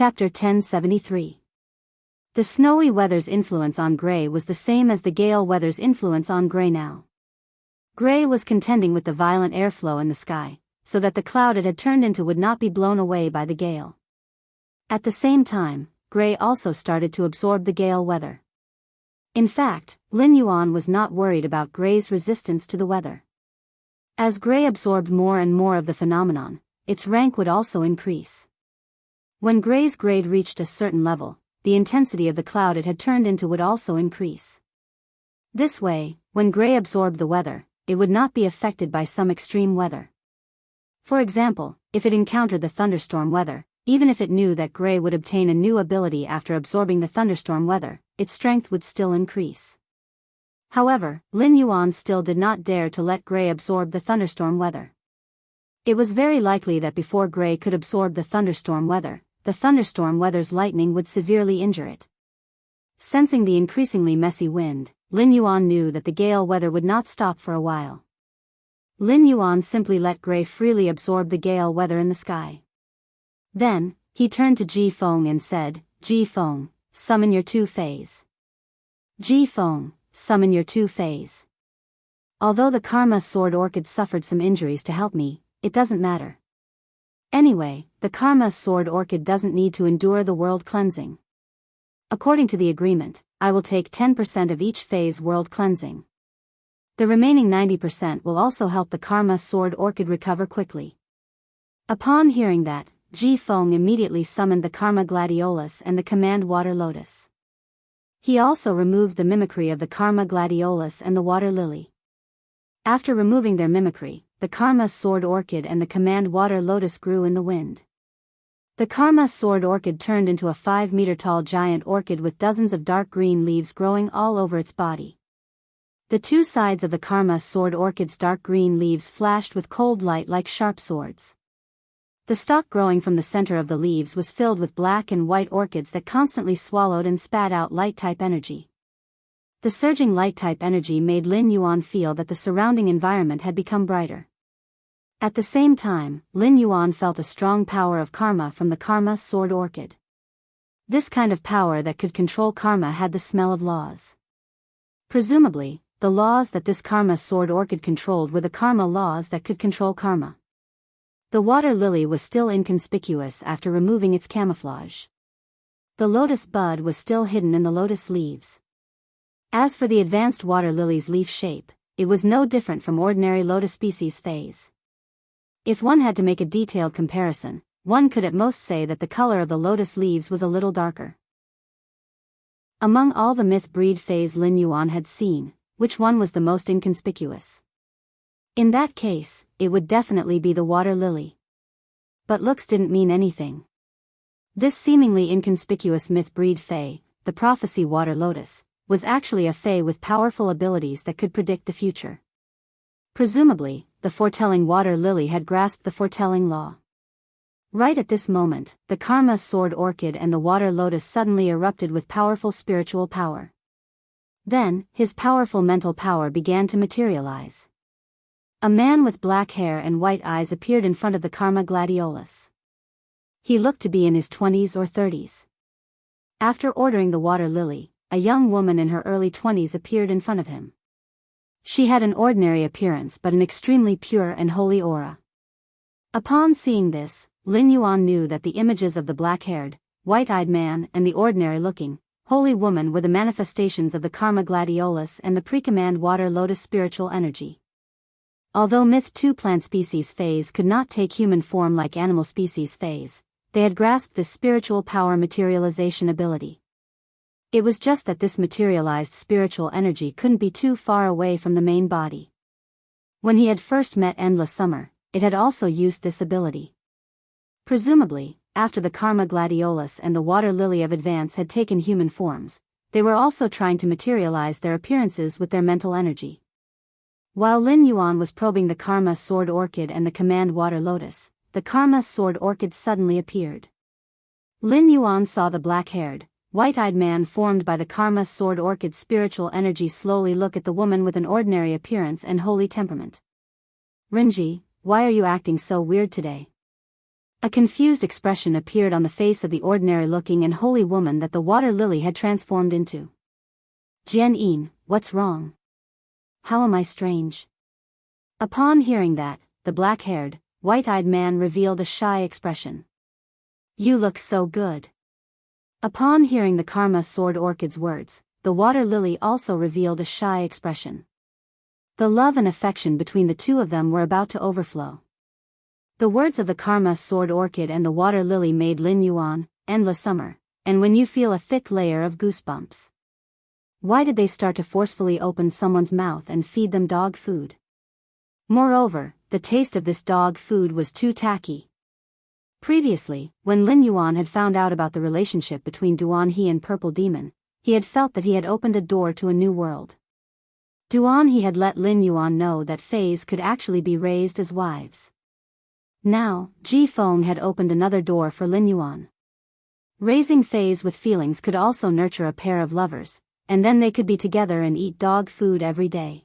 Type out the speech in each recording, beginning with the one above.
Chapter 1073. The snowy weather's influence on Gray was the same as the gale weather's influence on Gray now. Gray was contending with the violent airflow in the sky, so that the cloud it had turned into would not be blown away by the gale. At the same time, Gray also started to absorb the gale weather. In fact, Lin Yuan was not worried about Gray's resistance to the weather. As Gray absorbed more and more of the phenomenon, its rank would also increase. When Gray's grade reached a certain level, the intensity of the cloud it had turned into would also increase. This way, when Gray absorbed the weather, it would not be affected by some extreme weather. For example, if it encountered the thunderstorm weather, even if it knew that Gray would obtain a new ability after absorbing the thunderstorm weather, its strength would still increase. However, Lin Yuan still did not dare to let Gray absorb the thunderstorm weather. It was very likely that before Gray could absorb the thunderstorm weather's lightning would severely injure it. Sensing the increasingly messy wind, Lin Yuan knew that the gale weather would not stop for a while. Lin Yuan simply let Gray freely absorb the gale weather in the sky. Then, he turned to Ji Feng and said, "Ji Feng, summon your two-phase. Ji Feng, summon your two-phase. Although the Karma Sword Orchid suffered some injuries to help me, it doesn't matter. Anyway, the Karma Sword Orchid doesn't need to endure the world cleansing. According to the agreement, I will take 10% of each phase world cleansing. The remaining 90% will also help the Karma Sword Orchid recover quickly." Upon hearing that, Ji Feng immediately summoned the Karma Gladiolus and the Command Water Lotus. He also removed the mimicry of the Karma Gladiolus and the Water Lily. After removing their mimicry, the Karma Sword Orchid and the Command Water Lotus grew in the wind. The Karma Sword Orchid turned into a 5-meter-tall giant orchid with dozens of dark green leaves growing all over its body. The two sides of the Karma Sword Orchid's dark green leaves flashed with cold light like sharp swords. The stalk growing from the center of the leaves was filled with black and white orchids that constantly swallowed and spat out light-type energy. The surging light-type energy made Lin Yuan feel that the surrounding environment had become brighter. At the same time, Lin Yuan felt a strong power of karma from the Karma Sword Orchid. This kind of power that could control karma had the smell of laws. Presumably, the laws that this Karma Sword Orchid controlled were the karma laws that could control karma. The water lily was still inconspicuous after removing its camouflage. The lotus bud was still hidden in the lotus leaves. As for the advanced water lily's leaf shape, it was no different from ordinary lotus species phase. If one had to make a detailed comparison, one could at most say that the color of the lotus leaves was a little darker. Among all the myth breed phase Lin Yuan had seen, which one was the most inconspicuous? In that case, it would definitely be the water lily. But looks didn't mean anything. This seemingly inconspicuous myth breed fae, the prophecy water lotus, was actually a fae with powerful abilities that could predict the future. Presumably, the foretelling water lily had grasped the foretelling law. Right at this moment, the Karma Sword Orchid and the water lotus suddenly erupted with powerful spiritual power. Then, his powerful mental power began to materialize. A man with black hair and white eyes appeared in front of the Karma Gladiolus. He looked to be in his 20s or 30s. After ordering the water lily, a young woman in her early 20s appeared in front of him. She had an ordinary appearance but an extremely pure and holy aura. Upon seeing this, Lin Yuan knew that the images of the black-haired, white-eyed man and the ordinary-looking, holy woman were the manifestations of the Karma Gladiolus and the pre-command water lotus spiritual energy. Although Myth 2 plant species phase could not take human form like animal species phase, they had grasped this spiritual power materialization ability. It was just that this materialized spiritual energy couldn't be too far away from the main body. When he had first met Endless Summer, it had also used this ability. Presumably, after the Karma Gladiolus and the Water Lily of Advance had taken human forms, they were also trying to materialize their appearances with their mental energy. While Lin Yuan was probing the Karma Sword Orchid and the Command Water Lotus, the Karma Sword Orchid suddenly appeared. Lin Yuan saw the black-haired, white-eyed man formed by the Karma Sword Orchid's spiritual energy slowly look at the woman with an ordinary appearance and holy temperament. "Renji, why are you acting so weird today?" A confused expression appeared on the face of the ordinary-looking and holy woman that the water lily had transformed into. Jian, what's wrong? How am I strange? Upon hearing that, the black-haired, white-eyed man revealed a shy expression. You look so good. Upon hearing the Karma Sword Orchid's words, the water lily also revealed a shy expression. The love and affection between the two of them were about to overflow. The words of the Karma Sword Orchid and the water lily made Lin Yuan, endless summer, and when you feel a thick layer of goosebumps. Why did they start to forcefully open someone's mouth and feed them dog food? Moreover, the taste of this dog food was too tacky. Previously, when Lin Yuan had found out about the relationship between Duan He and Purple Demon, he had felt that he had opened a door to a new world. Duan He had let Lin Yuan know that fays could actually be raised as wives. Now, Ji Feng had opened another door for Lin Yuan. Raising fays with feelings could also nurture a pair of lovers, and then they could be together and eat dog food every day.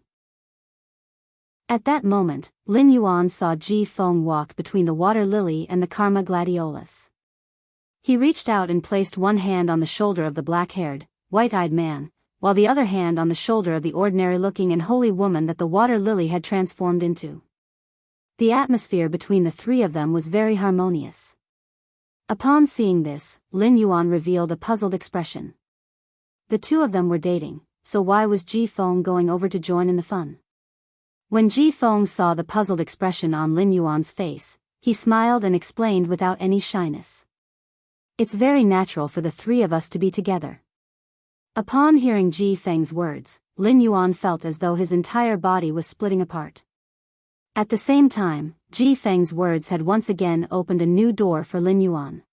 At that moment, Lin Yuan saw Ji Feng walk between the water lily and the Karma gladiolus. He reached out and placed one hand on the shoulder of the black-haired, white-eyed man, while the other hand on the shoulder of the ordinary-looking and holy woman that the water lily had transformed into. The atmosphere between the three of them was very harmonious. Upon seeing this, Lin Yuan revealed a puzzled expression. The two of them were dating, so why was Ji Feng going over to join in the fun? When Ji Feng saw the puzzled expression on Lin Yuan's face, he smiled and explained without any shyness. It's very natural for the three of us to be together. Upon hearing Ji Feng's words, Lin Yuan felt as though his entire body was splitting apart. At the same time, Ji Feng's words had once again opened a new door for Lin Yuan.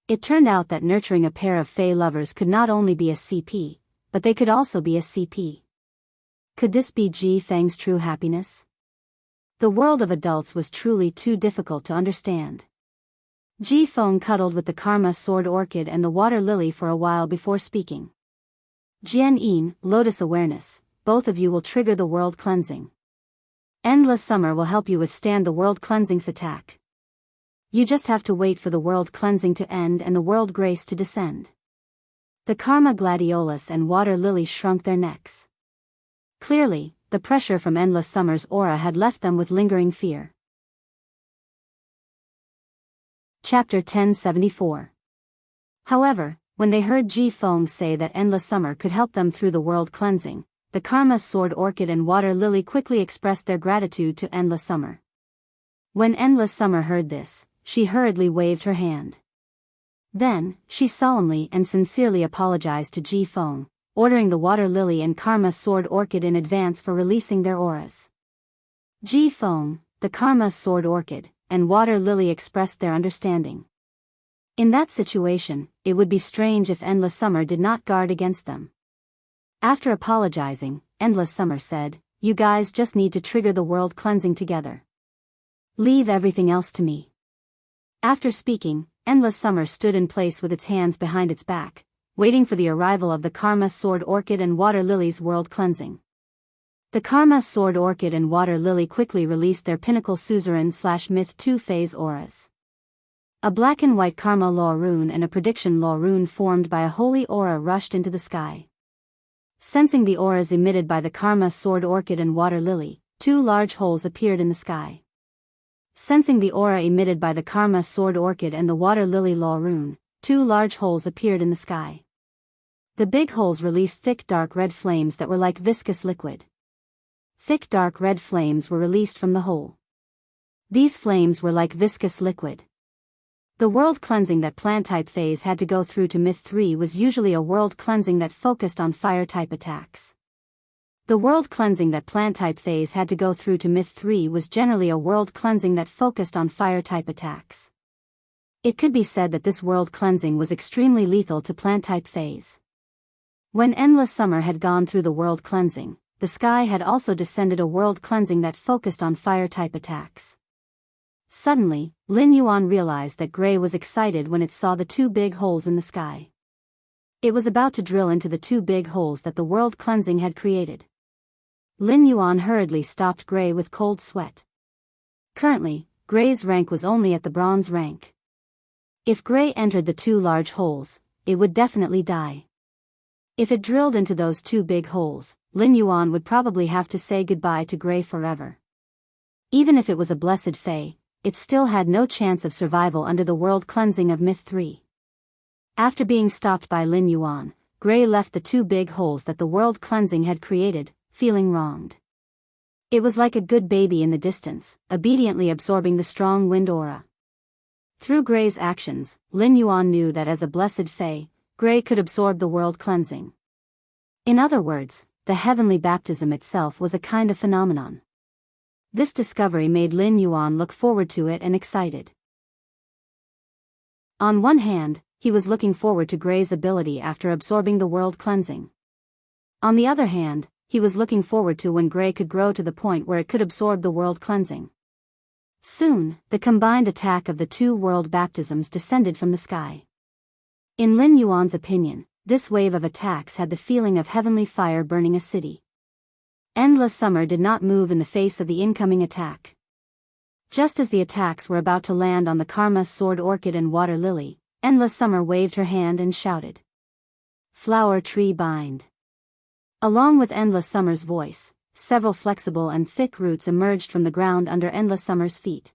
It turned out that nurturing a pair of fey lovers could not only be a CP, but they could also be a CP. Could this be Ji Feng's true happiness? The world of adults was truly too difficult to understand. Ji Feng cuddled with the Karma Sword Orchid and the water lily for a while before speaking. Jian, Lotus Awareness, both of you will trigger the world cleansing. Endless Summer will help you withstand the world cleansing's attack. You just have to wait for the world cleansing to end and the world grace to descend. The Karma gladiolus and water lily shrunk their necks. Clearly, the pressure from Endless Summer's aura had left them with lingering fear. Chapter 1074. However, when they heard Ji Feng say that Endless Summer could help them through the world cleansing, the Karma Sword Orchid and Water Lily quickly expressed their gratitude to Endless Summer. When Endless Summer heard this, she hurriedly waved her hand. Then, she solemnly and sincerely apologized to Ji Feng, ordering the Water Lily and Karma Sword Orchid in advance for releasing their auras. Ji Feng, the Karma Sword Orchid, and Water Lily expressed their understanding. In that situation, it would be strange if Endless Summer did not guard against them. After apologizing, Endless Summer said, "You guys just need to trigger the world cleansing together. Leave everything else to me." After speaking, Endless Summer stood in place with its hands behind its back, waiting for the arrival of the Karma Sword Orchid and Water Lily's world cleansing. The Karma Sword Orchid and Water Lily quickly released their Pinnacle Suzerain/Myth 2 phase auras. A black and white Karma Law rune and a Prediction Law rune formed by a holy aura rushed into the sky. Sensing the auras emitted by the Karma Sword Orchid and Water Lily, two large holes appeared in the sky. Sensing the aura emitted by the Karma Sword Orchid and the Water Lily Law rune, two large holes appeared in the sky. The big holes released thick dark red flames that were like viscous liquid. Thick dark red flames were released from the hole. These flames were like viscous liquid. The world cleansing that plant-type phase had to go through to Myth 3 was usually a world cleansing that focused on fire-type attacks. The world cleansing that plant-type phase had to go through to Myth 3 was generally a world cleansing that focused on fire-type attacks. It could be said that this world cleansing was extremely lethal to plant-type phase. When Endless Summer had gone through the world cleansing, the sky had also descended a world cleansing that focused on fire-type attacks. Suddenly, Lin Yuan realized that Gray was excited when it saw the two big holes in the sky. It was about to drill into the two big holes that the world cleansing had created. Lin Yuan hurriedly stopped Gray with cold sweat. Currently, Gray's rank was only at the bronze rank. If Gray entered the two large holes, it would definitely die. If it drilled into those two big holes, Lin Yuan would probably have to say goodbye to Gray forever. Even if it was a blessed Fae, it still had no chance of survival under the world cleansing of Myth 3. After being stopped by Lin Yuan, Gray left the two big holes that the world cleansing had created, feeling wronged. It was like a good baby in the distance, obediently absorbing the strong wind aura. Through Gray's actions, Lin Yuan knew that as a blessed Fae, Gray could absorb the world cleansing. In other words, the heavenly baptism itself was a kind of phenomenon. This discovery made Lin Yuan look forward to it and excited. On one hand, he was looking forward to Gray's ability after absorbing the world cleansing. On the other hand, he was looking forward to when Gray could grow to the point where it could absorb the world cleansing. Soon, the combined attack of the two world baptisms descended from the sky. In Lin Yuan's opinion, this wave of attacks had the feeling of heavenly fire burning a city. Endless Summer did not move in the face of the incoming attack. Just as the attacks were about to land on the Karma Sword Orchid and Water Lily, Endless Summer waved her hand and shouted, "Flower Tree Bind." Along with Endless Summer's voice, several flexible and thick roots emerged from the ground under Endless Summer's feet.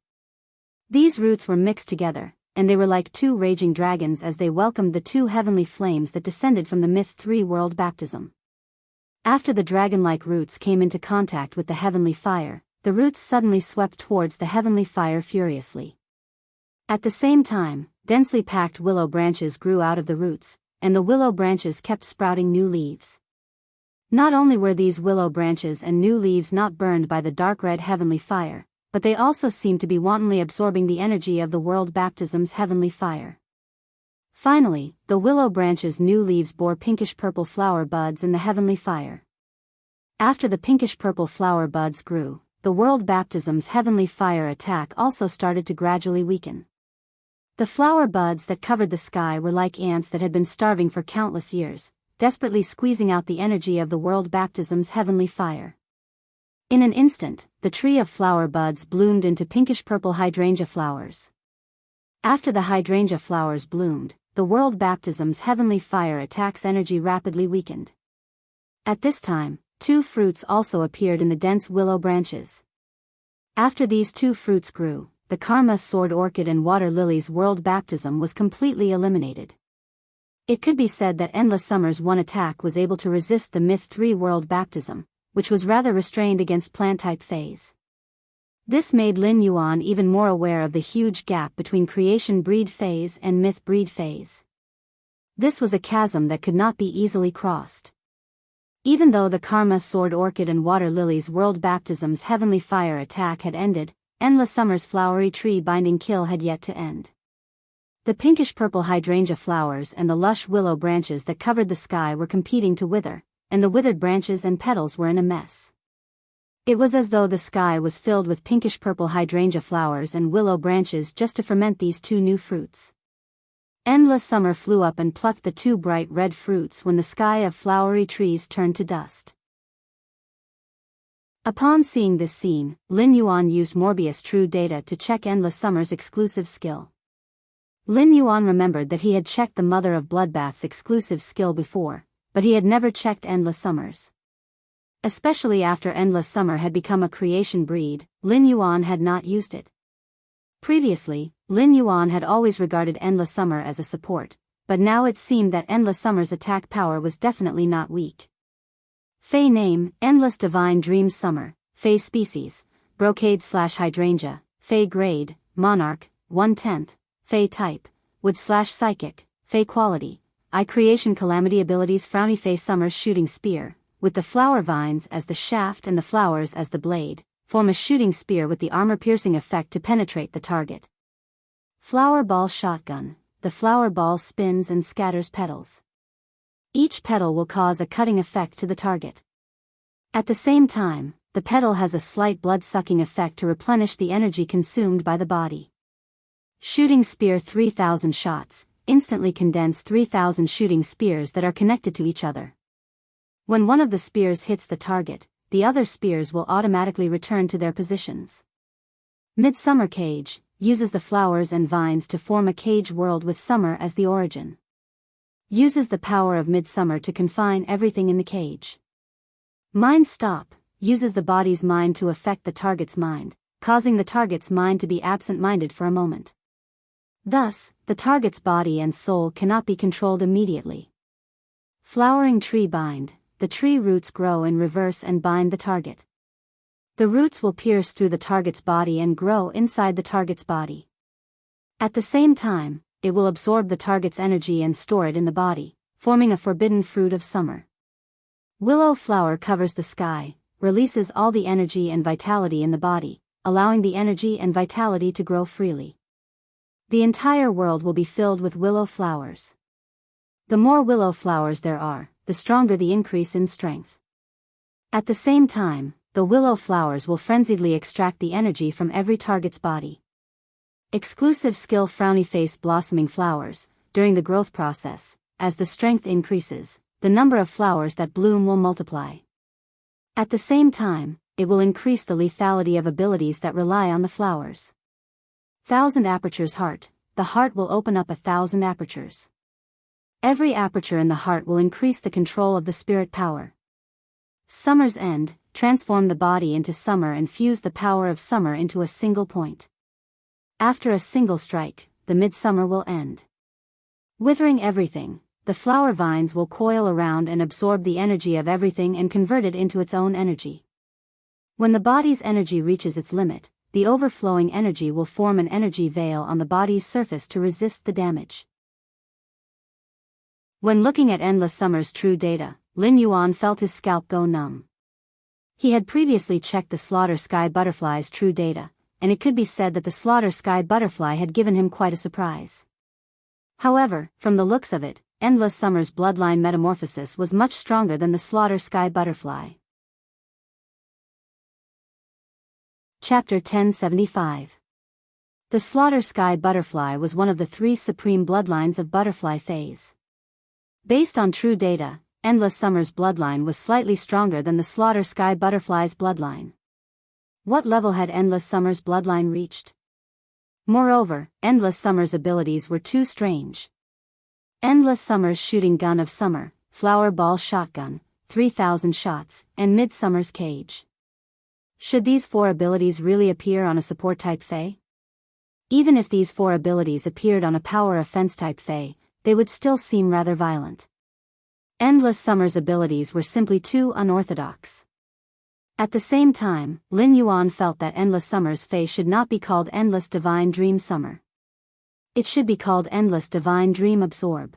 These roots were mixed together, and they were like two raging dragons as they welcomed the two heavenly flames that descended from the Myth 3 world baptism. After the dragon-like roots came into contact with the heavenly fire, the roots suddenly swept towards the heavenly fire furiously. At the same time, densely packed willow branches grew out of the roots, and the willow branches kept sprouting new leaves. Not only were these willow branches and new leaves not burned by the dark red heavenly fire, but they also seemed to be wantonly absorbing the energy of the world baptism's heavenly fire. Finally, the willow branches' new leaves bore pinkish-purple flower buds in the heavenly fire. After the pinkish-purple flower buds grew, the world baptism's heavenly fire attack also started to gradually weaken. The flower buds that covered the sky were like ants that had been starving for countless years, desperately squeezing out the energy of the world baptism's heavenly fire. In an instant, the tree of flower buds bloomed into pinkish-purple hydrangea flowers. After the hydrangea flowers bloomed, the world baptism's heavenly fire attack's energy rapidly weakened. At this time, two fruits also appeared in the dense willow branches. After these two fruits grew, the Karma Sword Orchid and Water Lily's world baptism was completely eliminated. It could be said that Endless Summer's one attack was able to resist the Myth 3 world baptism, which was rather restrained against plant-type phase. This made Lin Yuan even more aware of the huge gap between creation breed phase and myth breed phase. This was a chasm that could not be easily crossed. Even though the Karma Sword Orchid and Water Lily's world baptism's heavenly fire attack had ended, Endless Summer's flowery tree binding kill had yet to end. The pinkish-purple hydrangea flowers and the lush willow branches that covered the sky were competing to wither, and the withered branches and petals were in a mess. It was as though the sky was filled with pinkish-purple hydrangea flowers and willow branches just to ferment these two new fruits. Endless Summer flew up and plucked the two bright red fruits when the sky of flowery trees turned to dust. Upon seeing this scene, Lin Yuan used Morbius True Data to check Endless Summer's exclusive skill. Lin Yuan remembered that he had checked the Mother of Bloodbath's exclusive skill before, but he had never checked Endless Summer's. Especially after Endless Summer had become a creation breed, Lin Yuan had not used it. Previously, Lin Yuan had always regarded Endless Summer as a support, but now it seemed that Endless Summer's attack power was definitely not weak. Fey name, Endless Divine Dreams Summer, Fey species, Brocade/Hydrangea, Fey grade, Monarch, 1/10, Fey type, Wood/Psychic, Fey quality, I Creation Calamity abilities Frowny Fey Summer's Shooting Spear, with the flower vines as the shaft and the flowers as the blade, form a shooting spear with the armor-piercing effect to penetrate the target. Flower Ball Shotgun, the flower ball spins and scatters petals. Each petal will cause a cutting effect to the target. At the same time, the petal has a slight blood-sucking effect to replenish the energy consumed by the body. Shooting Spear 3,000 shots, instantly condense 3,000 shooting spears that are connected to each other. When one of the spears hits the target, the other spears will automatically return to their positions. Midsummer Cage uses the flowers and vines to form a cage world with summer as the origin. Uses the power of midsummer to confine everything in the cage. Mind Stop uses the body's mind to affect the target's mind, causing the target's mind to be absent-minded for a moment. Thus, the target's body and soul cannot be controlled immediately. Flowering Tree Bind, the tree roots grow in reverse and bind the target. The roots will pierce through the target's body and grow inside the target's body. At the same time, it will absorb the target's energy and store it in the body, forming a forbidden fruit of summer. Willow Flower covers the sky, releases all the energy and vitality in the body, allowing the energy and vitality to grow freely. The entire world will be filled with willow flowers. The more willow flowers there are, the stronger the increase in strength. At the same time, the willow flowers will frenziedly extract the energy from every target's body. Exclusive skill Frowny Face Blossoming Flowers, during the growth process, as the strength increases, the number of flowers that bloom will multiply. At the same time, it will increase the lethality of abilities that rely on the flowers. 1,000 Apertures Heart, the heart will open up 1,000 apertures. Every aperture in the heart will increase the control of the spirit power. Summer's End, transform the body into summer and fuse the power of summer into a single point. After a single strike, the midsummer will end. Withering everything, the flower vines will coil around and absorb the energy of everything and convert it into its own energy. When the body's energy reaches its limit, the overflowing energy will form an energy veil on the body's surface to resist the damage. When looking at Endless Summer's true data, Lin Yuan felt his scalp go numb. He had previously checked the Slaughter Sky Butterfly's true data, and it could be said that the Slaughter Sky Butterfly had given him quite a surprise. However, from the looks of it, Endless Summer's bloodline metamorphosis was much stronger than the Slaughter Sky Butterfly. Chapter 1075. The Slaughter Sky Butterfly was one of the 3 supreme bloodlines of butterfly phase. Based on true data, Endless Summer's bloodline was slightly stronger than the Slaughter Sky Butterfly's bloodline. What level had Endless Summer's bloodline reached? Moreover, Endless Summer's abilities were too strange. Endless Summer's Shooting Gun of Summer, Flower Ball Shotgun, 3,000 shots, and Midsummer's Cage. Should these 4 abilities really appear on a support-type Fae? Even if these 4 abilities appeared on a power offense-type Fae, they would still seem rather violent. Endless Summer's abilities were simply too unorthodox. At the same time, Lin Yuan felt that Endless Summer's Fae should not be called Endless Divine Dream Summer. It should be called Endless Divine Dream Absorb.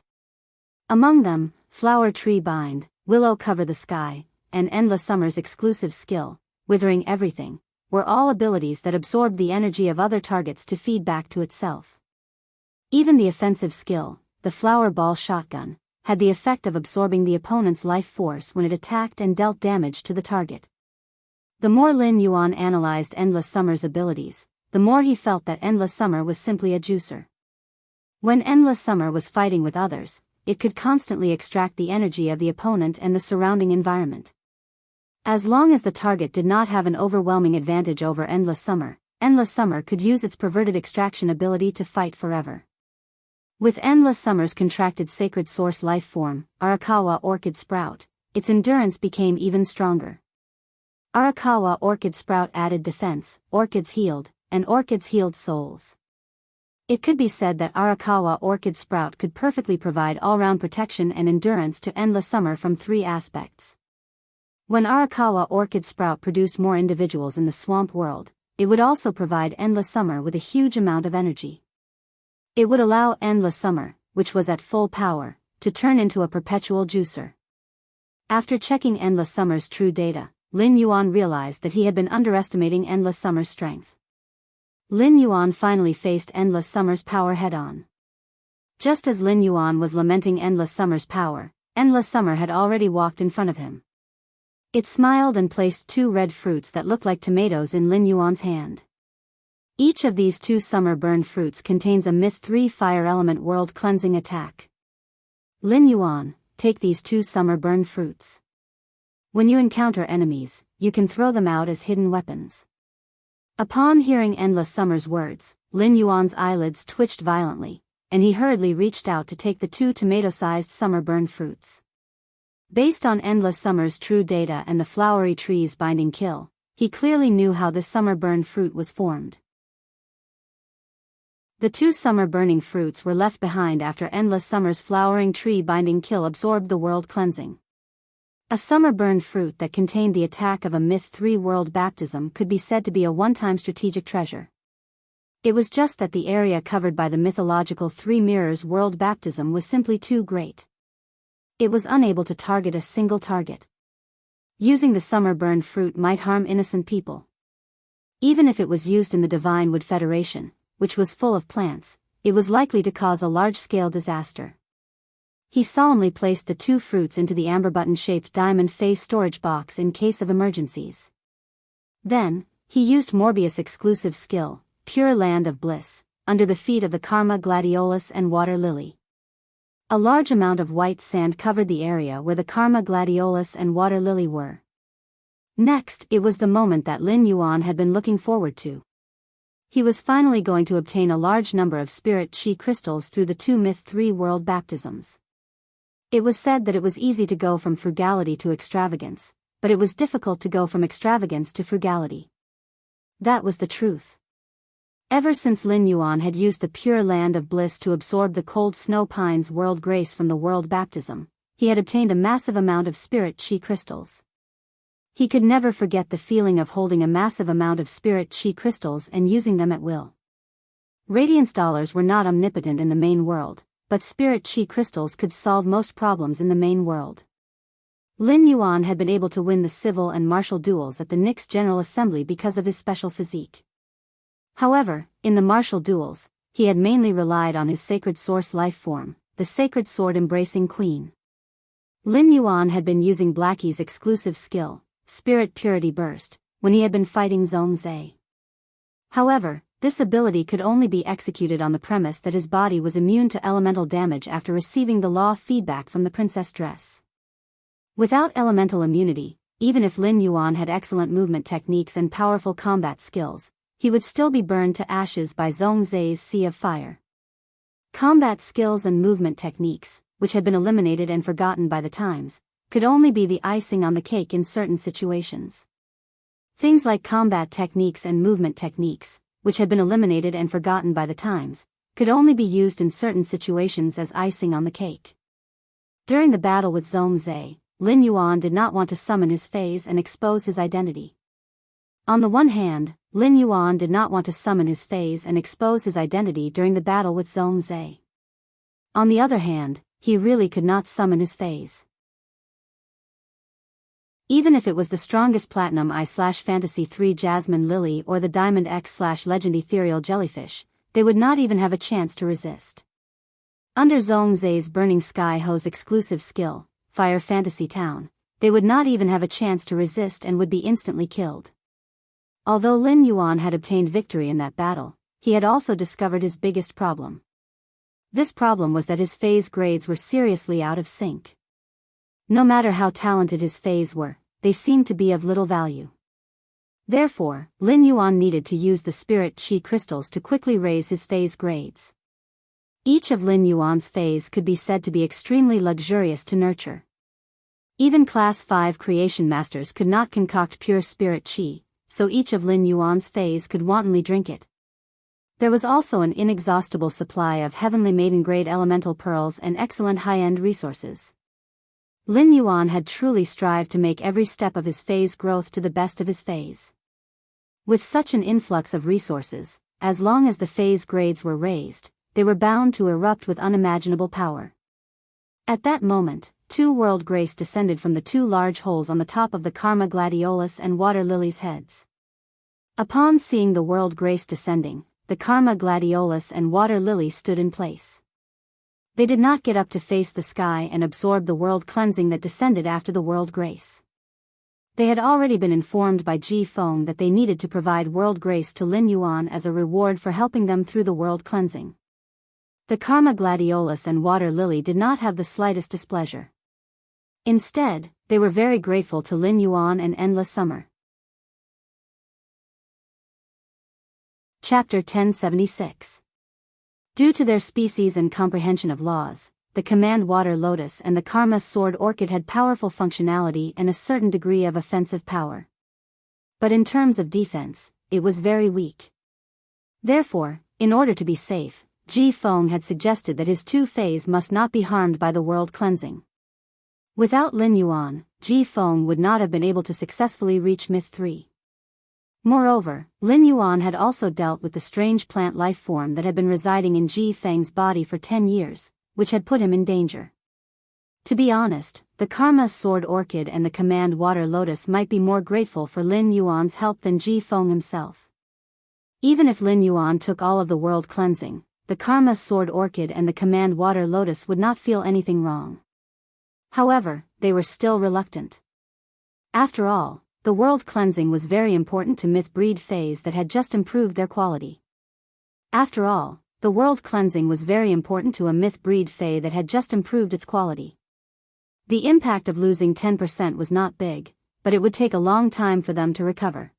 Among them, Flower Tree Bind, Willow Cover the Sky, and Endless Summer's exclusive skill, Withering Everything, were all abilities that absorbed the energy of other targets to feed back to itself. Even the offensive skill, the Flower Ball Shotgun, had the effect of absorbing the opponent's life force when it attacked and dealt damage to the target. The more Lin Yuan analyzed Endless Summer's abilities, the more he felt that Endless Summer was simply a juicer. When Endless Summer was fighting with others, it could constantly extract the energy of the opponent and the surrounding environment. As long as the target did not have an overwhelming advantage over Endless Summer could use its perverted extraction ability to fight forever. With Endless Summer's contracted Sacred Source life form, Arakawa Orchid Sprout, its endurance became even stronger. Arakawa Orchid Sprout added defense, orchids healed, and orchids healed souls. It could be said that Arakawa Orchid Sprout could perfectly provide all-round protection and endurance to Endless Summer from 3 aspects. When Arakawa Orchid Sprout produced more individuals in the swamp world, it would also provide Endless Summer with a huge amount of energy. It would allow Endless Summer, which was at full power, to turn into a perpetual juicer. After checking Endless Summer's true data, Lin Yuan realized that he had been underestimating Endless Summer's strength. Lin Yuan finally faced Endless Summer's power head-on. Just as Lin Yuan was lamenting Endless Summer's power, Endless Summer had already walked in front of him. It smiled and placed 2 red fruits that looked like tomatoes in Lin Yuan's hand. Each of these 2 summer-burned fruits contains a Myth 3 Fire Element World Cleansing attack. Lin Yuan, take these 2 summer-burned fruits. When you encounter enemies, you can throw them out as hidden weapons. Upon hearing Endless Summer's words, Lin Yuan's eyelids twitched violently, and he hurriedly reached out to take the 2 tomato-sized summer-burned fruits. Based on Endless Summer's true data and the flowery trees binding kill, he clearly knew how this summer-burned fruit was formed. The 2 summer-burning fruits were left behind after Endless Summer's flowering tree binding kill absorbed the world cleansing. A summer-burned fruit that contained the attack of a Myth 3 world baptism could be said to be a one-time strategic treasure. It was just that the area covered by the mythological 3 mirrors world baptism was simply too great. It was unable to target a single target. Using the summer-burned fruit might harm innocent people. Even if it was used in the Divine Wood Federation, which was full of plants, it was likely to cause a large-scale disaster. He solemnly placed the 2 fruits into the amber button-shaped diamond phase storage box in case of emergencies. Then, he used Morbius' exclusive skill, Pure Land of Bliss, under the feet of the Karma Gladiolus and Water Lily. A large amount of white sand covered the area where the Karma Gladiolus and Water Lily were. Next, it was the moment that Lin Yuan had been looking forward to. He was finally going to obtain a large number of spirit chi crystals through the 2 Myth 3 world baptisms. It was said that it was easy to go from frugality to extravagance, but it was difficult to go from extravagance to frugality. That was the truth. Ever since Lin Yuan had used the Pure Land of Bliss to absorb the cold snow pines world grace from the world baptism, he had obtained a massive amount of spirit chi crystals. He could never forget the feeling of holding a massive amount of spirit chi crystals and using them at will. Radiance dollars were not omnipotent in the main world, but spirit chi crystals could solve most problems in the main world. Lin Yuan had been able to win the civil and martial duels at the Nyx General Assembly because of his special physique. However, in the martial duels, he had mainly relied on his sacred source life form, the sacred sword-embracing queen. Lin Yuan had been using Blackie's exclusive skill, Spirit Purity Burst, when he had been fighting Zhongzhe. However, this ability could only be executed on the premise that his body was immune to elemental damage after receiving the law feedback from the princess dress. Without elemental immunity, even if Lin Yuan had excellent movement techniques and powerful combat skills, he would still be burned to ashes by Zhongzhe's Sea of Fire. Combat skills and movement techniques, which had been eliminated and forgotten by the times, could only be the icing on the cake in certain situations. Things like combat techniques and movement techniques, which had been eliminated and forgotten by the times, could only be used in certain situations as icing on the cake. During the battle with Zhongzhe, Lin Yuan did not want to summon his phase and expose his identity. On the one hand, Lin Yuan did not want to summon his phase and expose his identity during the battle with Zhongzhe. On the other hand, he really could not summon his phase. Even if it was the strongest Platinum I/Fantasy 3 Jasmine Lily or the Diamond X/Legend Ethereal Jellyfish, they would not even have a chance to resist. Under Zhongzhe's Burning Sky Ho's exclusive skill, Fire Fantasy Town, they would not even have a chance to resist and would be instantly killed. Although Lin Yuan had obtained victory in that battle, he had also discovered his biggest problem. This problem was that his phase grades were seriously out of sync. No matter how talented his phase were, they seemed to be of little value. Therefore, Lin Yuan needed to use the spirit chi crystals to quickly raise his phase grades. Each of Lin Yuan's phase could be said to be extremely luxurious to nurture. Even Class 5 creation masters could not concoct pure spirit chi, so each of Lin Yuan's phase could wantonly drink it. There was also an inexhaustible supply of heavenly maiden-grade elemental pearls and excellent high-end resources. Lin Yuan had truly strived to make every step of his phase growth to the best of his phase. With such an influx of resources, as long as the phase grades were raised, they were bound to erupt with unimaginable power. At that moment, 2 world grace descended from the 2 large holes on the top of the Karma Gladiolus and Water Lily's heads. Upon seeing the world grace descending, the Karma Gladiolus and Water Lily stood in place. They did not get up to face the sky and absorb the world cleansing that descended after the world grace. They had already been informed by Ji Feng that they needed to provide world grace to Lin Yuan as a reward for helping them through the world cleansing. The Karma Gladiolus and Water Lily did not have the slightest displeasure. Instead, they were very grateful to Lin Yuan and Endless Summer. Chapter 1076. Due to their species and comprehension of laws, the Command Water Lotus and the Karma Sword Orchid had powerful functionality and a certain degree of offensive power. But in terms of defense, it was very weak. Therefore, in order to be safe, Ji Feng had suggested that his two fays must not be harmed by the world cleansing. Without Lin Yuan, Ji Feng would not have been able to successfully reach Myth 3. Moreover, Lin Yuan had also dealt with the strange plant life form that had been residing in Ji Feng's body for 10 years, which had put him in danger. To be honest, the Karma Sword Orchid and the Command Water Lotus might be more grateful for Lin Yuan's help than Ji Feng himself. Even if Lin Yuan took all of the world cleansing, the Karma Sword Orchid and the Command Water Lotus would not feel anything wrong. However, they were still reluctant. After all, the world cleansing was very important to myth breed fays that had just improved their quality. After all, the world cleansing was very important to a myth breed fay that had just improved its quality. The impact of losing 10% was not big, but it would take a long time for them to recover.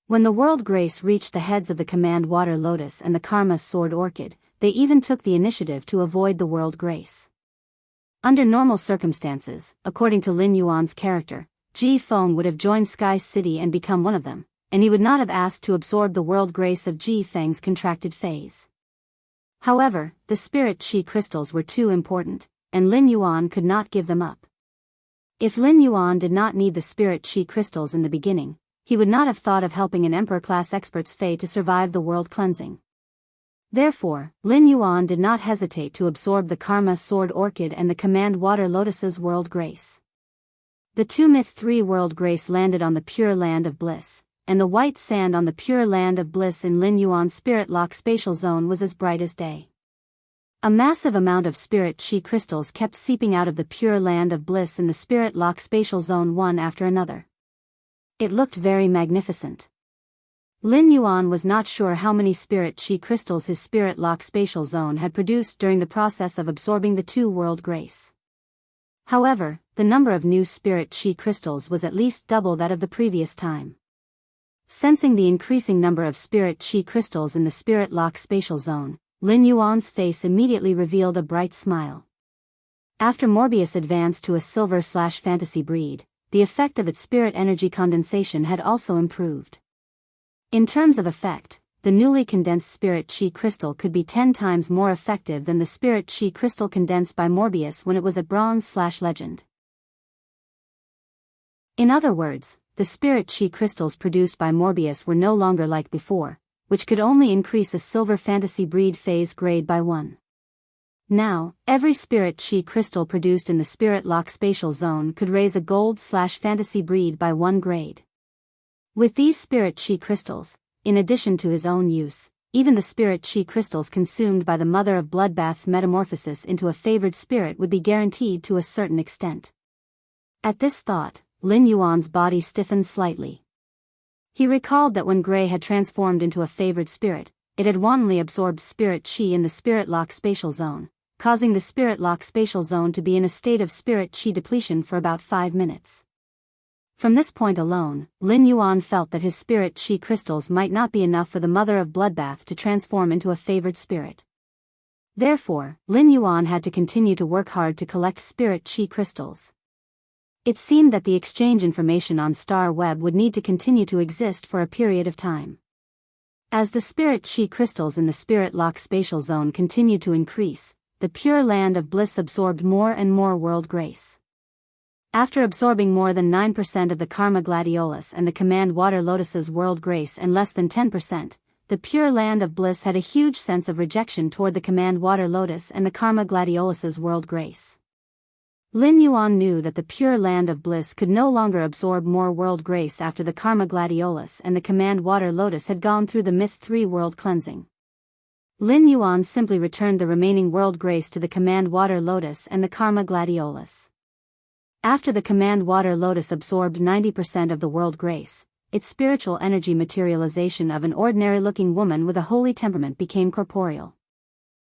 When the world grace reached the heads of the Command Water Lotus and the Karma Sword Orchid, they even took the initiative to avoid the world grace. Under normal circumstances, according to Lin Yuan's character, Ji Feng would have joined Sky City and become one of them, and he would not have asked to absorb the world grace of Ji Feng's contracted phase. However, the spirit chi crystals were too important, and Lin Yuan could not give them up. If Lin Yuan did not need the spirit chi crystals in the beginning, he would not have thought of helping an Emperor-class expert's fay to survive the world cleansing. Therefore, Lin Yuan did not hesitate to absorb the Karma Sword Orchid and the Command Water Lotus's world grace. The two Myth 3 world grace landed on the Pure Land of Bliss, and the white sand on the Pure Land of Bliss in Lin Yuan's Spirit Lock spatial zone was as bright as day. A massive amount of spirit chi crystals kept seeping out of the Pure Land of Bliss in the Spirit Lock spatial zone one after another. It looked very magnificent. Lin Yuan was not sure how many spirit chi crystals his Spirit Lock spatial zone had produced during the process of absorbing the two world grace. However, the number of new spirit chi crystals was at least double that of the previous time. Sensing the increasing number of spirit chi crystals in the Spirit Lock spatial zone, Lin Yuan's face immediately revealed a bright smile. After Morbius advanced to a silver/fantasy breed, the effect of its spirit energy condensation had also improved. In terms of effect, the newly condensed spirit chi crystal could be 10 times more effective than the spirit chi crystal condensed by Morbius when it was at bronze/legend. In other words, the spirit chi crystals produced by Morbius were no longer like before, which could only increase a silver fantasy breed phase grade by 1. Now, every spirit chi crystal produced in the Spirit Lock spatial zone could raise a gold/fantasy breed by 1 grade. With these spirit chi crystals, in addition to his own use, even the spirit chi crystals consumed by the Mother of Bloodbath's metamorphosis into a favored spirit would be guaranteed to a certain extent. At this thought, Lin Yuan's body stiffened slightly. He recalled that when Gray had transformed into a favored spirit, it had wantonly absorbed spirit chi in the Spirit Lock spatial zone, causing the Spirit Lock spatial zone to be in a state of spirit chi depletion for about 5 minutes. From this point alone, Lin Yuan felt that his spirit chi crystals might not be enough for the Mother of Bloodbath to transform into a favored spirit. Therefore, Lin Yuan had to continue to work hard to collect spirit chi crystals. It seemed that the exchange information on Star Web would need to continue to exist for a period of time. As the spirit chi crystals in the Spirit Lock spatial zone continued to increase, the Pure Land of Bliss absorbed more and more world grace. After absorbing more than 9% of the Karma Gladiolus and the Command Water Lotus's world grace and less than 10%, the Pure Land of Bliss had a huge sense of rejection toward the Command Water Lotus and the Karma Gladiolus's world grace. Lin Yuan knew that the Pure Land of Bliss could no longer absorb more world grace after the Karma Gladiolus and the Command Water Lotus had gone through the Myth 3 world cleansing. Lin Yuan simply returned the remaining world grace to the Command Water Lotus and the Karma Gladiolus. After the Command Water Lotus absorbed 90% of the world grace, its spiritual energy materialization of an ordinary-looking woman with a holy temperament became corporeal.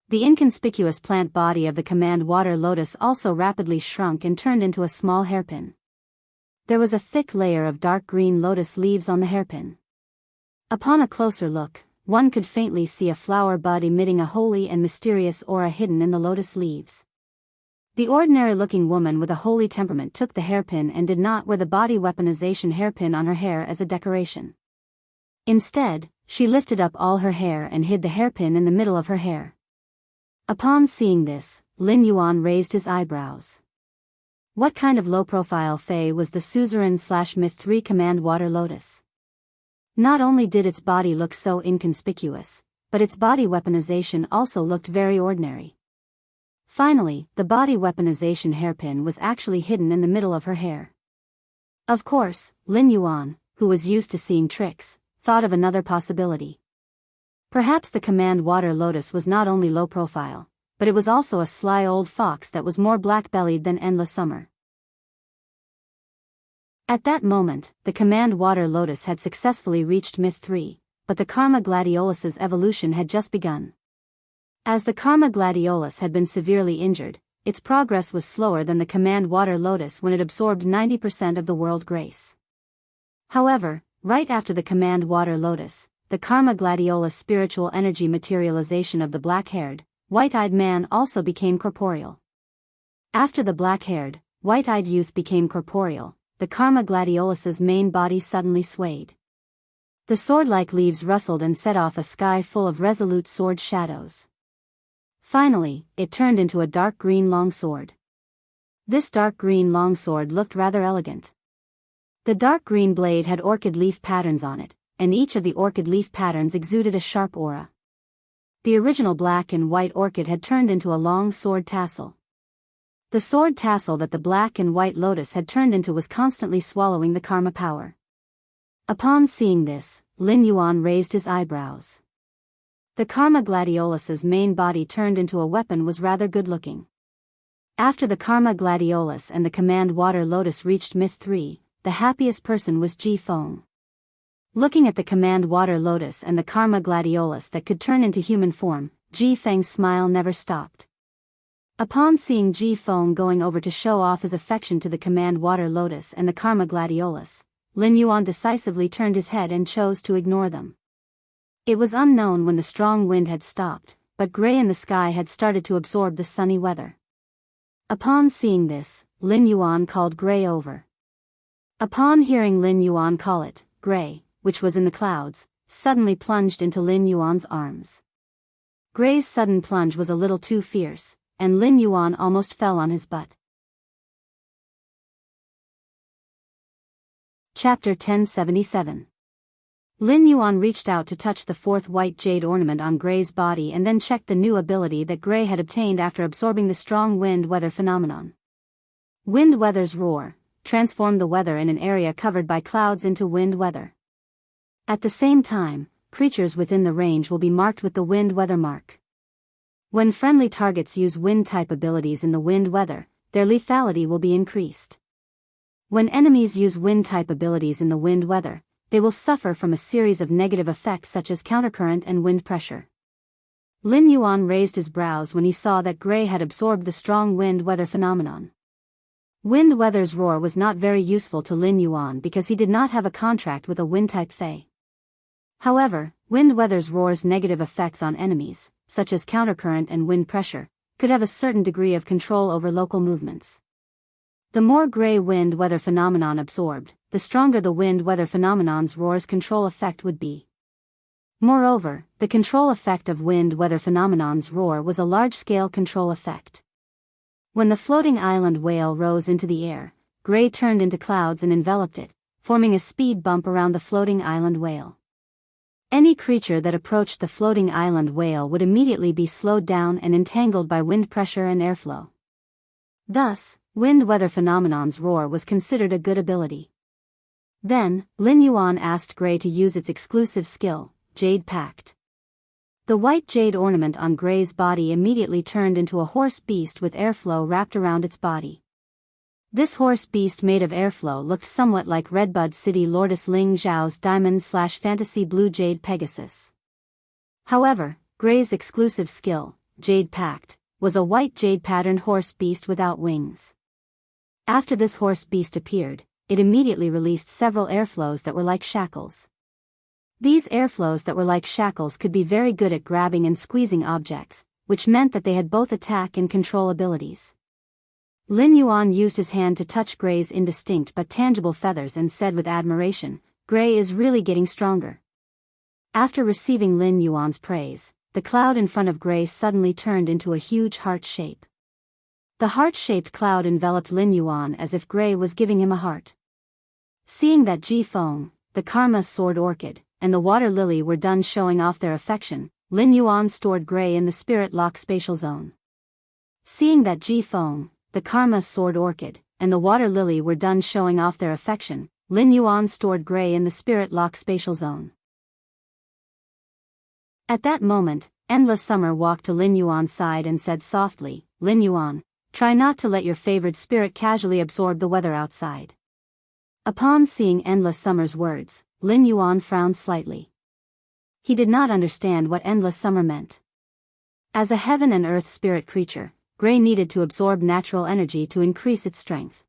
The inconspicuous plant body of the Command Water Lotus also rapidly shrunk and turned into a small hairpin. There was a thick layer of dark green lotus leaves on the hairpin. Upon a closer look, one could faintly see a flower bud emitting a holy and mysterious aura hidden in the lotus leaves. The ordinary-looking woman with a holy temperament took the hairpin and did not wear the body weaponization hairpin on her hair as a decoration. Instead, she lifted up all her hair and hid the hairpin in the middle of her hair. Upon seeing this, Lin Yuan raised his eyebrows. What kind of low-profile fae was the suzerain/myth 3 command water lotus? Not only did its body look so inconspicuous, but its body weaponization also looked very ordinary. Finally, the body weaponization hairpin was actually hidden in the middle of her hair. Of course, Lin Yuan, who was used to seeing tricks, thought of another possibility. Perhaps the command water lotus was not only low profile, but it was also a sly old fox that was more black-bellied than endless summer. At that moment, the command water lotus had successfully reached myth 3, but the Karma Gladiolus's evolution had just begun. As the Karma Gladiolus had been severely injured, its progress was slower than the command water lotus when it absorbed 90% of the world grace. However, right after the command water lotus, the Karma Gladiolus spiritual energy materialization of the black-haired, white-eyed man also became corporeal. After the black-haired, white-eyed youth became corporeal, the Karma Gladiolus's main body suddenly swayed. The sword-like leaves rustled and set off a sky full of resolute sword shadows. Finally, it turned into a dark green longsword. This dark green longsword looked rather elegant. The dark green blade had orchid leaf patterns on it, and each of the orchid leaf patterns exuded a sharp aura. The original black and white orchid had turned into a long sword tassel. The sword tassel that the black and white lotus had turned into was constantly swallowing the karma power. Upon seeing this, Lin Yuan raised his eyebrows. The Karma Gladiolus's main body turned into a weapon was rather good-looking. After the Karma Gladiolus and the command water lotus reached myth 3, the happiest person was Ji Feng. Looking at the command water lotus and the Karma Gladiolus that could turn into human form, Ji Feng's smile never stopped. Upon seeing Ji Feng going over to show off his affection to the command water lotus and the Karma Gladiolus, Lin Yuan decisively turned his head and chose to ignore them. It was unknown when the strong wind had stopped, but gray in the sky had started to absorb the sunny weather. Upon seeing this, Lin Yuan called Gray over. Upon hearing Lin Yuan call it, Gray, which was in the clouds, suddenly plunged into Lin Yuan's arms. Gray's sudden plunge was a little too fierce, and Lin Yuan almost fell on his butt. Chapter 1077. Lin Yuan reached out to touch the fourth white jade ornament on Gray's body and then checked the new ability that Gray had obtained after absorbing the strong wind weather phenomenon. Wind weather's roar transformed the weather in an area covered by clouds into wind weather. At the same time, creatures within the range will be marked with the wind weather mark. When friendly targets use wind-type abilities in the wind weather, their lethality will be increased. When enemies use wind-type abilities in the wind weather, they will suffer from a series of negative effects such as countercurrent and wind pressure. Lin Yuan raised his brows when he saw that Gray had absorbed the strong wind weather phenomenon. Wind weather's roar was not very useful to Lin Yuan because he did not have a contract with a wind-type fae. However, wind weather's roar's negative effects on enemies, such as countercurrent and wind pressure, could have a certain degree of control over local movements. The more Gray wind weather phenomenon absorbed, the stronger the wind weather phenomenon's roar's control effect would be. Moreover, the control effect of wind weather phenomenon's roar was a large-scale control effect. When the floating island whale rose into the air, Gray turned into clouds and enveloped it, forming a speed bump around the floating island whale. Any creature that approached the floating island whale would immediately be slowed down and entangled by wind pressure and airflow. Thus, wind weather phenomenon's roar was considered a good ability. Then, Lin Yuan asked Gray to use its exclusive skill, Jade Pact. The white jade ornament on Gray's body immediately turned into a horse beast with airflow wrapped around its body. This horse beast made of airflow looked somewhat like Redbud City Lordess Ling Zhao's diamond/fantasy blue jade Pegasus. However, Gray's exclusive skill, Jade Pact, was a white jade-patterned horse beast without wings. After this horse beast appeared, it immediately released several airflows that were like shackles. These airflows that were like shackles could be very good at grabbing and squeezing objects, which meant that they had both attack and control abilities. Lin Yuan used his hand to touch Gray's indistinct but tangible feathers and said with admiration, "Gray is really getting stronger." After receiving Lin Yuan's praise, the cloud in front of Gray suddenly turned into a huge heart shape. The heart-shaped cloud enveloped Lin Yuan as if Gray was giving him a heart. Seeing that Ji Feng, the Karma Sword Orchid, and the Water Lily were done showing off their affection, Lin Yuan stored Gray in the Spirit Lock Spatial Zone. Seeing that Ji Feng, the Karma Sword Orchid, and the Water Lily were done showing off their affection, Lin Yuan stored Gray in the Spirit Lock Spatial Zone. At that moment, Endless Summer walked to Lin Yuan's side and said softly, "Lin Yuan, try not to let your favored spirit casually absorb the weather outside." Upon seeing Endless Summer's words, Lin Yuan frowned slightly. He did not understand what Endless Summer meant. As a heaven and earth spirit creature, Gray needed to absorb natural energy to increase its strength.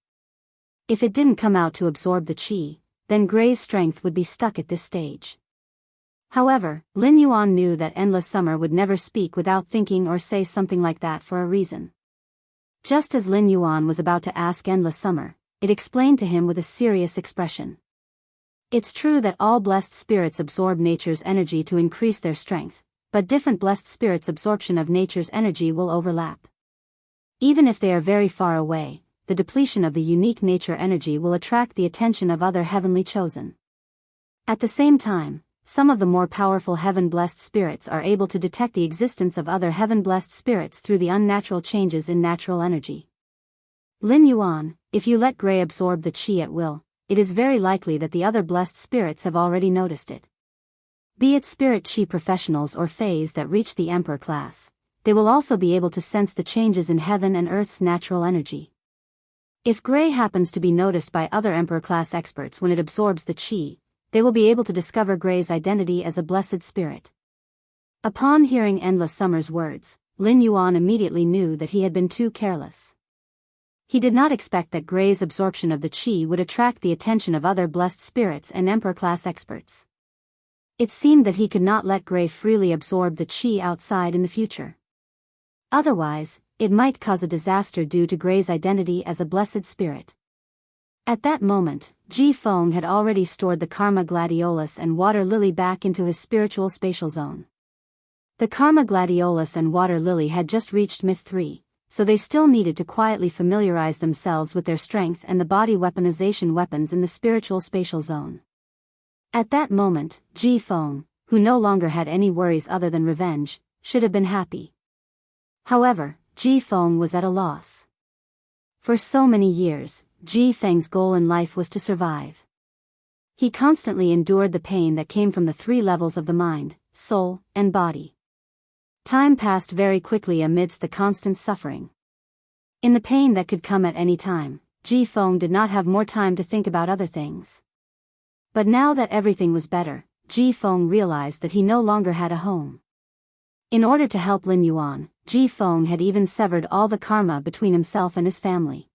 If it didn't come out to absorb the qi, then Gray's strength would be stuck at this stage. However, Lin Yuan knew that Endless Summer would never speak without thinking or say something like that for a reason. Just as Lin Yuan was about to ask Endless Summer, it explained to him with a serious expression. It's true that all blessed spirits absorb nature's energy to increase their strength, but different blessed spirits' absorption of nature's energy will overlap. Even if they are very far away, the depletion of the unique nature energy will attract the attention of other heavenly chosen. At the same time, some of the more powerful heaven-blessed spirits are able to detect the existence of other heaven-blessed spirits through the unnatural changes in natural energy. Lin Yuan, if you let Gray absorb the qi at will, it is very likely that the other blessed spirits have already noticed it. Be it spirit qi professionals or fays that reach the emperor class, they will also be able to sense the changes in heaven and earth's natural energy. If Gray happens to be noticed by other emperor class experts when it absorbs the qi, they will be able to discover Gray's identity as a blessed spirit. Upon hearing Endless Summer's words, Lin Yuan immediately knew that he had been too careless. He did not expect that Gray's absorption of the qi would attract the attention of other blessed spirits and emperor class experts. It seemed that he could not let Gray freely absorb the qi outside in the future. Otherwise, it might cause a disaster due to Gray's identity as a blessed spirit. At that moment, Ji Feng had already stored the Karma Gladiolus and Water Lily back into his spiritual spatial zone. The Karma Gladiolus and Water Lily had just reached Myth 3, so they still needed to quietly familiarize themselves with their strength and the body weaponization weapons in the spiritual spatial zone. At that moment, Ji Feng, who no longer had any worries other than revenge, should have been happy. However, Ji Feng was at a loss. For so many years, Ji Feng's goal in life was to survive. He constantly endured the pain that came from the three levels of the mind, soul, and body. Time passed very quickly amidst the constant suffering. In the pain that could come at any time, Ji Feng did not have more time to think about other things. But now that everything was better, Ji Feng realized that he no longer had a home. In order to help Lin Yuan, Ji Feng had even severed all the karma between himself and his family.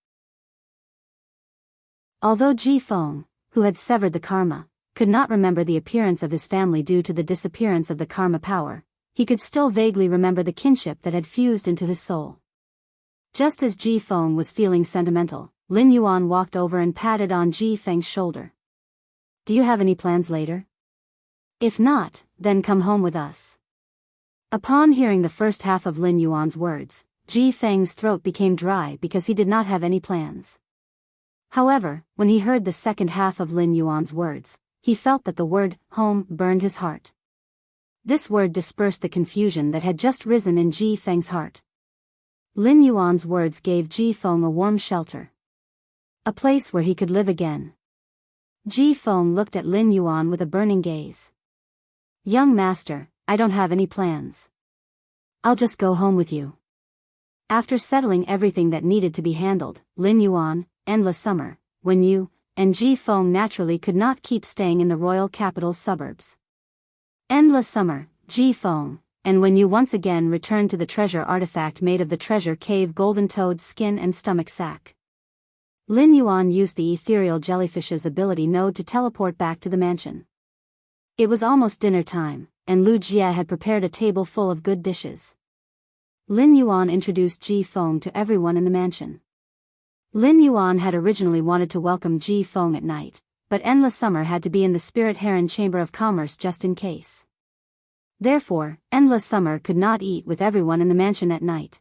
Although Ji Feng, who had severed the karma, could not remember the appearance of his family due to the disappearance of the karma power, he could still vaguely remember the kinship that had fused into his soul. Just as Ji Feng was feeling sentimental, Lin Yuan walked over and patted on Ji Feng's shoulder. "Do you have any plans later? If not, then come home with us." Upon hearing the first half of Lin Yuan's words, Ji Feng's throat became dry because he did not have any plans. However, when he heard the second half of Lin Yuan's words, he felt that the word home burned his heart. This word dispersed the confusion that had just risen in Ji Feng's heart. Lin Yuan's words gave Ji Feng a warm shelter. A place where he could live again. Ji Feng looked at Lin Yuan with a burning gaze. "Young master, I don't have any plans. I'll just go home with you." After settling everything that needed to be handled, Lin Yuan, Endless Summer, Wen Yu, and Ji Feng naturally could not keep staying in the royal capital's suburbs. Endless Summer, Ji Feng, and Wen Yu once again returned to the treasure artifact made of the treasure cave golden toad's skin and stomach sac. Lin Yuan used the ethereal jellyfish's ability node to teleport back to the mansion. It was almost dinner time, and Lu Jie had prepared a table full of good dishes. Lin Yuan introduced Ji Feng to everyone in the mansion. Lin Yuan had originally wanted to welcome Ji Feng at night, but Endless Summer had to be in the Spirit Heron Chamber of Commerce just in case. Therefore, Endless Summer could not eat with everyone in the mansion at night.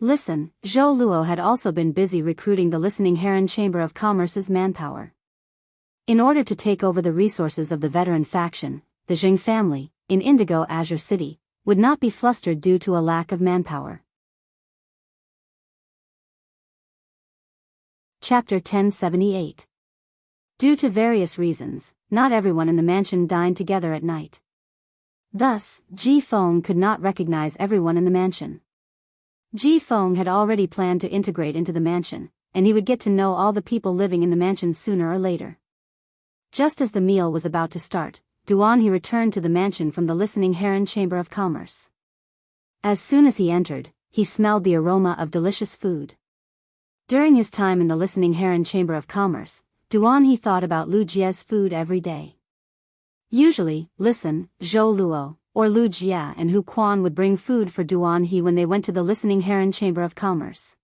Listen, Zhou Luo had also been busy recruiting the Listening Heron Chamber of Commerce's manpower. In order to take over the resources of the veteran faction, the Jing family, in Indigo Azure City, would not be flustered due to a lack of manpower. Chapter 1078. Due to various reasons, not everyone in the mansion dined together at night. Thus, Ji Feng could not recognize everyone in the mansion. Ji Feng had already planned to integrate into the mansion, and he would get to know all the people living in the mansion sooner or later. Just as the meal was about to start, Duan He returned to the mansion from the Listening Heron Chamber of Commerce. As soon as he entered, he smelled the aroma of delicious food. During his time in the Listening Heron Chamber of Commerce, Duan He thought about Lu Jie's food every day. Usually, Listen, Zhou Luo, or Lu Jie and Hu Quan would bring food for Duan He when they went to the Listening Heron Chamber of Commerce.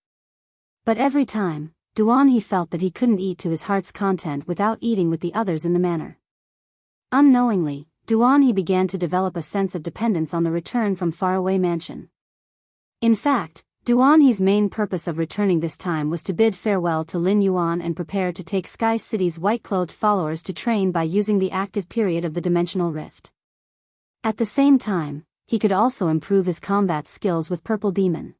But every time, Duan He felt that he couldn't eat to his heart's content without eating with the others in the manor. Unknowingly, Duan He began to develop a sense of dependence on the return from faraway mansion. In fact, Duan He's main purpose of returning this time was to bid farewell to Lin Yuan and prepare to take Sky City's white-clothed followers to train by using the active period of the dimensional rift. At the same time, he could also improve his combat skills with Purple Demon.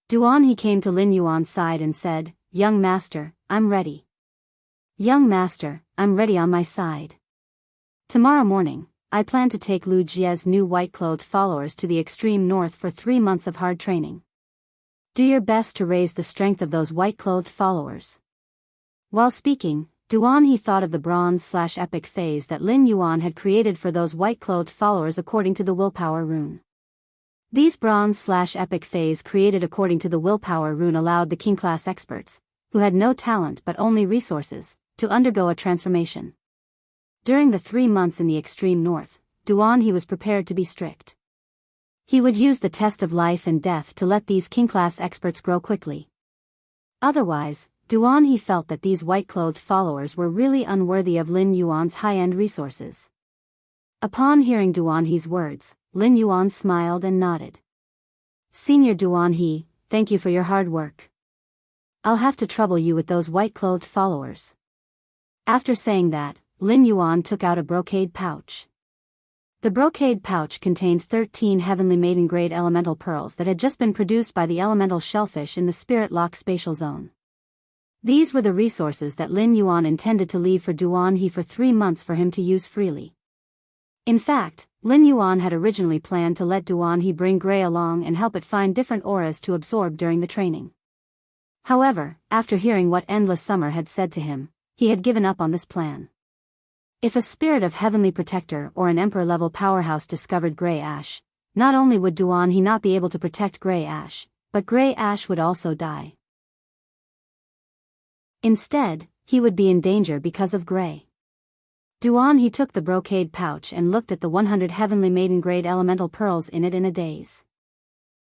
Duan He came to Lin Yuan's side and said, "Young master, I'm ready." "Young master, I'm ready on my side. Tomorrow morning, I plan to take Lu Jie's new white-clothed followers to the extreme north for 3 months of hard training. Do your best to raise the strength of those white-clothed followers." While speaking, Duan He thought of the bronze/epic phase that Lin Yuan had created for those white-clothed followers according to the willpower rune. These bronze/epic phase created according to the willpower rune allowed the king-class experts, who had no talent but only resources, to undergo a transformation. During the 3 months in the extreme north, Duan He was prepared to be strict. He would use the test of life and death to let these king-class experts grow quickly. Otherwise, Duan He felt that these white-clothed followers were really unworthy of Lin Yuan's high-end resources. Upon hearing Duan He's words, Lin Yuan smiled and nodded. "Senior Duan He, thank you for your hard work. I'll have to trouble you with those white-clothed followers." After saying that, Lin Yuan took out a brocade pouch. The brocade pouch contained 13 heavenly maiden-grade elemental pearls that had just been produced by the elemental shellfish in the Spirit Lock spatial zone. These were the resources that Lin Yuan intended to leave for Duan He for 3 months for him to use freely. In fact, Lin Yuan had originally planned to let Duan He bring Gray along and help it find different auras to absorb during the training. However, after hearing what Endless Summer had said to him, he had given up on this plan. If a spirit of heavenly protector or an emperor-level powerhouse discovered Gray Ash, not only would Duan He not be able to protect Gray Ash, but Gray Ash would also die. Instead, he would be in danger because of Gray. Duan He took the brocade pouch and looked at the 100 heavenly maiden-grade elemental pearls in it in a daze.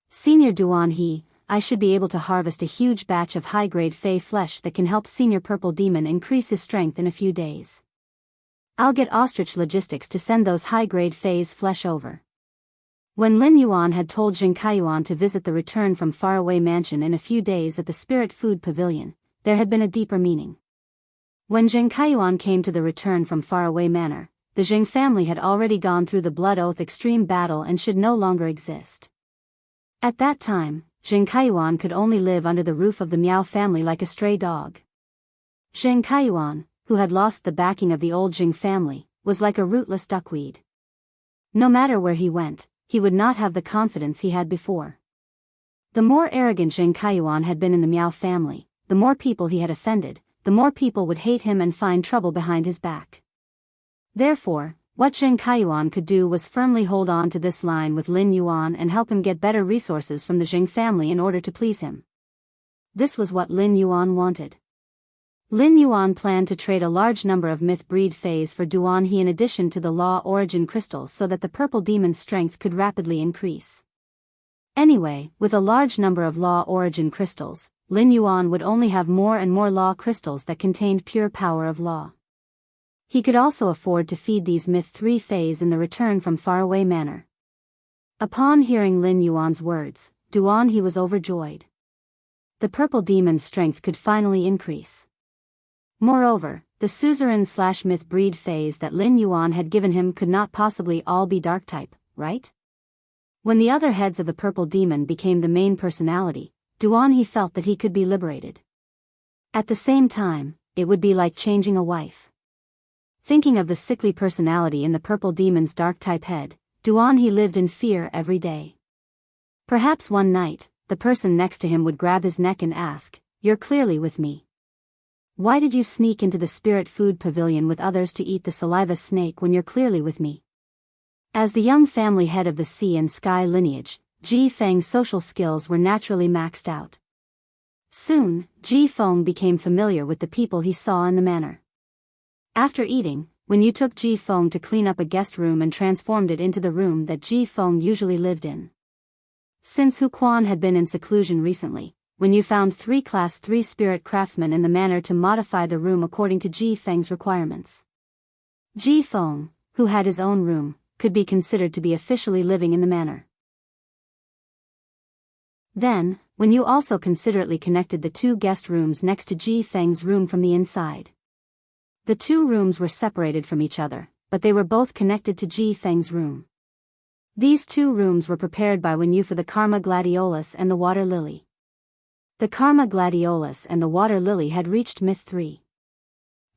"Senior Duan He, I should be able to harvest a huge batch of high-grade fey flesh that can help Senior Purple Demon increase his strength in a few days. I'll get Ostrich Logistics to send those high-grade fey's flesh over." When Lin Yuan had told Jing Kaiyuan to visit the return from faraway mansion in a few days at the Spirit Food Pavilion, there had been a deeper meaning. When Jing Kaiyuan came to the return from faraway manor, the Jing family had already gone through the Blood Oath extreme battle and should no longer exist. At that time, Jing Kaiyuan could only live under the roof of the Miao family like a stray dog. Jing Kaiyuan, who had lost the backing of the old Jing family, was like a rootless duckweed. No matter where he went, he would not have the confidence he had before. The more arrogant Jing Kaiyuan had been in the Miao family, the more people he had offended, the more people would hate him and find trouble behind his back. Therefore, what Jing Kaiyuan could do was firmly hold on to this line with Lin Yuan and help him get better resources from the Jing family in order to please him. This was what Lin Yuan wanted. Lin Yuan planned to trade a large number of myth breed phase for Duan He in addition to the law origin crystals so that the purple demon's strength could rapidly increase. Anyway, with a large number of law origin crystals, Lin Yuan would only have more and more law crystals that contained pure power of law. He could also afford to feed these myth 3 phase in the return from faraway manor. Upon hearing Lin Yuan's words, Duan He was overjoyed. The purple demon's strength could finally increase. Moreover, the suzerain/myth breed phase that Lin Yuan had given him could not possibly all be dark type, right? When the other heads of the purple demon became the main personality, Duan He felt that he could be liberated. At the same time, it would be like changing a wife. Thinking of the sickly personality in the purple demon's dark type head, Duan He lived in fear every day. Perhaps one night, the person next to him would grab his neck and ask, "You're clearly with me. Why did you sneak into the spirit food pavilion with others to eat the saliva snake when you're clearly with me?" As the young family head of the sea and sky lineage, Ji Feng's social skills were naturally maxed out. Soon, Ji Feng became familiar with the people he saw in the manor. After eating, when you took Ji Feng to clean up a guest room and transformed it into the room that Ji Feng usually lived in. Since Hu Quan had been in seclusion recently, when you found 3 Class 3 spirit craftsmen in the manor to modify the room according to Ji Feng's requirements. Ji Feng, who had his own room, could be considered to be officially living in the manor. Then, when you also considerately connected the 2 guest rooms next to Ji Feng's room from the inside. The 2 rooms were separated from each other, but they were both connected to Ji Feng's room. These 2 rooms were prepared by Wen Yu for the Karma Gladiolus and the Water Lily. The Karma Gladiolus and the Water Lily had reached Myth 3.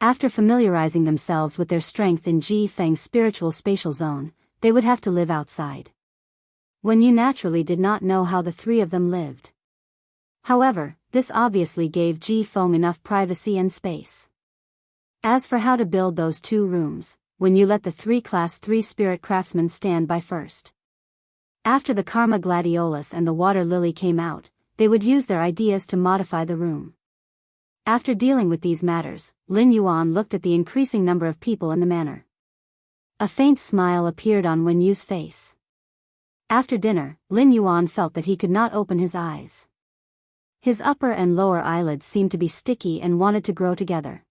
After familiarizing themselves with their strength in Ji Feng's spiritual spatial zone, they would have to live outside. Wen Yu naturally did not know how the 3 of them lived. However, this obviously gave Ji Feng enough privacy and space. As for how to build those 2 rooms, Wen Yu let the 3 Class 3 spirit craftsmen stand by first. After the Karma Gladiolus and the Water Lily came out, they would use their ideas to modify the room. After dealing with these matters, Lin Yuan looked at the increasing number of people in the manor. A faint smile appeared on Wen Yu's face. After dinner, Lin Yuan felt that he could not open his eyes. His upper and lower eyelids seemed to be sticky and wanted to grow together.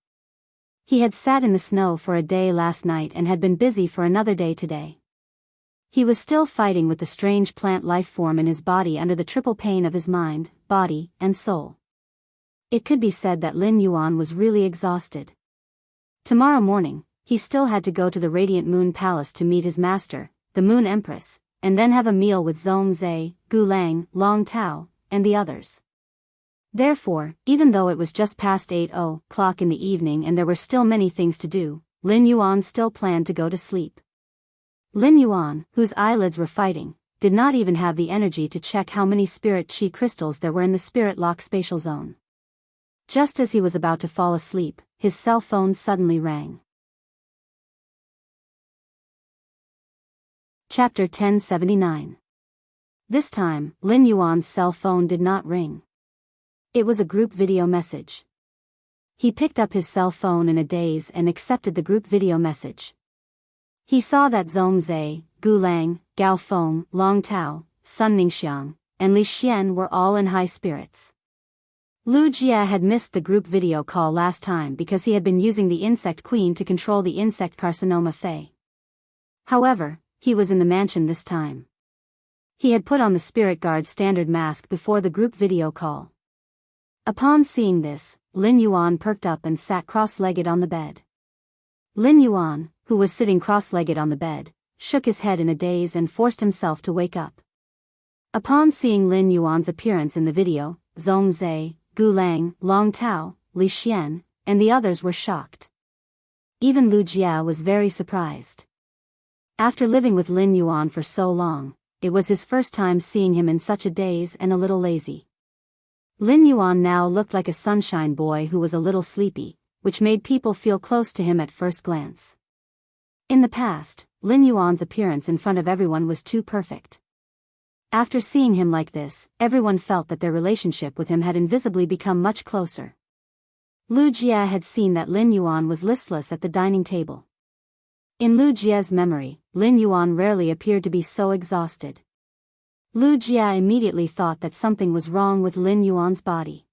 He had sat in the snow for a day last night and had been busy for another day today. He was still fighting with the strange plant life form in his body under the triple pain of his mind, body, and soul. It could be said that Lin Yuan was really exhausted. Tomorrow morning, he still had to go to the Radiant Moon Palace to meet his master, the Moon Empress, and then have a meal with Zhong Zhe, Gu Lang, Long Tao, and the others. Therefore, even though it was just past 8:00 in the evening and there were still many things to do, Lin Yuan still planned to go to sleep. Lin Yuan, whose eyelids were fighting, did not even have the energy to check how many spirit chi crystals there were in the spirit lock spatial zone. Just as he was about to fall asleep, his cell phone suddenly rang. Chapter 1079. This time, Lin Yuan's cell phone did not ring. It was a group video message. He picked up his cell phone in a daze and accepted the group video message. He saw that Zhong Zhe, Gu Lang, Gao Feng, Long Tao, Sun Ningxiang, and Li Xian were all in high spirits. Lu Jia had missed the group video call last time because he had been using the Insect Queen to control the insect carcinoma Fei. However, he was in the mansion this time. He had put on the Spirit Guard standard mask before the group video call. Upon seeing this, Lin Yuan perked up and sat cross-legged on the bed. Lin Yuan, who was sitting cross-legged on the bed, shook his head in a daze and forced himself to wake up. Upon seeing Lin Yuan's appearance in the video, Zhong Zhe, Gu Lang, Long Tao, Li Xian, and the others were shocked. Even Lu Jia was very surprised. After living with Lin Yuan for so long, it was his first time seeing him in such a daze and a little lazy. Lin Yuan now looked like a sunshine boy who was a little sleepy, which made people feel close to him at first glance. In the past, Lin Yuan's appearance in front of everyone was too perfect. After seeing him like this, everyone felt that their relationship with him had invisibly become much closer. Lu Jie had seen that Lin Yuan was listless at the dining table. In Lu Jie's memory, Lin Yuan rarely appeared to be so exhausted. Lu Jie immediately thought that something was wrong with Lin Yuan's body.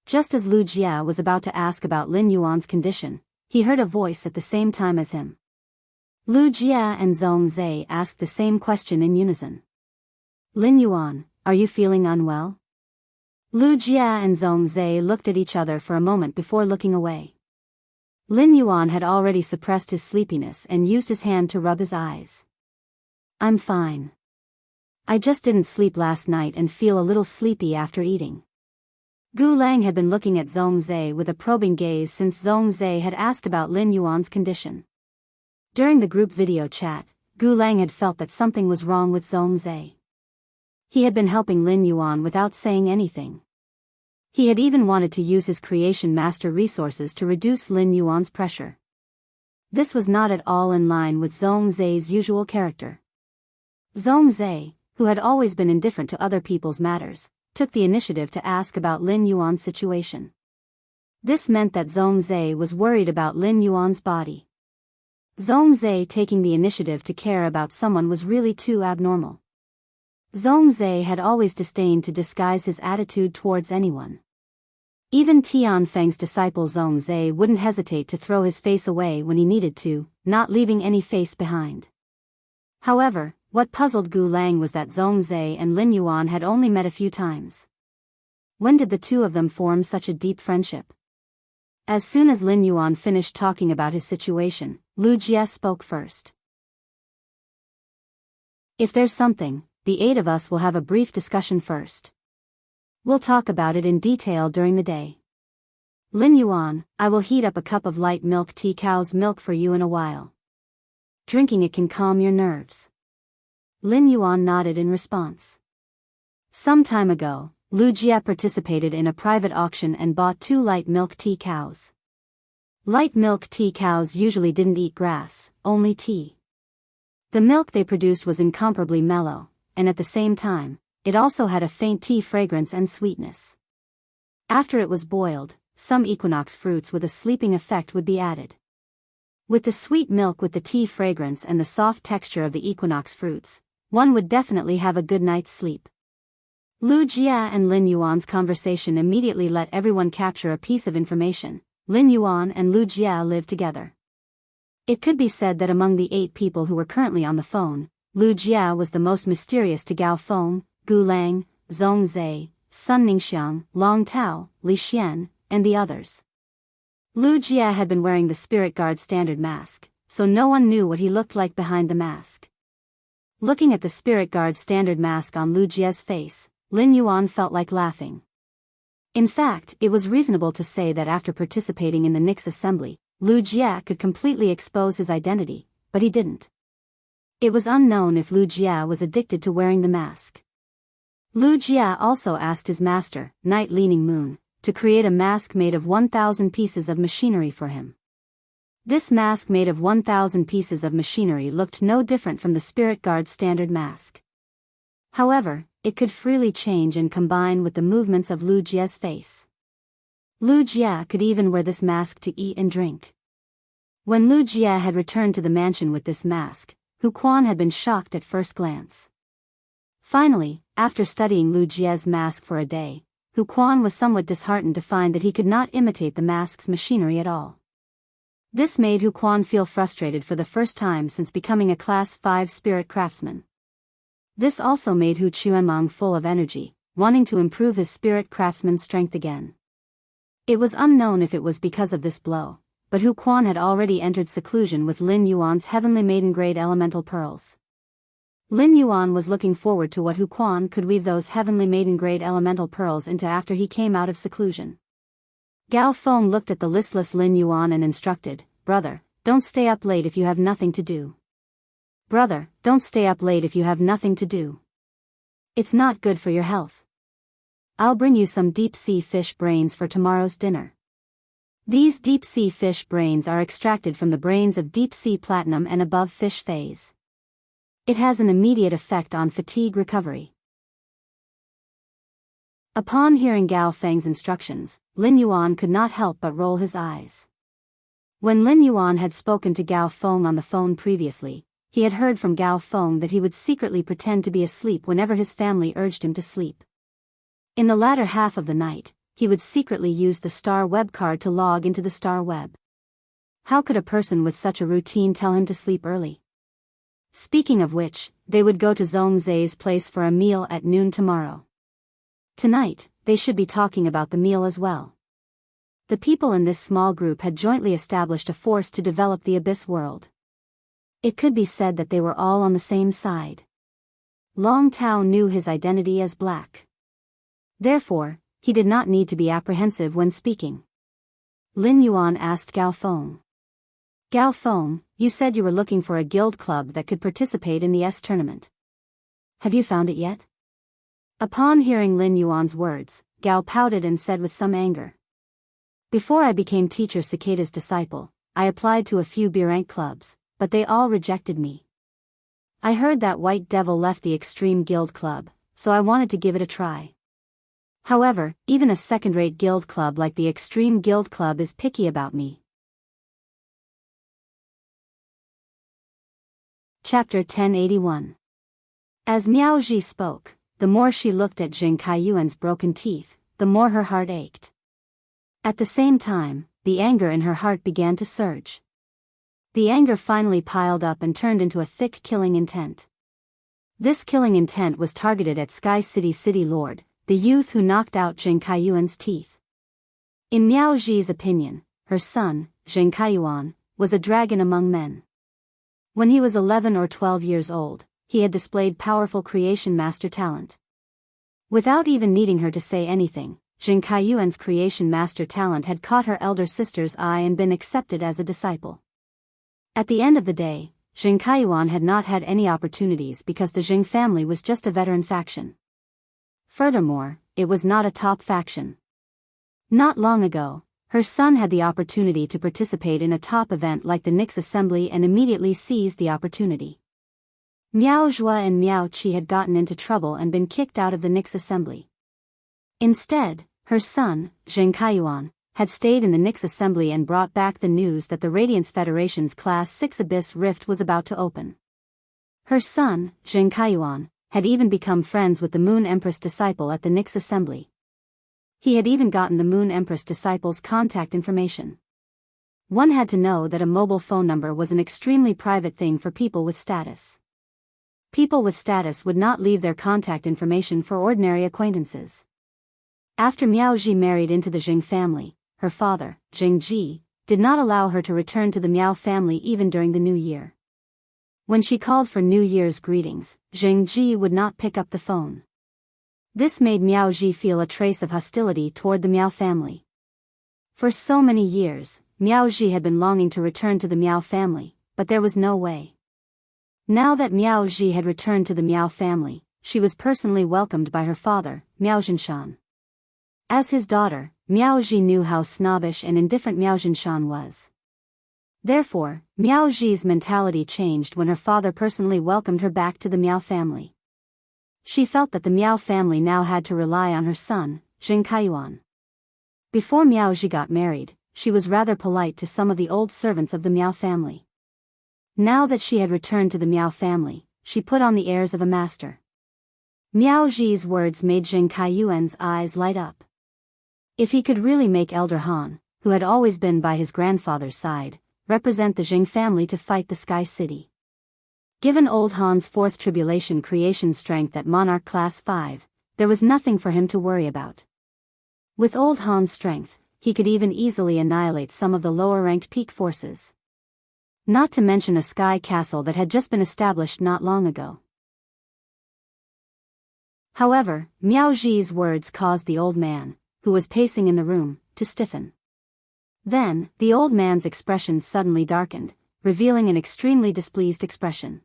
Just as Lu Jie was about to ask about Lin Yuan's condition, he heard a voice at the same time as him. Lu Jie and Zhong Zhe asked the same question in unison. Lin Yuan, are you feeling unwell? Lu Jie and Zhong Zhe looked at each other for a moment before looking away. Lin Yuan had already suppressed his sleepiness and used his hand to rub his eyes. I'm fine. I just didn't sleep last night and feel a little sleepy after eating. Gu Lang had been looking at Zhong Zhe with a probing gaze since Zhong Zhe had asked about Lin Yuan's condition. During the group video chat, Gu Lang had felt that something was wrong with Zhong Zhe. He had been helping Lin Yuan without saying anything. He had even wanted to use his creation master resources to reduce Lin Yuan's pressure. This was not at all in line with Zhong Zhe's usual character. Zhong Zhe, who had always been indifferent to other people's matters, took the initiative to ask about Lin Yuan's situation. This meant that Zhong Zhe was worried about Lin Yuan's body. Zhong Zhe taking the initiative to care about someone was really too abnormal. Zhong Zhe had always disdained to disguise his attitude towards anyone. Even Tian Feng's disciple Zhong Zhe wouldn't hesitate to throw his face away when he needed to, not leaving any face behind. However, what puzzled Gu Lang was that Zhong Zhe and Lin Yuan had only met a few times. When did the two of them form such a deep friendship? As soon as Lin Yuan finished talking about his situation, Lu Jie spoke first. If there's something, the 8 of us will have a brief discussion first. We'll talk about it in detail during the day. Lin Yuan, I will heat up a cup of light milk tea cow's milk for you in a while. Drinking it can calm your nerves. Lin Yuan nodded in response. Some time ago, Lu Jie participated in a private auction and bought 2 light milk tea cows. Light milk tea cows usually didn't eat grass, only tea. The milk they produced was incomparably mellow, and at the same time, it also had a faint tea fragrance and sweetness. After it was boiled, some equinox fruits with a sleeping effect would be added. With the sweet milk with the tea fragrance and the soft texture of the equinox fruits, one would definitely have a good night's sleep. Lu Jie and Lin Yuan's conversation immediately let everyone capture a piece of information. Lin Yuan and Lu Jie lived together. It could be said that among the 8 people who were currently on the phone, Lu Jie was the most mysterious to Gao Feng, Gu Lang, Zhong Zhe, Sun Ningxiang, Long Tao, Li Xian, and the others. Lu Jie had been wearing the Spirit Guard standard mask, so no one knew what he looked like behind the mask. Looking at the Spirit Guard standard mask on Lu Jie's face, Lin Yuan felt like laughing. In fact, it was reasonable to say that after participating in the Nix assembly, Lu Jie could completely expose his identity, but he didn't. It was unknown if Lu Jie was addicted to wearing the mask. Lu Jie also asked his master, Night Leaning Moon, to create a mask made of 1,000 pieces of machinery for him. This mask made of 1,000 pieces of machinery looked no different from the Spirit Guard standard mask. However, it could freely change and combine with the movements of Lu Jie's face. Lu Jie could even wear this mask to eat and drink. When Lu Jie had returned to the mansion with this mask, Hu Quan had been shocked at first glance. Finally, after studying Lu Jie's mask for a day, Hu Quan was somewhat disheartened to find that he could not imitate the mask's machinery at all. This made Hu Quan feel frustrated for the first time since becoming a Class 5 spirit craftsman. This also made Hu Chuanmang full of energy, wanting to improve his spirit craftsman's strength again. It was unknown if it was because of this blow, but Hu Quan had already entered seclusion with Lin Yuan's heavenly maiden-grade elemental pearls. Lin Yuan was looking forward to what Hu Quan could weave those heavenly maiden-grade elemental pearls into after he came out of seclusion. Gao Feng looked at the listless Lin Yuan and instructed, "Brother, don't stay up late if you have nothing to do. Brother, don't stay up late if you have nothing to do. It's not good for your health. I'll bring you some deep-sea fish brains for tomorrow's dinner." These deep-sea fish brains are extracted from the brains of deep-sea platinum and above fish phase. It has an immediate effect on fatigue recovery. Upon hearing Gao Feng's instructions, Lin Yuan could not help but roll his eyes. When Lin Yuan had spoken to Gao Feng on the phone previously, he had heard from Gao Feng that he would secretly pretend to be asleep whenever his family urged him to sleep. In the latter half of the night, he would secretly use the Star Web card to log into the Star Web. How could a person with such a routine tell him to sleep early? Speaking of which, they would go to Zhong Zai's place for a meal at noon tomorrow. Tonight, they should be talking about the meal as well. The people in this small group had jointly established a force to develop the Abyss world. It could be said that they were all on the same side. Long Tao knew his identity as black. Therefore, he did not need to be apprehensive when speaking. Lin Yuan asked Gao Feng. Gao Feng, you said you were looking for a guild club that could participate in the S tournament. Have you found it yet? Upon hearing Lin Yuan's words, Gao pouted and said with some anger. Before I became Teacher Cicada's disciple, I applied to a few B-rank clubs, but they all rejected me. I heard that White Devil left the Extreme Guild Club, so I wanted to give it a try. However, even a second-rate guild club like the Extreme Guild Club is picky about me. Chapter 1081. As Miao Ji spoke, the more she looked at Jing Kaiyuan's broken teeth, the more her heart ached. At the same time, the anger in her heart began to surge. The anger finally piled up and turned into a thick killing intent. This killing intent was targeted at Sky City City Lord, the youth who knocked out Jing Kaiyuan's teeth. In Miao Ji's opinion, her son, Jing Kaiyuan, was a dragon among men. When he was 11 or 12 years old, he had displayed powerful creation master talent. Without even needing her to say anything, Jing Kaiyuan's creation master talent had caught her elder sister's eye and been accepted as a disciple. At the end of the day, Jing Kaiyuan had not had any opportunities because the Jing family was just a veteran faction. Furthermore, it was not a top faction. Not long ago, her son had the opportunity to participate in a top event like the Nix Assembly and immediately seized the opportunity. Miao Zhua and Miao Qi had gotten into trouble and been kicked out of the Nix Assembly. Instead, her son, Jing Kaiyuan, had stayed in the Nix Assembly and brought back the news that the Radiance Federation's Class 6 Abyss Rift was about to open. Her son, Jing Kaiyuan, had even become friends with the Moon Empress disciple at the Nix Assembly. He had even gotten the Moon Empress disciple's contact information. One had to know that a mobile phone number was an extremely private thing for people with status. People with status would not leave their contact information for ordinary acquaintances. After Miao Ji married into the Jing family, her father, Jing Ji, did not allow her to return to the Miao family even during the New Year. When she called for New Year's greetings, Jing Ji would not pick up the phone. This made Miao Ji feel a trace of hostility toward the Miao family. For so many years, Miao Ji had been longing to return to the Miao family, but there was no way. Now that Miao Ji had returned to the Miao family, she was personally welcomed by her father, Miao Jinshan. As his daughter, Miao Ji knew how snobbish and indifferent Miao Jinshan was. Therefore, Miao Ji's mentality changed when her father personally welcomed her back to the Miao family. She felt that the Miao family now had to rely on her son, Jing Kaiyuan. Before Miao Ji got married, she was rather polite to some of the old servants of the Miao family. Now that she had returned to the Miao family, she put on the airs of a master. Miao Ji's words made Jing Kaiyuan's eyes light up. If he could really make Elder Han, who had always been by his grandfather's side, represent the Jing family to fight the Sky City. Given old Han's fourth tribulation creation strength at Monarch Class 5, there was nothing for him to worry about. With old Han's strength, he could even easily annihilate some of the lower-ranked peak forces. Not to mention a sky castle that had just been established not long ago. However, Miao Ji's words caused the old man, who was pacing in the room, to stiffen. Then, the old man's expression suddenly darkened, revealing an extremely displeased expression.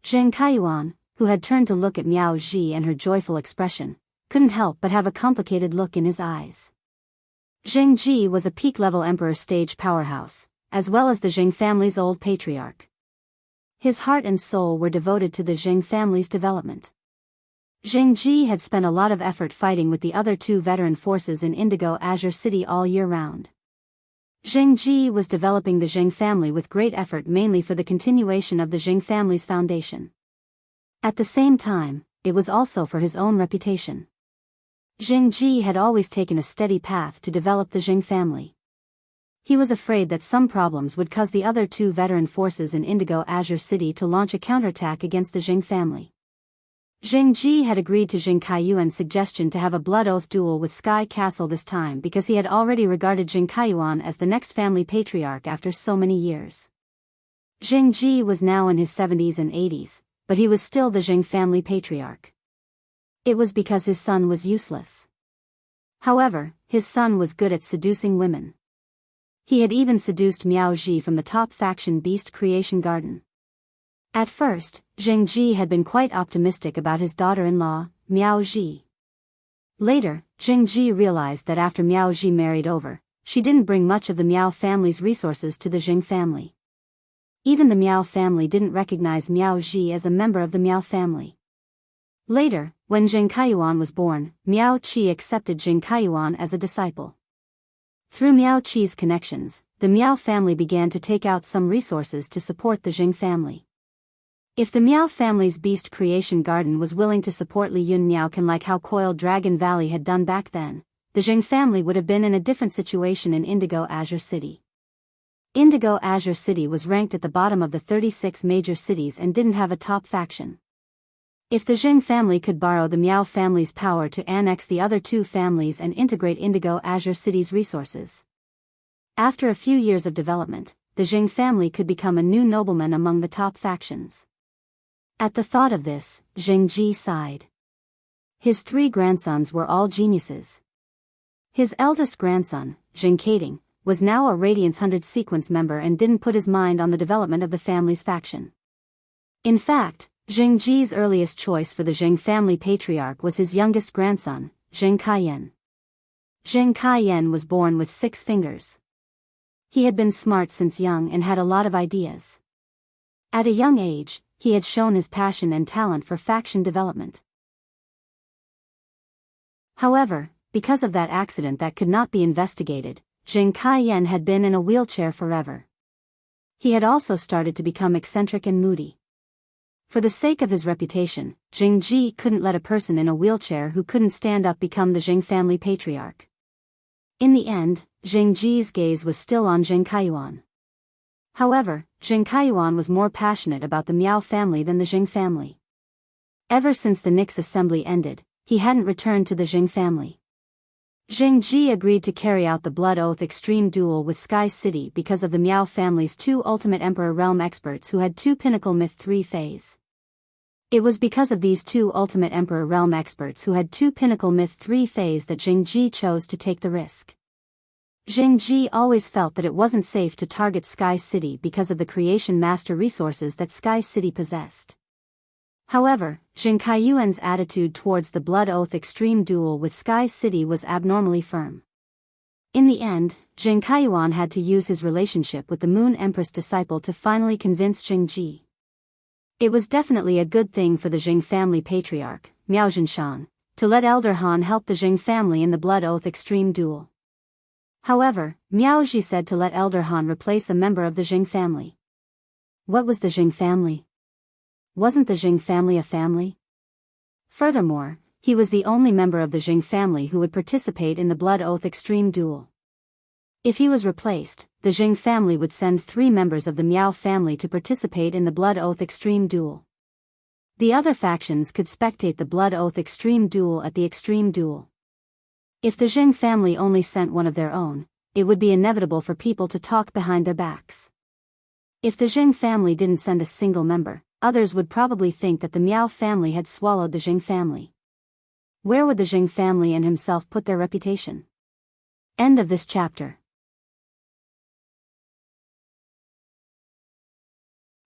Jing Kaiyuan, who had turned to look at Miao Ji and her joyful expression, couldn't help but have a complicated look in his eyes. Jing Ji was a peak-level emperor stage powerhouse, as well as the Jing family's old patriarch. His heart and soul were devoted to the Jing family's development. Zheng Ji had spent a lot of effort fighting with the other two veteran forces in Indigo Azure City all year round. Zheng Ji was developing the Zheng family with great effort, mainly for the continuation of the Zheng family's foundation. At the same time, it was also for his own reputation. Zheng Ji had always taken a steady path to develop the Zheng family. He was afraid that some problems would cause the other two veteran forces in Indigo Azure City to launch a counterattack against the Zheng family. Zheng Ji had agreed to Zheng Kaiyuan's suggestion to have a blood oath duel with Sky Castle this time because he had already regarded Zheng Kaiyuan as the next family patriarch after so many years. Zheng Ji was now in his 70s and 80s, but he was still the Zheng family patriarch. It was because his son was useless. However, his son was good at seducing women. He had even seduced Miao Ji from the top faction Beast Creation Garden. At first, Zheng Ji had been quite optimistic about his daughter-in-law, Miao Ji. Later, Zheng Ji realized that after Miao Ji married over, she didn't bring much of the Miao family's resources to the Zheng family. Even the Miao family didn't recognize Miao Ji as a member of the Miao family. Later, when Zheng Kaiyuan was born, Miao Qi accepted Zheng Kaiyuan as a disciple. Through Miao Qi's connections, the Miao family began to take out some resources to support the Zheng family. If the Miao family's Beast Creation Garden was willing to support Li Yun Miaocan like how Coiled Dragon Valley had done back then, the Zheng family would have been in a different situation in Indigo Azure City. Indigo Azure City was ranked at the bottom of the 36 major cities and didn't have a top faction. If the Zheng family could borrow the Miao family's power to annex the other two families and integrate Indigo Azure City's resources. After a few years of development, the Zheng family could become a new nobleman among the top factions. At the thought of this, Zheng Ji sighed. His 3 grandsons were all geniuses. His eldest grandson, Zheng Kading, was now a Radiance 100 sequence member and didn't put his mind on the development of the family's faction. In fact, Zheng Ji's earliest choice for the Zheng family patriarch was his youngest grandson, Zheng Kaiyan. Zheng Kaiyan was born with 6 fingers. He had been smart since young and had a lot of ideas. At a young age, he had shown his passion and talent for faction development. However, because of that accident that could not be investigated, Zheng Kaiyan had been in a wheelchair forever. He had also started to become eccentric and moody. For the sake of his reputation, Zheng Ji couldn't let a person in a wheelchair who couldn't stand up become the Zheng family patriarch. In the end, Zheng Ji's gaze was still on Zheng Kaiyuan. However, Zheng Kaiyuan was more passionate about the Miao family than the Zheng family. Ever since the Nix assembly ended, he hadn't returned to the Zheng family. Zheng Ji agreed to carry out the Blood Oath Extreme Duel with Sky City because of the Miao family's 2 Ultimate Emperor Realm experts who had 2 Pinnacle Myth 3 phase. It was because of these 2 Ultimate Emperor Realm experts who had 2 Pinnacle Myth 3 phase that Zheng Ji chose to take the risk. Zheng Ji always felt that it wasn't safe to target Sky City because of the Creation Master resources that Sky City possessed. However, Zheng Kaiyuan's attitude towards the Blood Oath Extreme Duel with Sky City was abnormally firm. In the end, Zheng Kaiyuan had to use his relationship with the Moon Empress disciple to finally convince Zheng Ji. It was definitely a good thing for the Zheng family patriarch, Miao Zhinshan, to let Elder Han help the Zheng family in the Blood Oath Extreme Duel. However, Miao Ji said to let Elder Han replace a member of the Zheng family. What was the Zheng family? Wasn't the Zheng family a family? Furthermore, he was the only member of the Zheng family who would participate in the Blood Oath Extreme Duel. If he was replaced, the Zheng family would send 3 members of the Miao family to participate in the Blood Oath Extreme Duel. The other factions could spectate the Blood Oath Extreme Duel at the Extreme Duel. If the Zheng family only sent one of their own, it would be inevitable for people to talk behind their backs. If the Zheng family didn't send a single member, others would probably think that the Miao family had swallowed the Zheng family. Where would the Zheng family and himself put their reputation? End of this chapter.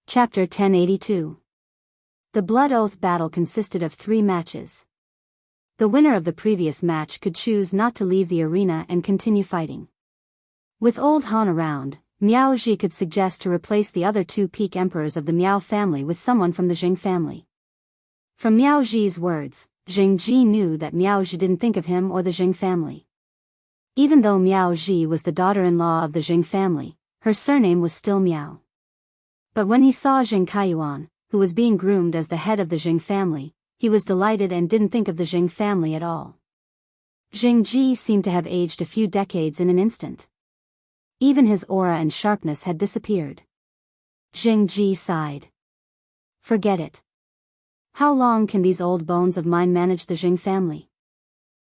Chapter 1082. The Blood Oath battle consisted of 3 matches. The winner of the previous match could choose not to leave the arena and continue fighting. With Old Han around, Miao Ji could suggest to replace the other 2 peak emperors of the Miao family with someone from the Zheng family. From Miao Ji's words, Zheng Ji knew that Miao Zhi didn't think of him or the Zheng family. Even though Miao Zhi was the daughter-in-law of the Zheng family, her surname was still Miao. But when he saw Zheng Kaiyuan, who was being groomed as the head of the Zheng family, he was delighted and didn't think of the Zheng family at all. Zheng Ji seemed to have aged a few decades in an instant. Even his aura and sharpness had disappeared. Zheng Ji sighed. Forget it. How long can these old bones of mine manage the Zheng family?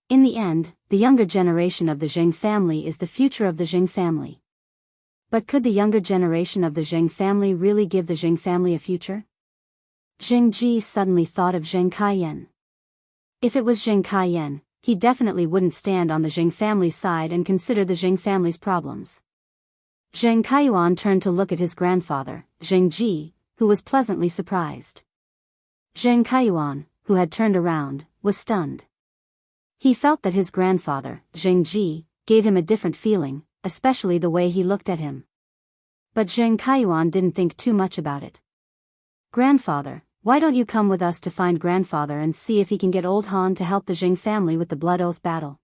In the end, the younger generation of the Zheng family is the future of the Zheng family. But could the younger generation of the Zheng family really give the Zheng family a future? Zheng Ji suddenly thought of Zheng Kaiyan. If it was Zheng Kaiyan, he definitely wouldn't stand on the Zheng family's side and consider the Zheng family's problems. Zheng Kaiyuan turned to look at his grandfather, Zheng Ji, who was pleasantly surprised. Zheng Kaiyuan, who had turned around, was stunned. He felt that his grandfather, Zheng Ji, gave him a different feeling, especially the way he looked at him. But Zheng Kaiyuan didn't think too much about it. Grandfather, why don't you come with us to find grandfather and see if he can get old Han to help the Zheng family with the blood oath battle?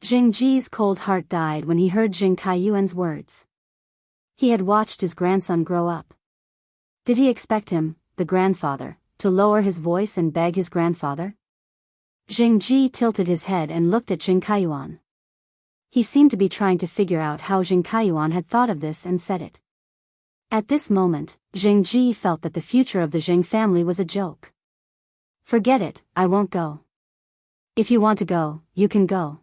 Zheng Ji's cold heart died when he heard Zheng Kaiyuan's words. He had watched his grandson grow up. Did he expect him, the grandfather, to lower his voice and beg his grandfather? Zheng Ji tilted his head and looked at Zheng Kaiyuan. He seemed to be trying to figure out how Zheng Kaiyuan had thought of this and said it. At this moment, Zheng Ji felt that the future of the Zheng family was a joke. Forget it, I won't go. If you want to go, you can go.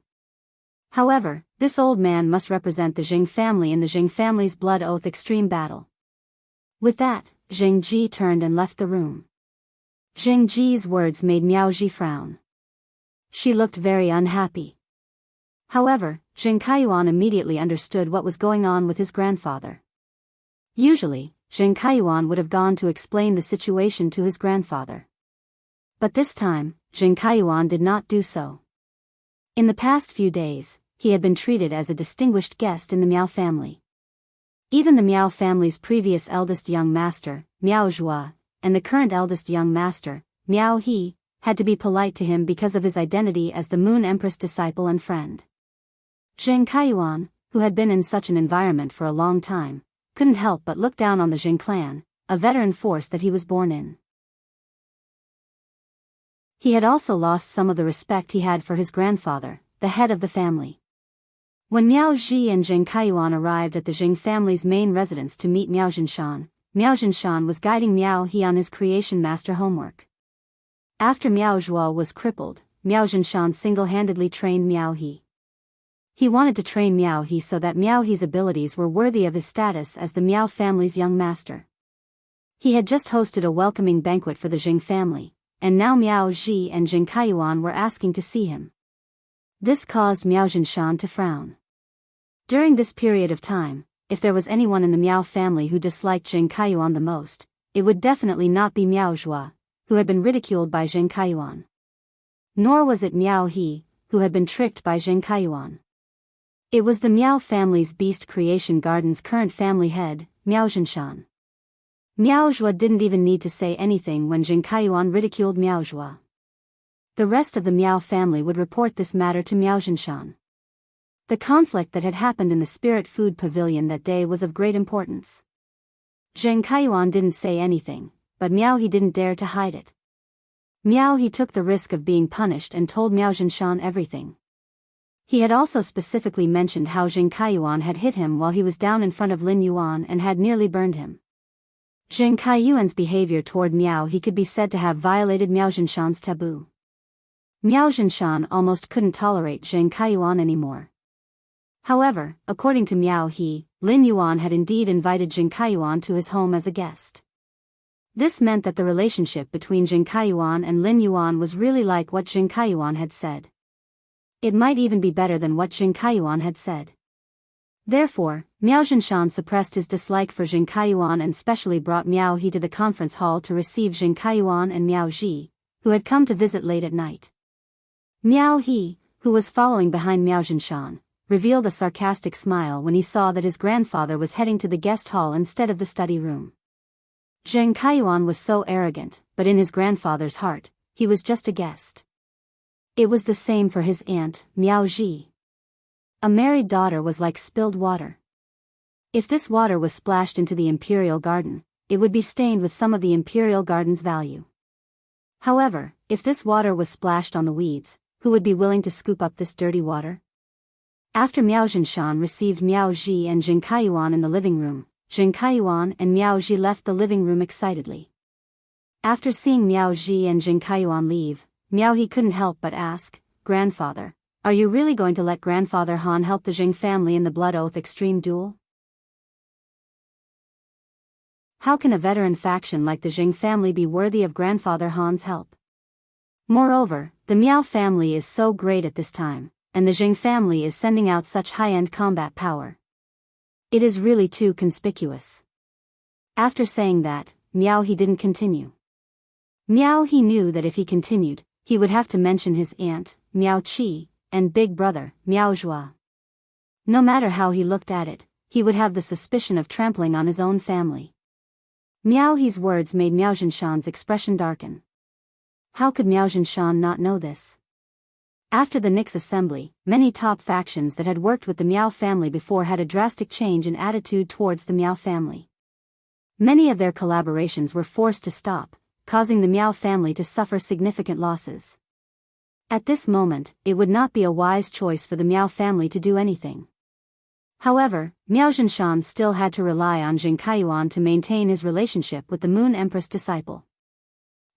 However, this old man must represent the Zheng family in the Zheng family's blood oath extreme battle. With that, Zheng Ji turned and left the room. Zheng Ji's words made Miao Zhi frown. She looked very unhappy. However, Zheng Kaiyuan immediately understood what was going on with his grandfather. Usually, Zheng Kaiyuan would have gone to explain the situation to his grandfather. But this time, Zheng Kaiyuan did not do so. In the past few days, he had been treated as a distinguished guest in the Miao family. Even the Miao family's previous eldest young master, Miao Zhua, and the current eldest young master, Miao He, had to be polite to him because of his identity as the Moon Empress disciple and friend. Zheng Kaiyuan, who had been in such an environment for a long time, couldn't help but look down on the Zheng clan, a veteran force that he was born in. He had also lost some of the respect he had for his grandfather, the head of the family. When Miao Zhi and Zheng Kaiyuan arrived at the Zheng family's main residence to meet Miao Zhinshan was guiding Miao He on his creation master homework. After Miao Zhuo was crippled, Miao Zhinshan single-handedly trained Miao He. He wanted to train Miao He so that Miao He's abilities were worthy of his status as the Miao family's young master. He had just hosted a welcoming banquet for the Zheng family, and now Miao Zhi and Zheng Kaiyuan were asking to see him. This caused Miao Zhinshan to frown. During this period of time, if there was anyone in the Miao family who disliked Zheng Kaiyuan the most, it would definitely not be Miao Zhua, who had been ridiculed by Zheng Kaiyuan. Nor was it Miao He, who had been tricked by Zheng Kaiyuan. It was the Miao family's Beast Creation Garden's current family head, Miao Zhinshan. Miao Zhua didn't even need to say anything when Zheng Kaiyuan ridiculed Miao Zhua. The rest of the Miao family would report this matter to Miao Zhinshan. The conflict that had happened in the Spirit Food Pavilion that day was of great importance. Zheng Kaiyuan didn't say anything, but Miao He didn't dare to hide it. Miao He took the risk of being punished and told Miao Zhinshan everything. He had also specifically mentioned how Zheng Kaiyuan had hit him while he was down in front of Lin Yuan and had nearly burned him. Zheng Kaiyuan's behavior toward Miao He could be said to have violated Miao Zhinshan's taboo. Miao Zhinshan almost couldn't tolerate Zheng Kaiyuan anymore. However, according to Miao He, Lin Yuan had indeed invited Zheng Kaiyuan to his home as a guest. This meant that the relationship between Zheng Kaiyuan and Lin Yuan was really like what Zheng Kaiyuan had said. It might even be better than what Zheng Kaiyuan had said. Therefore, Miao Zhinshan suppressed his dislike for Zheng Kaiyuan and specially brought Miao He to the conference hall to receive Zheng Kaiyuan and Miao Zhi, who had come to visit late at night. Miao He, who was following behind Miao Zhinshan, revealed a sarcastic smile when he saw that his grandfather was heading to the guest hall instead of the study room. Zheng Kaiyuan was so arrogant, but in his grandfather's heart, he was just a guest. It was the same for his aunt, Miao Ji. A married daughter was like spilled water. If this water was splashed into the imperial garden, it would be stained with some of the imperial garden's value. However, if this water was splashed on the weeds, who would be willing to scoop up this dirty water? After Miao Zhinshan received Miao Ji and Jing Kaiyuan in the living room, Jing Kaiyuan and Miao Ji left the living room excitedly. After seeing Miao Ji and Jing Kaiyuan leave, Miao He couldn't help but ask, "Grandfather, are you really going to let Grandfather Han help the Jing family in the Blood Oath Extreme Duel? How can a veteran faction like the Jing family be worthy of Grandfather Han's help? Moreover, the Miao family is so great at this time, and the Jing family is sending out such high-end combat power. It is really too conspicuous." After saying that, Miao He didn't continue. Miao He knew that if he continued, he would have to mention his aunt, Miao Qi, and big brother, Miao Zhua. No matter how he looked at it, he would have the suspicion of trampling on his own family. Miao He's words made Miao Zhinshan's expression darken. How could Miao Zhinshan not know this? After the Nix assembly, many top factions that had worked with the Miao family before had a drastic change in attitude towards the Miao family. Many of their collaborations were forced to stop, causing the Miao family to suffer significant losses. At this moment, it would not be a wise choice for the Miao family to do anything. However, Miao Zhinshan still had to rely on Jing Kaiyuan to maintain his relationship with the Moon Empress disciple.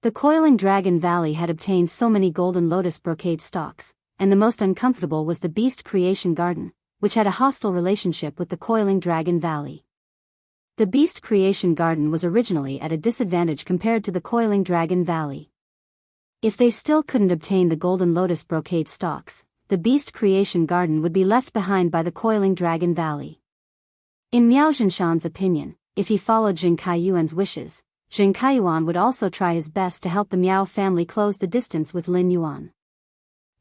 The Coiling Dragon Valley had obtained so many golden lotus brocade stalks, and the most uncomfortable was the Beast Creation Garden, which had a hostile relationship with the Coiling Dragon Valley. The Beast Creation Garden was originally at a disadvantage compared to the Coiling Dragon Valley. If they still couldn't obtain the golden lotus brocade stalks, the Beast Creation Garden would be left behind by the Coiling Dragon Valley. In Miao Zhinshan's opinion, if he followed Jing Kaiyuan's wishes, Jing Kaiyuan would also try his best to help the Miao family close the distance with Lin Yuan.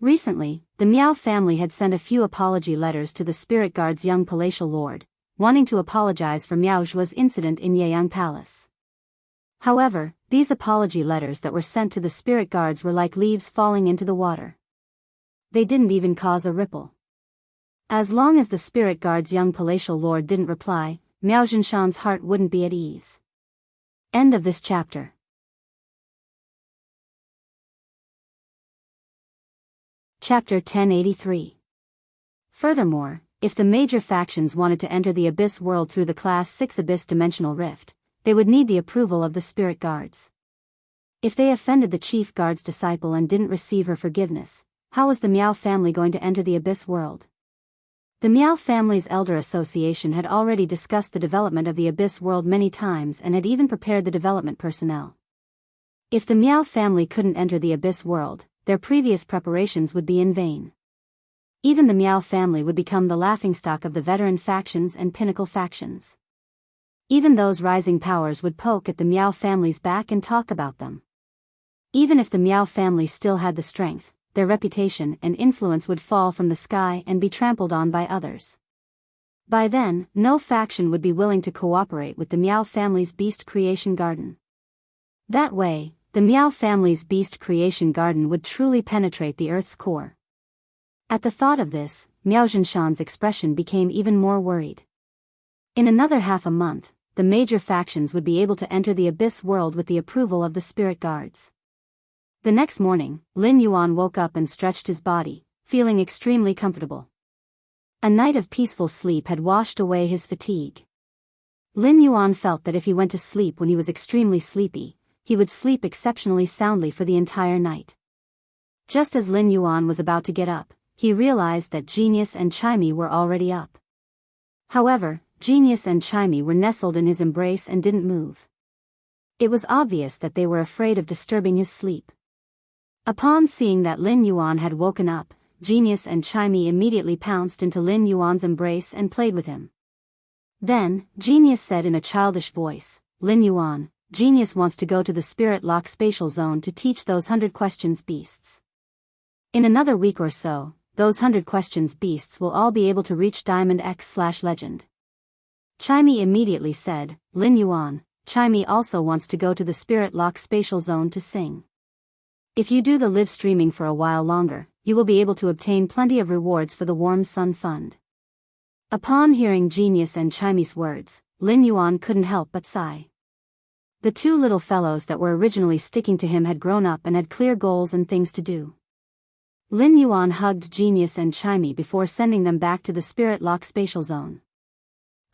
Recently, the Miao family had sent a few apology letters to the Spirit Guard's young palatial lord, wanting to apologize for Miao Zhua's incident in Yeyang Palace. However, these apology letters that were sent to the Spirit Guards were like leaves falling into the water. They didn't even cause a ripple. As long as the Spirit Guard's young palatial lord didn't reply, Miao Zhinshan's heart wouldn't be at ease. End of this chapter. Chapter 1083. Furthermore, if the major factions wanted to enter the Abyss world through the Class 6 Abyss Dimensional Rift, they would need the approval of the Spirit Guards. If they offended the Chief Guard's disciple and didn't receive her forgiveness, how was the Miao family going to enter the Abyss world? The Miao family's elder association had already discussed the development of the Abyss world many times and had even prepared the development personnel. If the Miao family couldn't enter the Abyss world, their previous preparations would be in vain. Even the Miao family would become the laughingstock of the veteran factions and pinnacle factions. Even those rising powers would poke at the Miao family's back and talk about them. Even if the Miao family still had the strength, their reputation and influence would fall from the sky and be trampled on by others. By then, no faction would be willing to cooperate with the Miao family's Beast Creation Garden. That way, the Miao family's Beast Creation Garden would truly penetrate the Earth's core. At the thought of this, Miao Zhinshan's expression became even more worried. In another half a month, the major factions would be able to enter the Abyss world with the approval of the Spirit Guards. The next morning, Lin Yuan woke up and stretched his body, feeling extremely comfortable. A night of peaceful sleep had washed away his fatigue. Lin Yuan felt that if he went to sleep when he was extremely sleepy, he would sleep exceptionally soundly for the entire night. Just as Lin Yuan was about to get up, he realized that Genius and Chimey were already up. However, Genius and Chimey were nestled in his embrace and didn't move. It was obvious that they were afraid of disturbing his sleep. Upon seeing that Lin Yuan had woken up, Genius and Chimey immediately pounced into Lin Yuan's embrace and played with him. Then, Genius said in a childish voice, "Lin Yuan, Genius wants to go to the Spirit Lock Spatial Zone to teach those 100 questions beasts. In another week or so, those 100 questions beasts will all be able to reach Diamond X/Legend." Chimey immediately said, "Lin Yuan, Chimey also wants to go to the Spirit Lock Spatial Zone to sing." If you do the live streaming for a while longer, you will be able to obtain plenty of rewards for the Warm Sun Fund. Upon hearing Genius and Chime's words, Lin Yuan couldn't help but sigh. The two little fellows that were originally sticking to him had grown up and had clear goals and things to do. Lin Yuan hugged Genius and Chime before sending them back to the Spirit Lock spatial zone.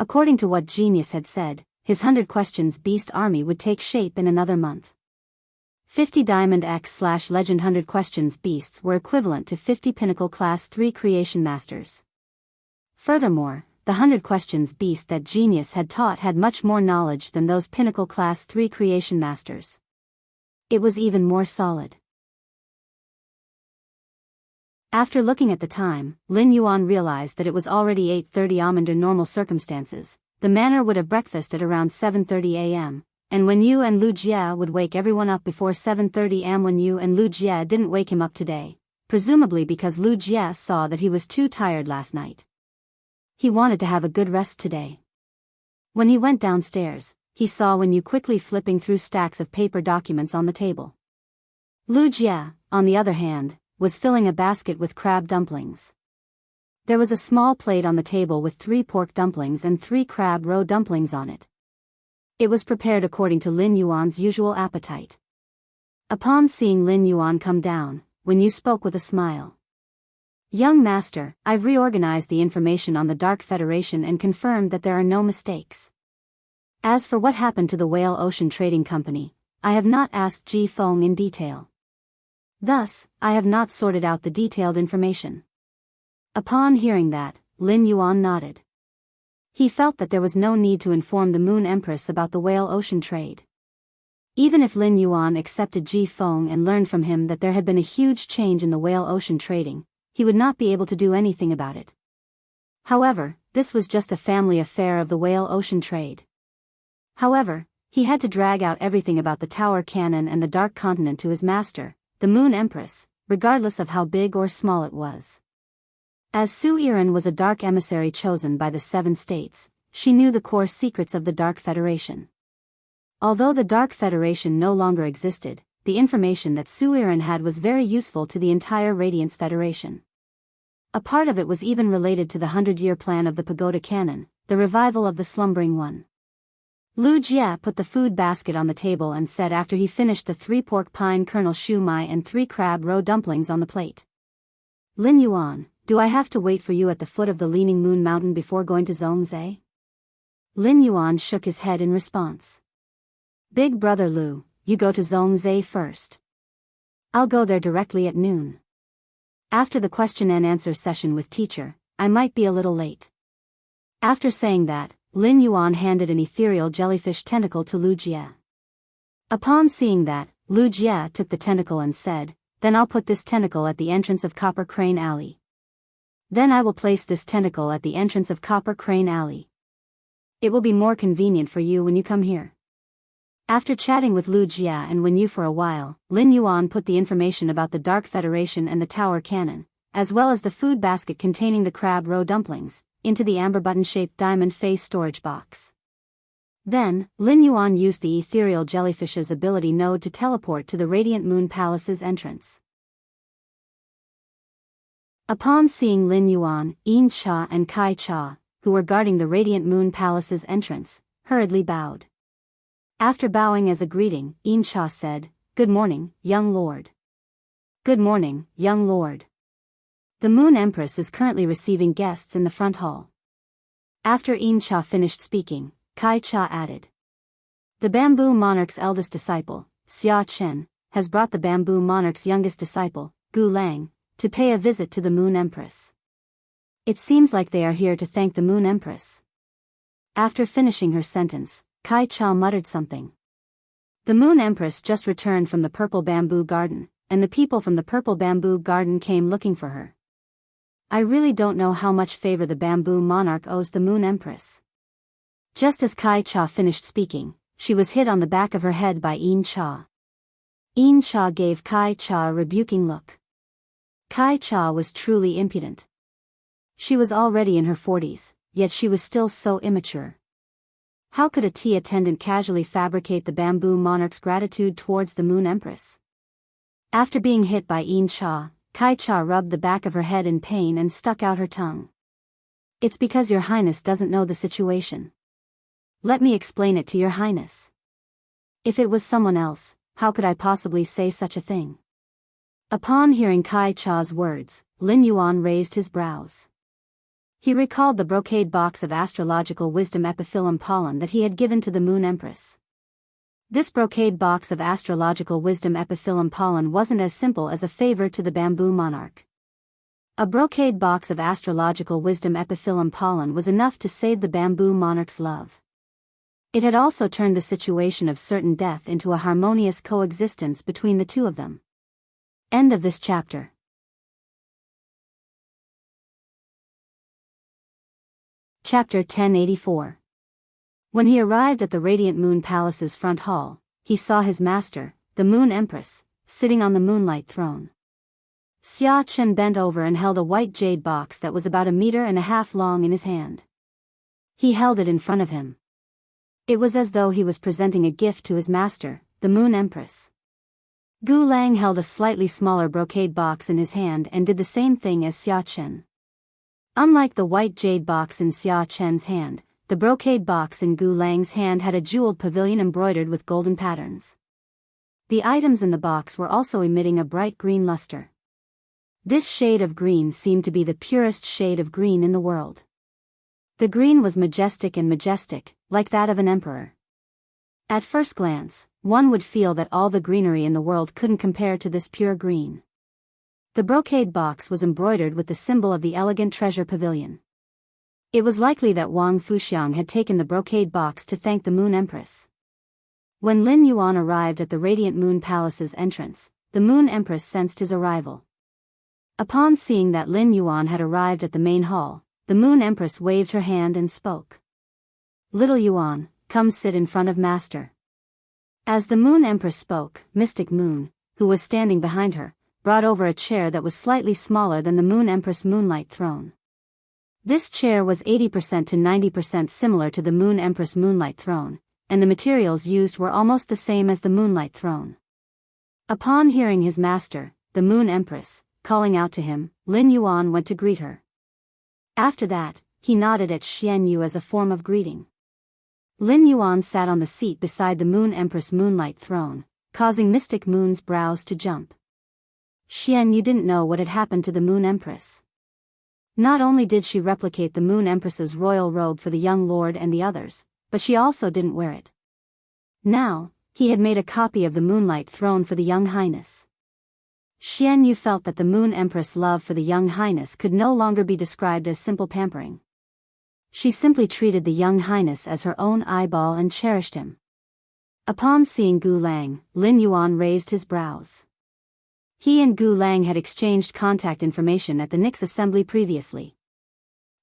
According to what Genius had said, his 100 Questions Beast army would take shape in another month. 50 Diamond X/Legend 100 Questions Beasts were equivalent to 50 Pinnacle Class 3 Creation Masters. Furthermore, the 100 Questions Beast that Genius had taught had much more knowledge than those Pinnacle Class 3 Creation Masters. It was even more solid. After looking at the time, Lin Yuan realized that it was already 8:30 am under normal circumstances. The manor would have breakfast at around 7:30 am, and Wen Yu and Lu Jie would wake everyone up before 7:30 am. Wen Yu and Lu Jie didn't wake him up today, presumably because Lu Jie saw that he was too tired last night. He wanted to have a good rest today. When he went downstairs, he saw Wen Yu quickly flipping through stacks of paper documents on the table. Lu Jie, on the other hand, was filling a basket with crab dumplings. There was a small plate on the table with 3 pork dumplings and 3 crab roe dumplings on it. It was prepared according to Lin Yuan's usual appetite. Upon seeing Lin Yuan come down, Wen Yu spoke with a smile. "Young master, I've reorganized the information on the Dark Federation and confirmed that there are no mistakes. As for what happened to the Whale Ocean Trading Company, I have not asked Ji Feng in detail. Thus, I have not sorted out the detailed information." Upon hearing that, Lin Yuan nodded. He felt that there was no need to inform the Moon Empress about the Whale Ocean trade. Even if Lin Yuan accepted Ji Feng and learned from him that there had been a huge change in the Whale Ocean trading, he would not be able to do anything about it. However, this was just a family affair of the Whale Ocean trade. However, he had to drag out everything about the Tower Cannon and the Dark Continent to his master, the Moon Empress, regardless of how big or small it was. As Su Yiren was a dark emissary chosen by the 7 states, she knew the core secrets of the Dark Federation. Although the Dark Federation no longer existed, the information that Su Yiren had was very useful to the entire Radiance Federation. A part of it was even related to the 100-year plan of the Pagoda Cannon, the revival of the Slumbering One. Lu Jie put the food basket on the table and said after he finished the 3 pork pine kernel shu mai and 3 crab roe dumplings on the plate. "Lin Yuan, do I have to wait for you at the foot of the Leaning Moon Mountain before going to Zhongzhe?" Lin Yuan shook his head in response. "Big brother Lu, you go to Zhongzhe first. I'll go there directly at noon. After the question and answer session with teacher, I might be a little late." After saying that, Lin Yuan handed an ethereal jellyfish tentacle to Lu Jie. Upon seeing that, Lu Jie took the tentacle and said, "Then I'll put this tentacle at the entrance of Copper Crane Alley. Then I will place this tentacle at the entrance of Copper Crane Alley. It will be more convenient for you when you come here." After chatting with Lu Jie and Wen Yu for a while, Lin Yuan put the information about the Dark Federation and the Tower Cannon, as well as the food basket containing the crab roe dumplings, into the amber button-shaped diamond face storage box. Then, Lin Yuan used the ethereal jellyfish's ability node to teleport to the Radiant Moon Palace's entrance. Upon seeing Lin Yuan, Yin Cha and Kai Cha, who were guarding the Radiant Moon Palace's entrance, hurriedly bowed. After bowing as a greeting, Yin Cha said, "Good morning, young lord." "Good morning, young lord. The Moon Empress is currently receiving guests in the front hall." After Yin Cha finished speaking, Kai Cha added, "The Bamboo Monarch's eldest disciple, Xia Chen, has brought the Bamboo Monarch's youngest disciple, Gu Lang, to pay a visit to the Moon Empress. It seems like they are here to thank the Moon Empress." After finishing her sentence, Kai Cha muttered something. The Moon Empress just returned from the Purple Bamboo Garden, and the people from the Purple Bamboo Garden came looking for her. I really don't know how much favor the Bamboo Monarch owes the Moon Empress. Just as Kai Cha finished speaking, she was hit on the back of her head by Yin Cha. Yin Cha gave Kai Cha a rebuking look. Kai Cha was truly impudent. She was already in her 40s, yet she was still so immature. How could a tea attendant casually fabricate the Bamboo Monarch's gratitude towards the Moon Empress? After being hit by Yin Cha, Kai Cha rubbed the back of her head in pain and stuck out her tongue. It's because your highness doesn't know the situation. Let me explain it to your highness. If it was someone else, how could I possibly say such a thing? Upon hearing Kai Cha's words, Lin Yuan raised his brows. He recalled the brocade box of astrological wisdom epiphyllum pollen that he had given to the Moon Empress. This brocade box of astrological wisdom epiphyllum pollen wasn't as simple as a favor to the bamboo monarch. A brocade box of astrological wisdom epiphyllum pollen was enough to save the bamboo monarch's love. It had also turned the situation of certain death into a harmonious coexistence between the two of them. End of this chapter. Chapter 1084. When he arrived at the Radiant Moon Palace's front hall, he saw his master, the Moon Empress, sitting on the moonlight throne. Xia Chen bent over and held a white jade box that was about 1.5 meters long in his hand. He held it in front of him. It was as though he was presenting a gift to his master, the Moon Empress. Gu Lang held a slightly smaller brocade box in his hand and did the same thing as Xia Chen. Unlike the white jade box in Xia Chen's hand, the brocade box in Gu Lang's hand had a jeweled pavilion embroidered with golden patterns. The items in the box were also emitting a bright green luster. This shade of green seemed to be the purest shade of green in the world. The green was majestic and majestic, like that of an emperor. At first glance, one would feel that all the greenery in the world couldn't compare to this pure green. The brocade box was embroidered with the symbol of the elegant treasure pavilion. It was likely that Wang Fuxiang had taken the brocade box to thank the Moon Empress. When Lin Yuan arrived at the Radiant Moon Palace's entrance, the Moon Empress sensed his arrival. Upon seeing that Lin Yuan had arrived at the main hall, the Moon Empress waved her hand and spoke. "Little Yuan, come sit in front of Master." As the Moon Empress spoke, Mystic Moon, who was standing behind her, brought over a chair that was slightly smaller than the Moon Empress' moonlight throne. This chair was 80% to 90% similar to the Moon Empress' moonlight throne, and the materials used were almost the same as the moonlight throne. Upon hearing his master, the Moon Empress, calling out to him, Lin Yuan went to greet her. After that, he nodded at Xian Yu as a form of greeting. Lin Yuan sat on the seat beside the Moon Empress' moonlight throne, causing Mystic Moon's brows to jump. Xian Yu didn't know what had happened to the Moon Empress. Not only did she replicate the Moon Empress's royal robe for the young lord and the others, but she also didn't wear it. Now, he had made a copy of the moonlight throne for the young highness. Xian Yu felt that the Moon Empress' love for the young highness could no longer be described as simple pampering. She simply treated the young highness as her own eyeball and cherished him. Upon seeing Gu Lang, Lin Yuan raised his brows. He and Gu Lang had exchanged contact information at the Nix assembly previously.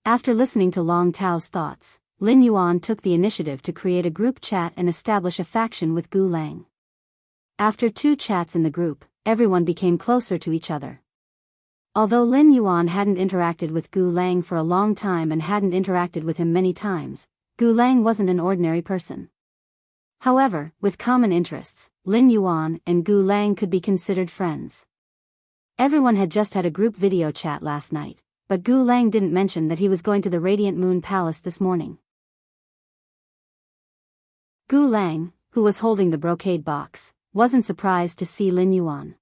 After listening to Long Tao's thoughts, Lin Yuan took the initiative to create a group chat and establish a faction with Gu Lang. After 2 chats in the group, everyone became closer to each other. Although Lin Yuan hadn't interacted with Gu Lang for a long time and hadn't interacted with him many times, Gu Lang wasn't an ordinary person. However, with common interests, Lin Yuan and Gu Lang could be considered friends. Everyone had just had a group video chat last night, but Gu Lang didn't mention that he was going to the Radiant Moon Palace this morning. Gu Lang, who was holding the brocade box, wasn't surprised to see Lin Yuan.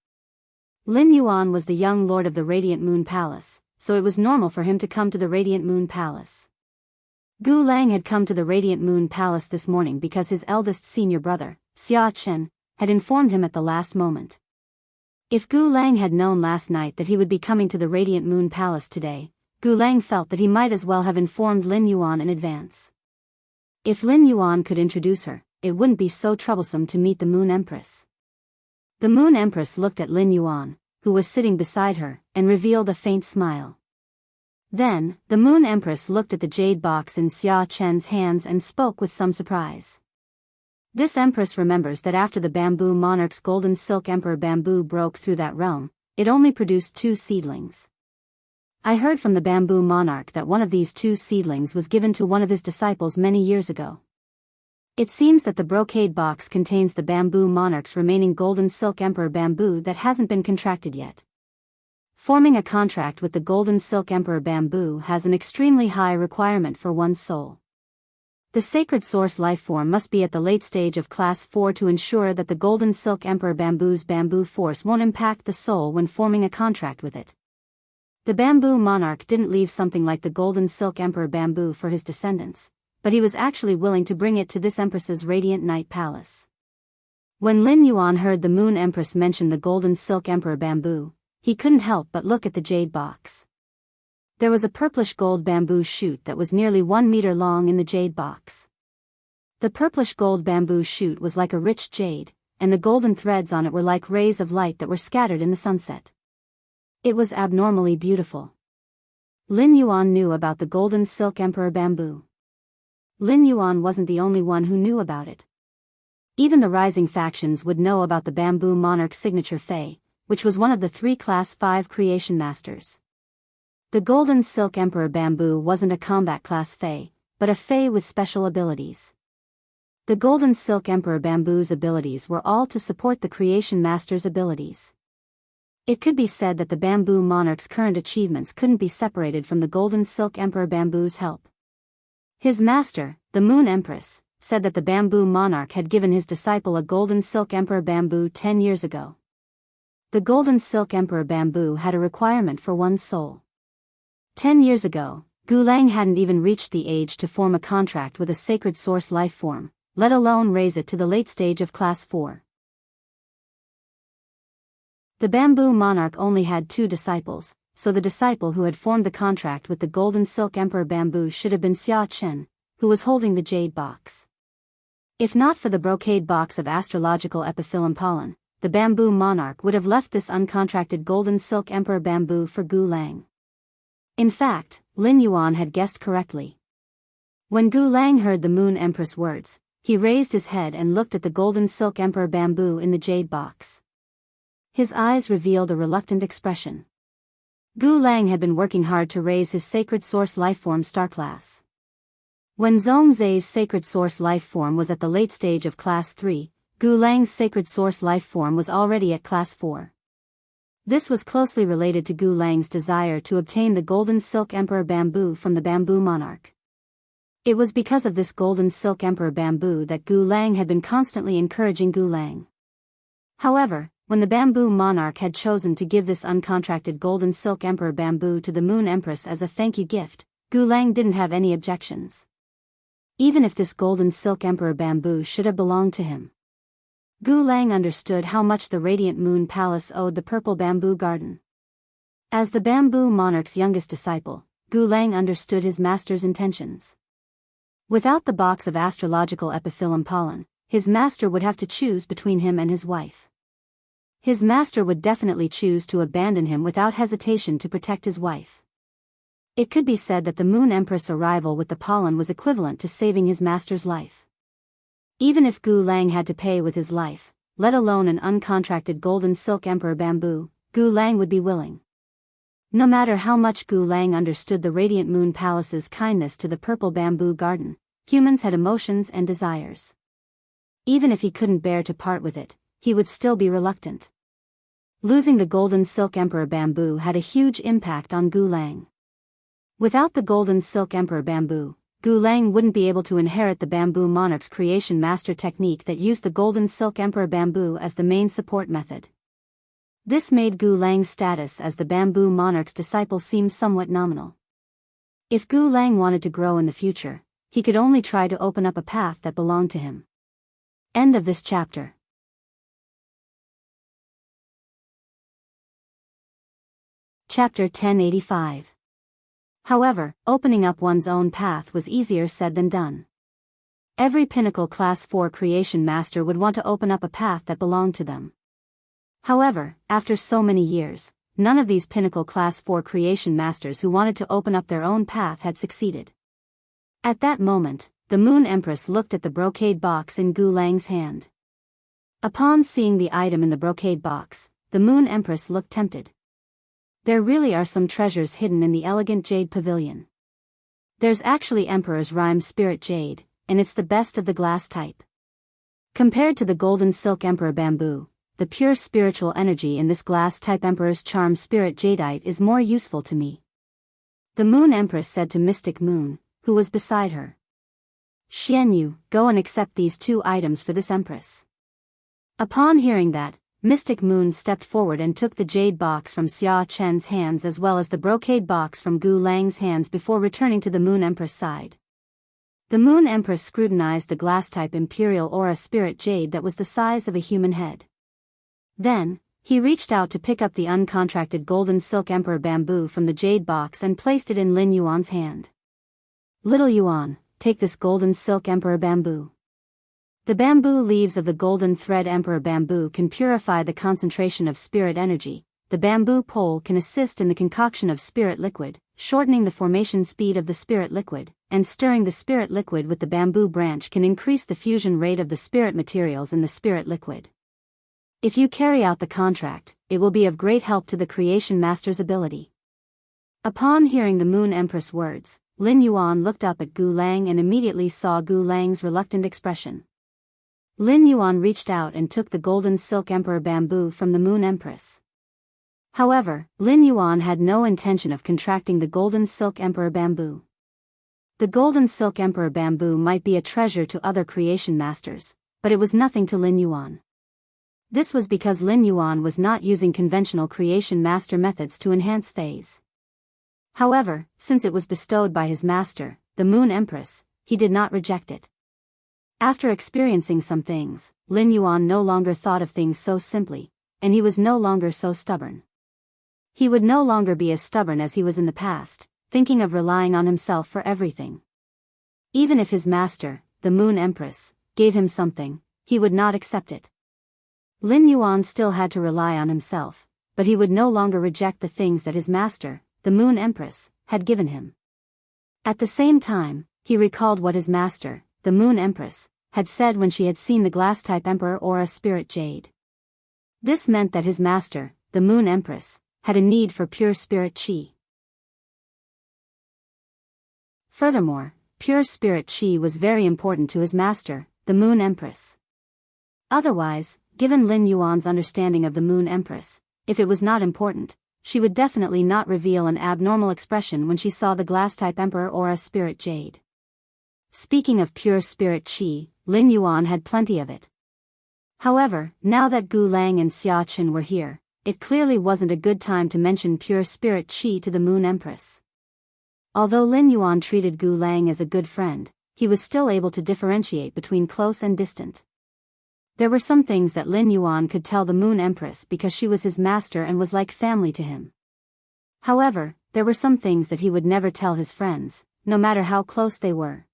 Lin Yuan was the young lord of the Radiant Moon Palace, so it was normal for him to come to the Radiant Moon Palace. Gu Lang had come to the Radiant Moon Palace this morning because his eldest senior brother, Xia Chen, had informed him at the last moment. If Gu Lang had known last night that he would be coming to the Radiant Moon Palace today, Gu Lang felt that he might as well have informed Lin Yuan in advance. If Lin Yuan could introduce her, it wouldn't be so troublesome to meet the Moon Empress. The Moon Empress looked at Lin Yuan, who was sitting beside her, and revealed a faint smile. Then, the Moon Empress looked at the jade box in Xia Chen's hands and spoke with some surprise. This Empress remembers that after the bamboo monarch's golden silk emperor bamboo broke through that realm, it only produced 2 seedlings. I heard from the bamboo monarch that one of these 2 seedlings was given to one of his disciples many years ago. It seems that the brocade box contains the bamboo monarch's remaining golden silk emperor bamboo that hasn't been contracted yet. Forming a contract with the golden silk emperor bamboo has an extremely high requirement for one's soul. The sacred source lifeform must be at the late stage of class 4 to ensure that the golden silk emperor bamboo's bamboo force won't impact the soul when forming a contract with it. The bamboo monarch didn't leave something like the golden silk emperor bamboo for his descendants, but he was actually willing to bring it to this empress's radiant night palace. When Lin Yuan heard the moon empress mention the golden silk emperor bamboo, he couldn't help but look at the jade box. There was a purplish gold bamboo shoot that was nearly 1 meter long in the jade box. The purplish gold bamboo shoot was like a rich jade, and the golden threads on it were like rays of light that were scattered in the sunset. It was abnormally beautiful. Lin Yuan knew about the golden silk emperor bamboo. Lin Yuan wasn't the only one who knew about it. Even the rising factions would know about the bamboo monarch's signature Fei, which was one of the 3 class 5 creation masters. The golden silk emperor bamboo wasn't a combat class Fei, but a Fei with special abilities. The golden silk emperor bamboo's abilities were all to support the creation master's abilities. It could be said that the bamboo monarch's current achievements couldn't be separated from the golden silk emperor bamboo's help. His master, the moon empress, said that the bamboo monarch had given his disciple a golden silk emperor bamboo 10 years ago. The golden silk emperor bamboo had a requirement for one's soul. 10 years ago, Gu Lang hadn't even reached the age to form a contract with a sacred source life form, let alone raise it to the late stage of class 4. The bamboo monarch only had 2 disciples, so the disciple who had formed the contract with the golden silk emperor bamboo should have been Xia Chen, who was holding the jade box. If not for the brocade box of astrological epiphyllum pollen, the bamboo monarch would have left this uncontracted golden silk emperor bamboo for Gu Lang. In fact, Lin Yuan had guessed correctly. When Gu Lang heard the moon empress words, he raised his head and looked at the golden silk emperor bamboo in the jade box. His eyes revealed a reluctant expression. Gu Lang had been working hard to raise his sacred source lifeform star class. When Zhongzai's sacred source lifeform was at the late stage of class 3, Gu Lang's sacred source lifeform was already at class 4. This was closely related to Gu Lang's desire to obtain the golden silk emperor bamboo from the bamboo monarch. It was because of this golden silk emperor bamboo that Gu Lang had been constantly encouraging Gu Lang. However, when the bamboo monarch had chosen to give this uncontracted golden silk emperor bamboo to the moon empress as a thank you gift, Gu Lang didn't have any objections. Even if this golden silk emperor bamboo should have belonged to him. Gu Lang understood how much the radiant moon palace owed the purple bamboo garden. As the bamboo monarch's youngest disciple, Gu Lang understood his master's intentions. Without the box of astrological epiphyllum pollen, his master would have to choose between him and his wife. His master would definitely choose to abandon him without hesitation to protect his wife. It could be said that the moon empress' arrival with the pollen was equivalent to saving his master's life. Even if Gu Lang had to pay with his life, let alone an uncontracted golden silk emperor bamboo, Gu Lang would be willing. No matter how much Gu Lang understood the radiant moon palace's kindness to the purple bamboo garden, humans had emotions and desires. Even if he couldn't bear to part with it, he would still be reluctant. Losing the golden silk emperor bamboo had a huge impact on Gu Lang. Without the golden silk emperor bamboo, Gu Lang wouldn't be able to inherit the bamboo monarch's creation master technique that used the golden silk emperor bamboo as the main support method. This made Gu Lang's status as the bamboo monarch's disciple seem somewhat nominal. If Gu Lang wanted to grow in the future, he could only try to open up a path that belonged to him. End of this chapter. Chapter 1085. However, opening up one's own path was easier said than done. Every pinnacle class 4 creation master would want to open up a path that belonged to them. However, after so many years, none of these pinnacle class 4 creation masters who wanted to open up their own path had succeeded. At that moment, the moon empress looked at the brocade box in Gu Lang's hand. Upon seeing the item in the brocade box, the moon empress looked tempted. There really are some treasures hidden in the elegant jade pavilion. There's actually Emperor's Rhyme Spirit Jade, and it's the best of the glass type. Compared to the golden silk emperor bamboo, the pure spiritual energy in this glass-type Emperor's Charm Spirit Jadeite is more useful to me. The Moon Empress said to Mystic Moon, who was beside her. Xianyu, go and accept these 2 items for this Empress. Upon hearing that, Mystic Moon stepped forward and took the jade box from Xia Chen's hands as well as the brocade box from Gu Lang's hands before returning to the Moon Empress' side. The Moon Empress scrutinized the glass-type Imperial Aura Spirit Jade that was the size of a human head. Then, he reached out to pick up the uncontracted golden silk emperor bamboo from the jade box and placed it in Lin Yuan's hand. Little Yuan, take this golden silk emperor bamboo. The bamboo leaves of the golden thread emperor bamboo can purify the concentration of spirit energy. The bamboo pole can assist in the concoction of spirit liquid, shortening the formation speed of the spirit liquid, and stirring the spirit liquid with the bamboo branch can increase the fusion rate of the spirit materials in the spirit liquid. If you carry out the contract, it will be of great help to the Creation Master's ability. Upon hearing the Moon Empress' words, Lin Yuan looked up at Gu Lang and immediately saw Gu Lang's reluctant expression. Lin Yuan reached out and took the golden silk emperor bamboo from the Moon Empress. However, Lin Yuan had no intention of contracting the golden silk emperor bamboo. The golden silk emperor bamboo might be a treasure to other Creation Masters, but it was nothing to Lin Yuan. This was because Lin Yuan was not using conventional Creation Master methods to enhance phase. However, since it was bestowed by his master, the Moon Empress, he did not reject it. After experiencing some things, Lin Yuan no longer thought of things so simply, and he was no longer so stubborn. He would no longer be as stubborn as he was in the past, thinking of relying on himself for everything. Even if his master, the Moon Empress, gave him something, he would not accept it. Lin Yuan still had to rely on himself, but he would no longer reject the things that his master, the Moon Empress, had given him. At the same time, he recalled what his master, the Moon Empress, had said when she had seen the glass-type Emperor Aura Spirit Jade. This meant that his master, the Moon Empress, had a need for pure spirit qi. Furthermore, pure spirit qi was very important to his master, the Moon Empress. Otherwise, given Lin Yuan's understanding of the Moon Empress, if it was not important, she would definitely not reveal an abnormal expression when she saw the glass-type Emperor Aura Spirit Jade. Speaking of pure spirit qi, Lin Yuan had plenty of it. However, now that Gu Lang and Xia Chen were here, it clearly wasn't a good time to mention pure spirit qi to the Moon Empress. Although Lin Yuan treated Gu Lang as a good friend, he was still able to differentiate between close and distant. There were some things that Lin Yuan could tell the Moon Empress because she was his master and was like family to him. However, there were some things that he would never tell his friends, no matter how close they were.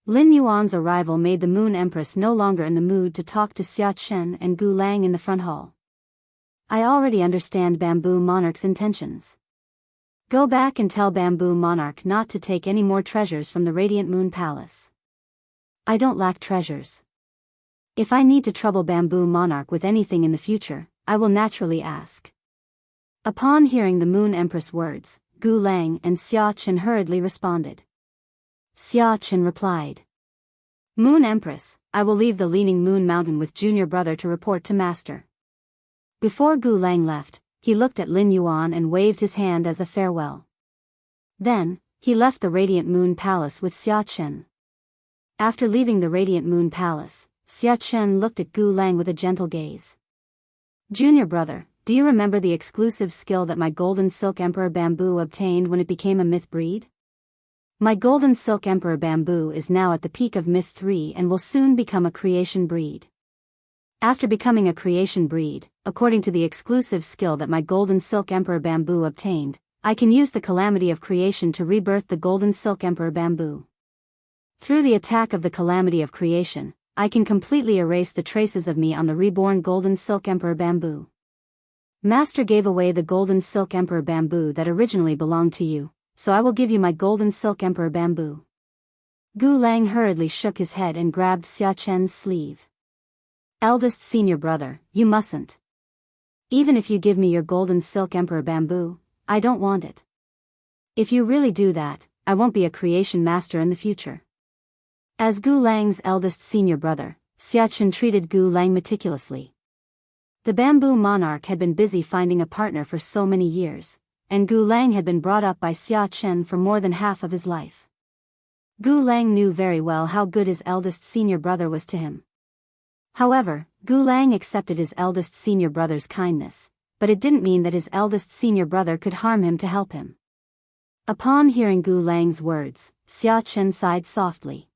Lin Yuan's arrival made the Moon Empress no longer in the mood to talk to Xia Chen and Gu Lang in the front hall. I already understand Bamboo Monarch's intentions. Go back and tell Bamboo Monarch not to take any more treasures from the Radiant Moon Palace. I don't lack treasures. If I need to trouble Bamboo Monarch with anything in the future, I will naturally ask. Upon hearing the Moon Empress' words, Gu Lang and Xia Chen hurriedly responded. Xia Chen replied. Moon Empress, I will leave the Leaning Moon Mountain with junior brother to report to master. Before Gu Lang left, he looked at Lin Yuan and waved his hand as a farewell. Then, he left the Radiant Moon Palace with Xia Chen. After leaving the Radiant Moon Palace, Xia Chen looked at Gu Lang with a gentle gaze. Junior brother, do you remember the exclusive skill that my Golden Silk Emperor Bamboo obtained when it became a myth breed? My Golden Silk Emperor Bamboo is now at the peak of Myth 3 and will soon become a creation breed. After becoming a creation breed, according to the exclusive skill that my Golden Silk Emperor Bamboo obtained, I can use the Calamity of Creation to rebirth the Golden Silk Emperor Bamboo. Through the attack of the Calamity of Creation, I can completely erase the traces of me on the reborn Golden Silk Emperor Bamboo. Master gave away the Golden Silk Emperor Bamboo that originally belonged to you, so I will give you my Golden Silk Emperor Bamboo. Gu Lang hurriedly shook his head and grabbed Xia Chen's sleeve. Eldest senior brother, you mustn't. Even if you give me your Golden Silk Emperor Bamboo, I don't want it. If you really do that, I won't be a creation master in the future. As Gu Lang's eldest senior brother, Xia Chen treated Gu Lang meticulously. The bamboo monarch had been busy finding a partner for so many years, and Gu Lang had been brought up by Xia Chen for more than half of his life. Gu Lang knew very well how good his eldest senior brother was to him. However, Gu Lang accepted his eldest senior brother's kindness, but it didn't mean that his eldest senior brother could harm him to help him. Upon hearing Gu Lang's words, Xia Chen sighed softly.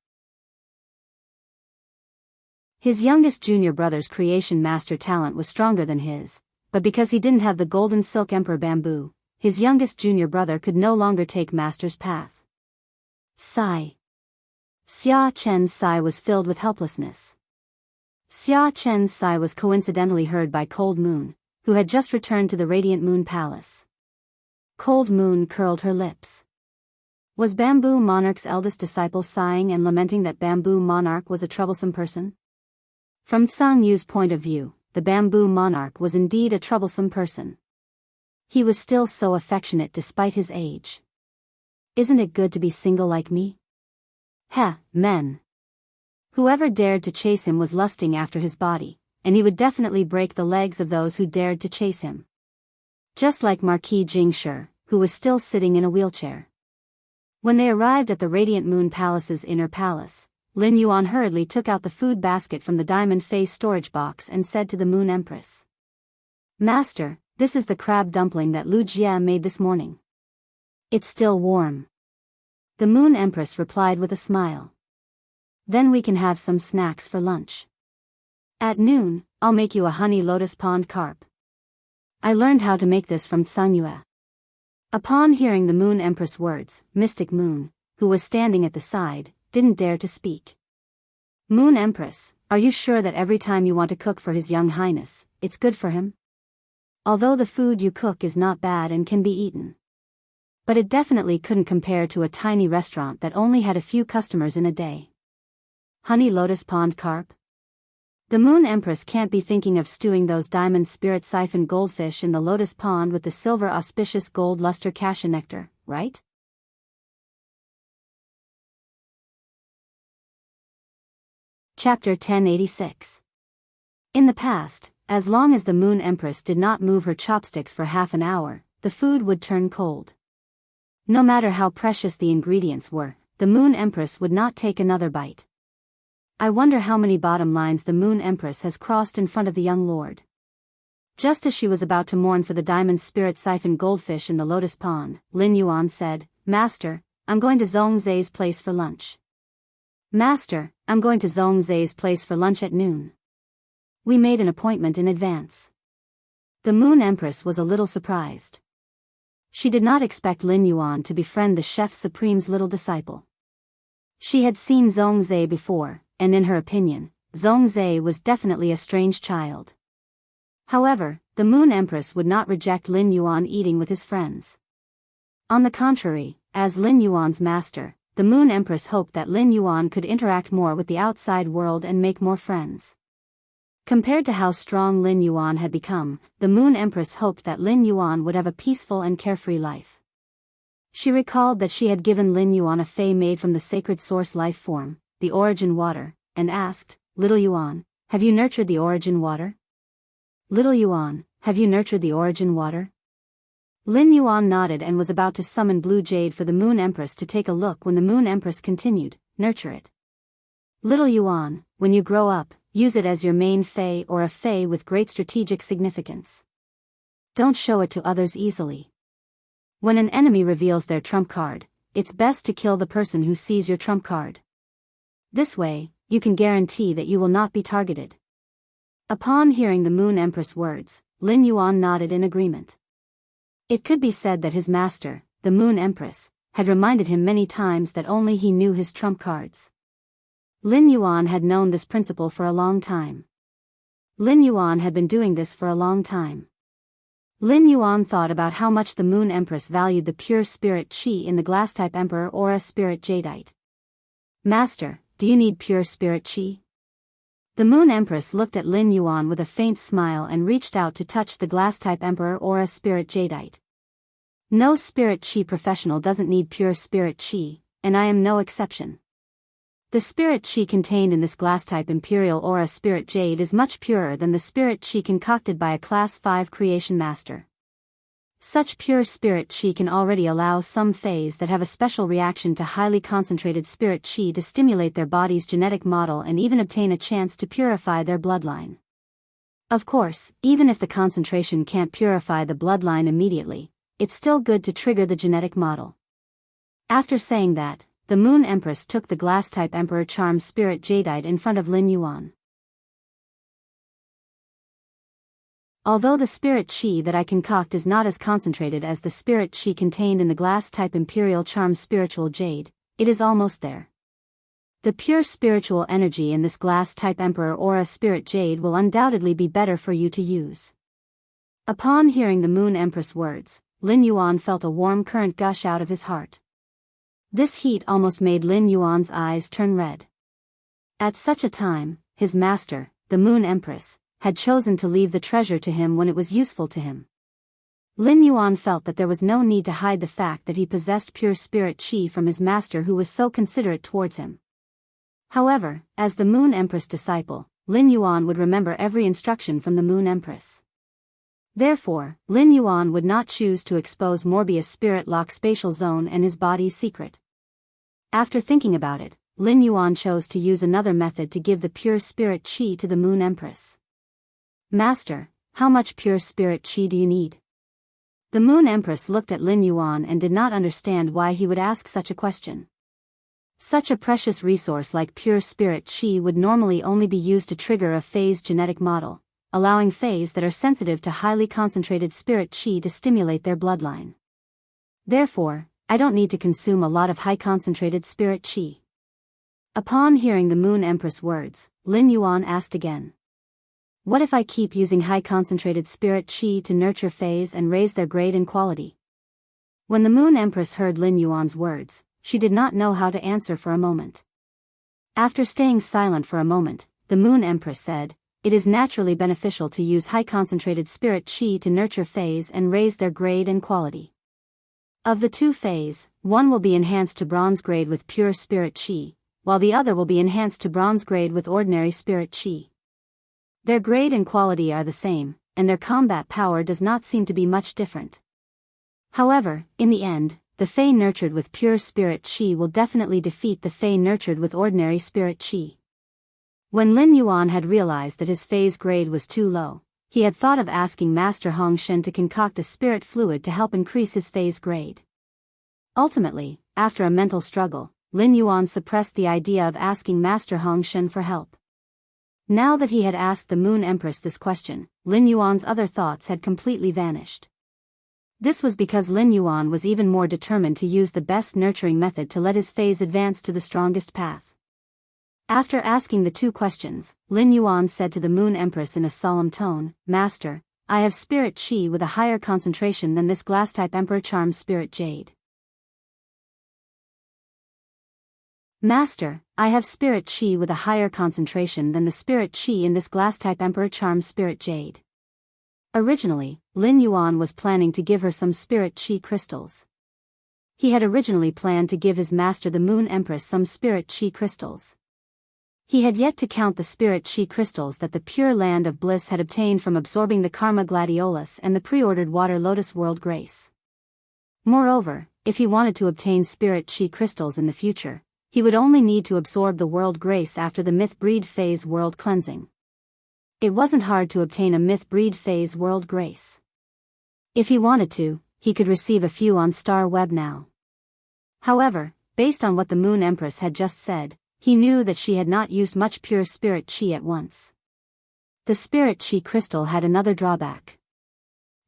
His youngest junior brother's creation master talent was stronger than his, but because he didn't have the golden silk emperor bamboo, his youngest junior brother could no longer take master's path. Sigh. Xia Chen's sigh was filled with helplessness. Xia Chen's sigh was coincidentally heard by Cold Moon, who had just returned to the Radiant Moon Palace. Cold Moon curled her lips. Was Bamboo Monarch's eldest disciple sighing and lamenting that Bamboo Monarch was a troublesome person? From Tsang Yu's point of view, the Bamboo Monarch was indeed a troublesome person. He was still so affectionate despite his age. Isn't it good to be single like me? Heh, men. Whoever dared to chase him was lusting after his body, and he would definitely break the legs of those who dared to chase him. Just like Marquis Jingshi, who was still sitting in a wheelchair. When they arrived at the Radiant Moon Palace's inner palace, Lin Yuan hurriedly took out the food basket from the diamond face storage box and said to the Moon Empress. Master, this is the crab dumpling that Lu Jie made this morning. It's still warm. The Moon Empress replied with a smile. Then we can have some snacks for lunch. At noon, I'll make you a honey lotus pond carp. I learned how to make this from Tsang Yue. Upon hearing the Moon Empress' words, Mystic Moon, who was standing at the side, didn't dare to speak. Moon Empress, are you sure that every time you want to cook for His Young Highness, it's good for him? Although the food you cook is not bad and can be eaten. But it definitely couldn't compare to a tiny restaurant that only had a few customers in a day. Honey lotus pond carp? The Moon Empress can't be thinking of stewing those diamond spirit siphon goldfish in the lotus pond with the silver auspicious gold luster cassia nectar, right? Chapter 1086. In the past, as long as the Moon Empress did not move her chopsticks for half an hour, the food would turn cold. No matter how precious the ingredients were, the Moon Empress would not take another bite. I wonder how many bottom lines the Moon Empress has crossed in front of the young lord. Just as she was about to mourn for the diamond spirit siphon goldfish in the lotus pond, Lin Yuan said, Master, I'm going to Zhongzai's place for lunch. Master, I'm going to Zhongzai's place for lunch at noon. We made an appointment in advance. The Moon Empress was a little surprised. She did not expect Lin Yuan to befriend the Chef Supreme's little disciple. She had seen Zhongzai before, and in her opinion, Zhongzai was definitely a strange child. However, the Moon Empress would not reject Lin Yuan eating with his friends. On the contrary, as Lin Yuan's master, the Moon Empress hoped that Lin Yuan could interact more with the outside world and make more friends. Compared to how strong Lin Yuan had become, the Moon Empress hoped that Lin Yuan would have a peaceful and carefree life. She recalled that she had given Lin Yuan a fei made from the sacred source life form, the origin water, and asked, Little Yuan, have you nurtured the origin water? Little Yuan, have you nurtured the origin water? Lin Yuan nodded and was about to summon Blue Jade for the Moon Empress to take a look when the Moon Empress continued, Nurture it. Little Yuan, when you grow up, use it as your main fei or a fei with great strategic significance. Don't show it to others easily. When an enemy reveals their trump card, it's best to kill the person who sees your trump card. This way, you can guarantee that you will not be targeted. Upon hearing the Moon Empress' words, Lin Yuan nodded in agreement. It could be said that his master, the Moon Empress, had reminded him many times that only he knew his trump cards. Lin Yuan had known this principle for a long time. Lin Yuan had been doing this for a long time. Lin Yuan thought about how much the Moon Empress valued the pure spirit Qi in the glass-type Emperor Aura Spirit Jadeite. Master, do you need pure spirit Qi? The Moon Empress looked at Lin Yuan with a faint smile and reached out to touch the glass-type Emperor Aura Spirit Jadeite. No spirit Qi professional doesn't need pure spirit Qi, and I am no exception. The spirit chi contained in this glass-type Imperial Aura Spirit Jade is much purer than the spirit chi concocted by a Class 5 creation master. Such pure spirit chi can already allow some Fays that have a special reaction to highly concentrated spirit chi to stimulate their body's genetic model and even obtain a chance to purify their bloodline. Of course, even if the concentration can't purify the bloodline immediately, it's still good to trigger the genetic model. After saying that, the Moon Empress took the glass-type Emperor Charm Spirit Jadeite in front of Lin Yuan. Although the spirit chi that I concoct is not as concentrated as the spirit chi contained in the glass-type Imperial Charm Spiritual Jade, it is almost there. The pure spiritual energy in this glass-type Emperor Aura Spirit Jade will undoubtedly be better for you to use. Upon hearing the Moon Empress words, Lin Yuan felt a warm current gush out of his heart. This heat almost made Lin Yuan's eyes turn red. At such a time, his master, the Moon Empress, had chosen to leave the treasure to him when it was useful to him. Lin Yuan felt that there was no need to hide the fact that he possessed pure spirit chi from his master who was so considerate towards him. However, as the Moon Empress disciple, Lin Yuan would remember every instruction from the Moon Empress. Therefore, Lin Yuan would not choose to expose Morbius' spirit lock spatial zone and his body's secret. After thinking about it, Lin Yuan chose to use another method to give the pure spirit chi to the Moon Empress. Master, how much pure spirit chi do you need? The Moon Empress looked at Lin Yuan and did not understand why he would ask such a question. Such a precious resource like pure spirit chi would normally only be used to trigger a Fay's genetic model, allowing Fays that are sensitive to highly concentrated spirit chi to stimulate their bloodline. Therefore, I don't need to consume a lot of high concentrated spirit chi. Upon hearing the Moon Empress words, Lin Yuan asked again. What if I keep using high concentrated spirit chi to nurture Fays and raise their grade and quality? When the Moon Empress heard Lin Yuan's words, she did not know how to answer for a moment. After staying silent for a moment, the Moon Empress said, it is naturally beneficial to use high concentrated spirit chi to nurture Fays and raise their grade and quality. Of the two Fays, one will be enhanced to bronze grade with pure spirit chi, while the other will be enhanced to bronze grade with ordinary spirit chi. Their grade and quality are the same, and their combat power does not seem to be much different. However, in the end, the Fae nurtured with pure spirit chi will definitely defeat the Fae nurtured with ordinary spirit chi. When Lin Yuan had realized that his Fae's grade was too low, he had thought of asking Master Hong Shen to concoct a spirit fluid to help increase his Fae's grade. Ultimately, after a mental struggle, Lin Yuan suppressed the idea of asking Master Hong Shen for help. Now that he had asked the Moon Empress this question, Lin Yuan's other thoughts had completely vanished. This was because Lin Yuan was even more determined to use the best nurturing method to let his Fays advance to the strongest path. After asking the two questions, Lin Yuan said to the Moon Empress in a solemn tone, Master, I have spirit chi with a higher concentration than this glass-type Emperor Charm Spirit Jade. Master, I have spirit chi with a higher concentration than the spirit chi in this glass-type Emperor Charm Spirit Jade. Originally, Lin Yuan was planning to give her some spirit chi crystals. He had originally planned to give his master the Moon Empress some spirit chi crystals. He had yet to count the spirit chi crystals that the Pure Land of Bliss had obtained from absorbing the Karma Gladiolus and the pre-ordered Water Lotus World Grace. Moreover, if he wanted to obtain spirit chi crystals in the future, he would only need to absorb the World Grace after the Myth Breed Phase World Cleansing. It wasn't hard to obtain a Myth Breed Phase World Grace. If he wanted to, he could receive a few on Star Web now. However, based on what the Moon Empress had just said, he knew that she had not used much pure spirit chi at once. The spirit chi crystal had another drawback.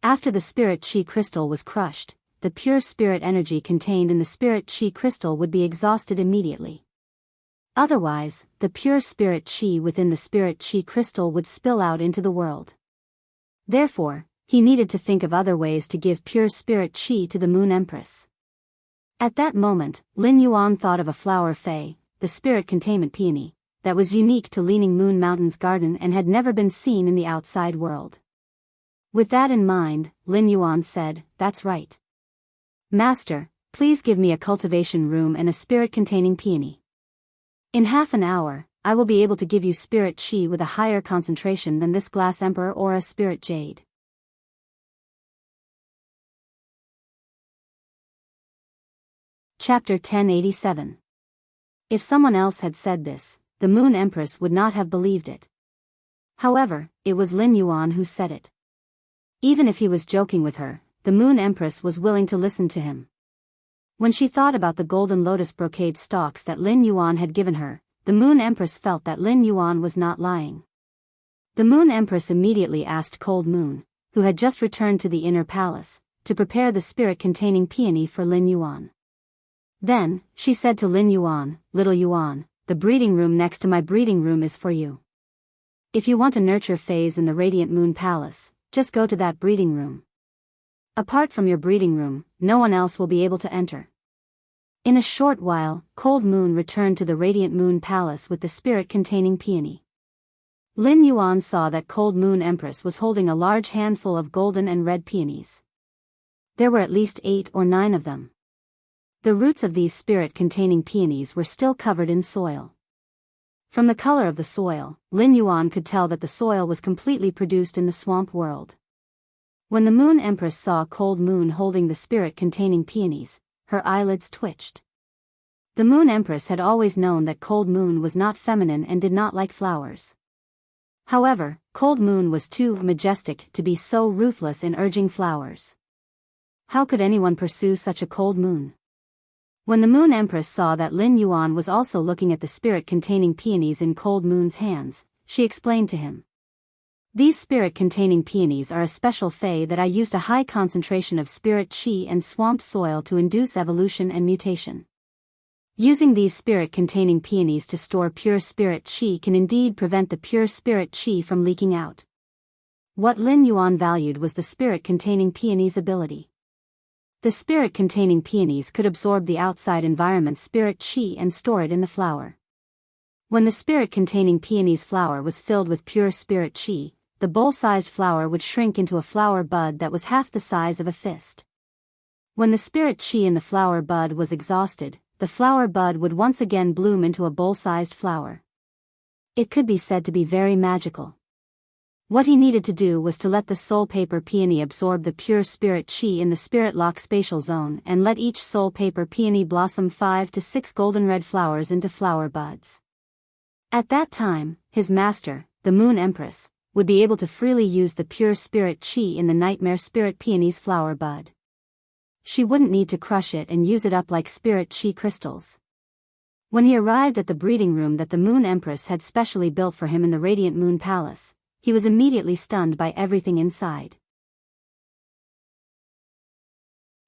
After the spirit chi crystal was crushed, the pure spirit energy contained in the spirit chi crystal would be exhausted immediately. Otherwise, the pure spirit chi within the spirit chi crystal would spill out into the world. Therefore, he needed to think of other ways to give pure spirit chi to the Moon Empress. At that moment, Lin Yuan thought of a flower fei, the spirit containment peony, that was unique to Leaning Moon Mountain's garden and had never been seen in the outside world. With that in mind, Lin Yuan said, "That's right. Master, please give me a cultivation room and a spirit-containing peony." In half an hour, I will be able to give you spirit chi with a higher concentration than this glass emperor or a spirit jade. Chapter 1087. If someone else had said this, the Moon Empress would not have believed it. However, it was Lin Yuan who said it. Even if he was joking with her, the Moon Empress was willing to listen to him. When she thought about the golden lotus brocade stalks that Lin Yuan had given her, the Moon Empress felt that Lin Yuan was not lying. The Moon Empress immediately asked Cold Moon, who had just returned to the inner palace, to prepare the spirit-containing peony for Lin Yuan. Then, she said to Lin Yuan, "Little Yuan, the breeding room next to my breeding room is for you. If you want a nurture phase in the Radiant Moon Palace, just go to that breeding room. Apart from your breeding room, no one else will be able to enter." In a short while, Cold Moon returned to the Radiant Moon Palace with the spirit-containing peony. Lin Yuan saw that Cold Moon Empress was holding a large handful of golden and red peonies. There were at least 8 or 9 of them. The roots of these spirit-containing peonies were still covered in soil. From the color of the soil, Lin Yuan could tell that the soil was completely produced in the swamp world. When the Moon Empress saw Cold Moon holding the spirit-containing peonies, her eyelids twitched. The Moon Empress had always known that Cold Moon was not feminine and did not like flowers. However, Cold Moon was too majestic to be so ruthless in urging flowers. How could anyone pursue such a Cold Moon? When the Moon Empress saw that Lin Yuan was also looking at the spirit-containing peonies in Cold Moon's hands, she explained to him. "These spirit-containing peonies are a special fey that I used a high concentration of spirit chi and swamp soil to induce evolution and mutation. Using these spirit-containing peonies to store pure spirit chi can indeed prevent the pure spirit chi from leaking out." What Lin Yuan valued was the spirit-containing peonies' ability. The spirit-containing peonies could absorb the outside environment's spirit chi and store it in the flower. When the spirit-containing peony's flower was filled with pure spirit chi, the bowl-sized flower would shrink into a flower bud that was half the size of a fist. When the spirit chi in the flower bud was exhausted, the flower bud would once again bloom into a bowl-sized flower. It could be said to be very magical. What he needed to do was to let the soul paper peony absorb the pure spirit chi in the spirit lock spatial zone and let each soul paper peony blossom 5 to 6 golden red flowers into flower buds. At that time, his master, the Moon Empress, would be able to freely use the pure spirit chi in the nightmare spirit peony's flower bud. She wouldn't need to crush it and use it up like spirit chi crystals. When he arrived at the breeding room that the Moon Empress had specially built for him in the Radiant Moon Palace, he was immediately stunned by everything inside.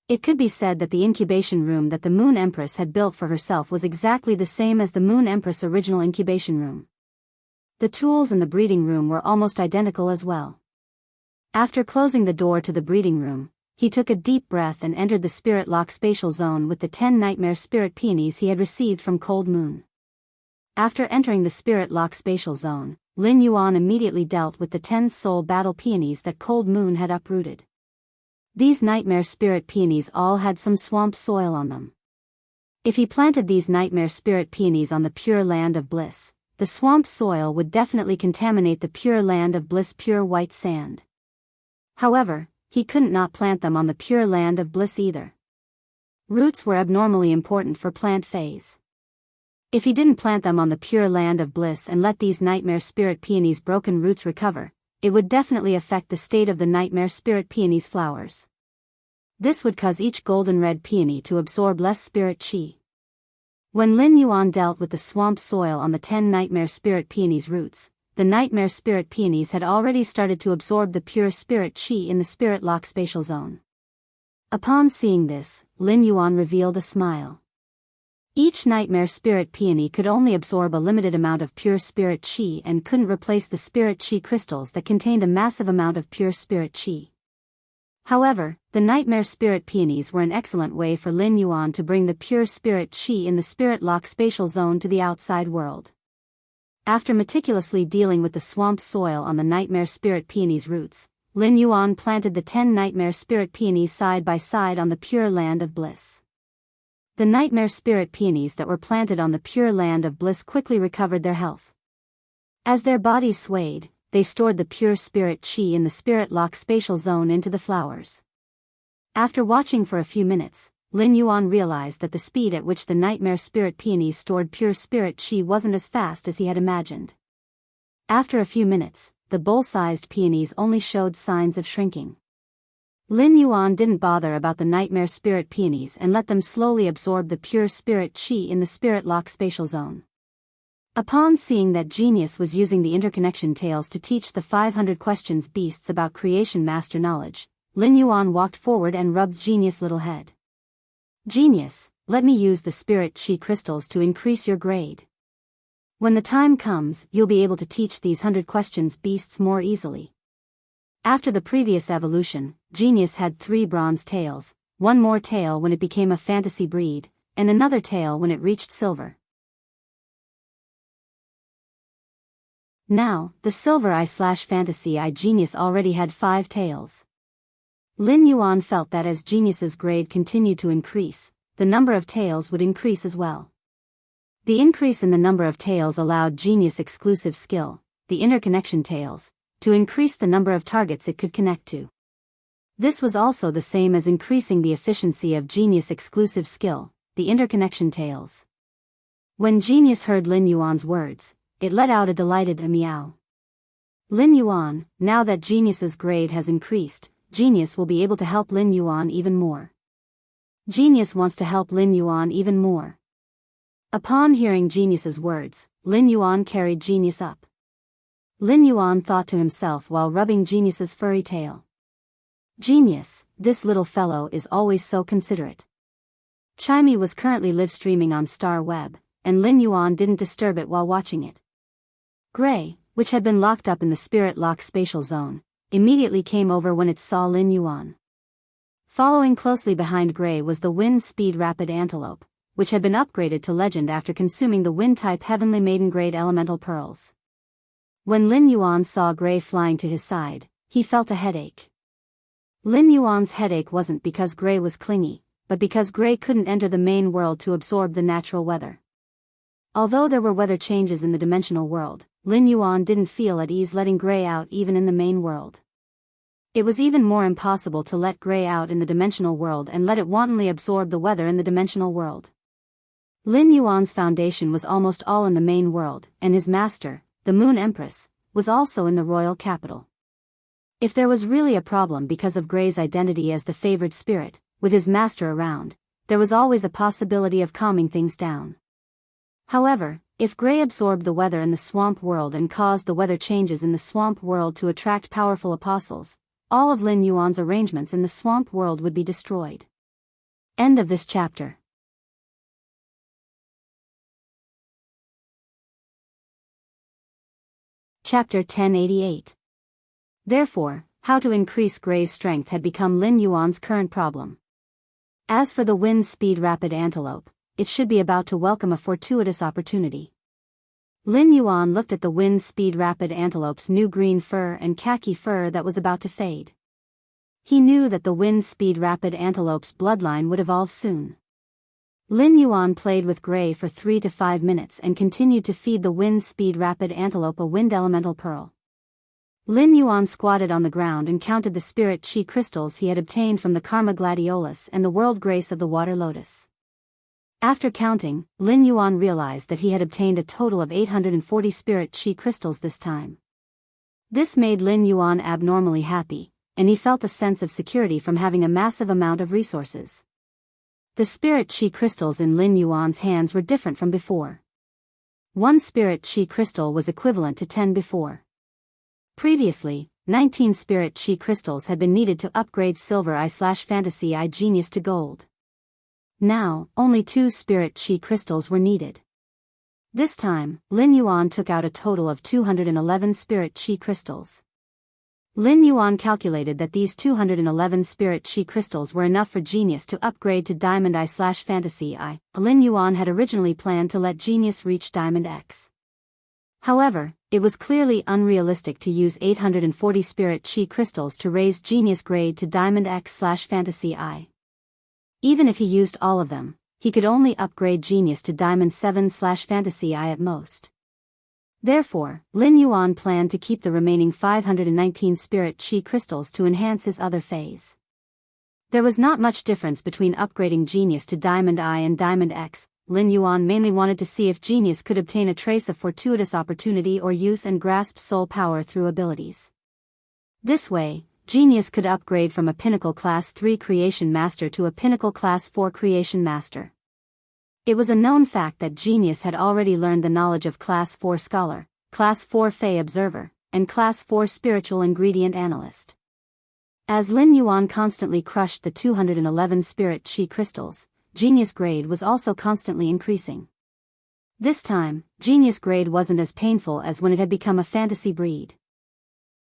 It could be said that the incubation room that the Moon Empress had built for herself was exactly the same as the Moon Empress' original incubation room. The tools in the breeding room were almost identical as well. After closing the door to the breeding room, he took a deep breath and entered the spirit lock spatial zone with the 10 nightmare spirit peonies he had received from Cold Moon. After entering the spirit lock spatial zone, Lin Yuan immediately dealt with the 10 soul battle peonies that Cold Moon had uprooted. These nightmare spirit peonies all had some swamp soil on them. If he planted these nightmare spirit peonies on the pure land of bliss, the swamp soil would definitely contaminate the pure land of bliss pure white sand. However, he couldn't not plant them on the pure land of bliss either. Roots were abnormally important for plant phase. If he didn't plant them on the pure land of bliss and let these nightmare spirit peonies' broken roots recover, it would definitely affect the state of the nightmare spirit peonies' flowers. This would cause each golden red peony to absorb less spirit chi. When Lin Yuan dealt with the swamp soil on the 10 nightmare spirit peonies' roots, the nightmare spirit peonies had already started to absorb the pure spirit chi in the spirit lock spatial zone. Upon seeing this, Lin Yuan revealed a smile. Each nightmare spirit peony could only absorb a limited amount of pure spirit chi and couldn't replace the spirit chi crystals that contained a massive amount of pure spirit chi. However, the nightmare spirit peonies were an excellent way for Lin Yuan to bring the pure spirit chi in the spirit lock spatial zone to the outside world. After meticulously dealing with the swamp soil on the nightmare spirit peonies' roots, Lin Yuan planted the 10 nightmare spirit peonies side by side on the pure land of bliss. The nightmare spirit peonies that were planted on the pure land of bliss quickly recovered their health. As their bodies swayed, they stored the pure spirit chi in the spirit lock spatial zone into the flowers. After watching for a few minutes, Lin Yuan realized that the speed at which the nightmare spirit peonies stored pure spirit chi wasn't as fast as he had imagined. After a few minutes, the bowl-sized peonies only showed signs of shrinking. Lin Yuan didn't bother about the nightmare spirit peonies and let them slowly absorb the pure spirit chi in the spirit lock spatial zone. Upon seeing that Genius was using the interconnection tales to teach the 500 questions beasts about creation master knowledge, Lin Yuan walked forward and rubbed Genius' little head. Genius, let me use the spirit chi crystals to increase your grade. When the time comes, you'll be able to teach these 100 questions beasts more easily. After the previous evolution, Genius had 3 bronze tails, one more tail when it became a fantasy breed, and another tail when it reached silver. Now, the silver eye/fantasy eye Genius already had 5 tails. Lin Yuan felt that as Genius's grade continued to increase, the number of tails would increase as well. The increase in the number of tails allowed Genius' exclusive skill, the interconnection tails, to increase the number of targets it could connect to. This was also the same as increasing the efficiency of Genius' exclusive skill, the interconnection tails. When Genius heard Lin Yuan's words, it let out a delighted meow. Lin Yuan, now that Genius's grade has increased, Genius will be able to help Lin Yuan even more. Genius wants to help Lin Yuan even more. Upon hearing Genius's words, Lin Yuan carried Genius up. Lin Yuan thought to himself while rubbing Genius's furry tail. Genius, this little fellow is always so considerate. Chimey was currently live streaming on Star Web, and Lin Yuan didn't disturb it while watching it. Gray, which had been locked up in the spirit lock spatial zone, immediately came over when it saw Lin Yuan. Following closely behind Gray was the wind speed rapid antelope, which had been upgraded to legend after consuming the wind-type heavenly maiden grade elemental pearls. When Lin Yuan saw Gray flying to his side, he felt a headache. Lin Yuan's headache wasn't because Gray was clingy, but because Gray couldn't enter the main world to absorb the natural weather. Although there were weather changes in the dimensional world, Lin Yuan didn't feel at ease letting Gray out even in the main world. It was even more impossible to let Gray out in the dimensional world and let it wantonly absorb the weather in the dimensional world. Lin Yuan's foundation was almost all in the main world, and his master, the Moon Empress, was also in the royal capital. If there was really a problem because of Gray's identity as the favored spirit, with his master around, there was always a possibility of calming things down. However, if Gray absorbed the weather in the swamp world and caused the weather changes in the swamp world to attract powerful apostles, all of Lin Yuan's arrangements in the swamp world would be destroyed. End of this chapter. Chapter 1088. Therefore, how to increase Gray's strength had become Lin Yuan's current problem. As for the wind speed rapid antelope, it should be about to welcome a fortuitous opportunity. Lin Yuan looked at the wind speed rapid antelope's new green fur and khaki fur that was about to fade. He knew that the wind speed rapid antelope's bloodline would evolve soon. Lin Yuan played with Gray for 3 to 5 minutes and continued to feed the wind speed rapid antelope a wind elemental pearl. Lin Yuan squatted on the ground and counted the spirit chi crystals he had obtained from the Karma Gladiolus and the world grace of the water lotus. After counting, Lin Yuan realized that he had obtained a total of 840 spirit chi crystals this time. This made Lin Yuan abnormally happy, and he felt a sense of security from having a massive amount of resources. The spirit chi crystals in Lin Yuan's hands were different from before. One spirit chi crystal was equivalent to 10 before. Previously, 19 spirit chi crystals had been needed to upgrade silver eye/fantasy eye genius to gold. Now, only 2 spirit chi crystals were needed. This time, Lin Yuan took out a total of 211 spirit chi crystals. Lin Yuan calculated that these 211 spirit chi crystals were enough for Genius to upgrade to Diamond eye/Fantasy Eye. Lin Yuan had originally planned to let Genius reach Diamond X. However, it was clearly unrealistic to use 840 spirit chi crystals to raise Genius grade to Diamond X/Fantasy Eye. Even if he used all of them, he could only upgrade Genius to Diamond 7/Fantasy I at most. Therefore, Lin Yuan planned to keep the remaining 519 Spirit Chi crystals to enhance his other phase. There was not much difference between upgrading Genius to Diamond I and Diamond X. Lin Yuan mainly wanted to see if Genius could obtain a trace of fortuitous opportunity or use and grasp soul power through abilities. This way, Genius could upgrade from a Pinnacle Class 3 Creation Master to a Pinnacle Class 4 Creation Master. It was a known fact that Genius had already learned the knowledge of Class 4 Scholar, Class 4 Fey Observer, and Class 4 Spiritual Ingredient Analyst. As Lin Yuan constantly crushed the 211 Spirit Chi crystals, Genius grade was also constantly increasing. This time, Genius grade wasn't as painful as when it had become a fantasy breed.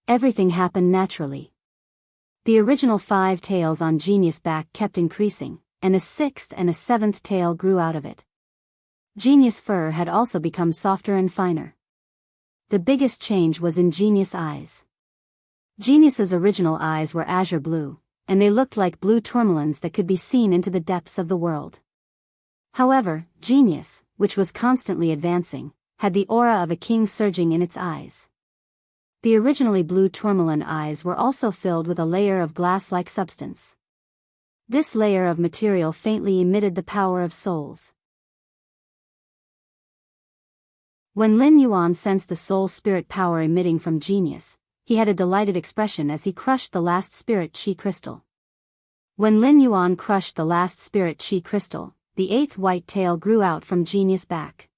Everything happened naturally. The original 5 tails on Genius' back kept increasing, and a 6th and a 7th tail grew out of it. Genius fur had also become softer and finer. The biggest change was in Genius' eyes. Genius's original eyes were azure blue, and they looked like blue tourmalines that could be seen into the depths of the world. However, Genius, which was constantly advancing, had the aura of a king surging in its eyes. The originally blue tourmaline eyes were also filled with a layer of glass-like substance. This layer of material faintly emitted the power of souls. When Lin Yuan sensed the soul spirit power emitting from Genius, he had a delighted expression as he crushed the last Spirit Chi crystal. When Lin Yuan crushed the last Spirit Chi crystal, the 8th white tail grew out from Genius' back.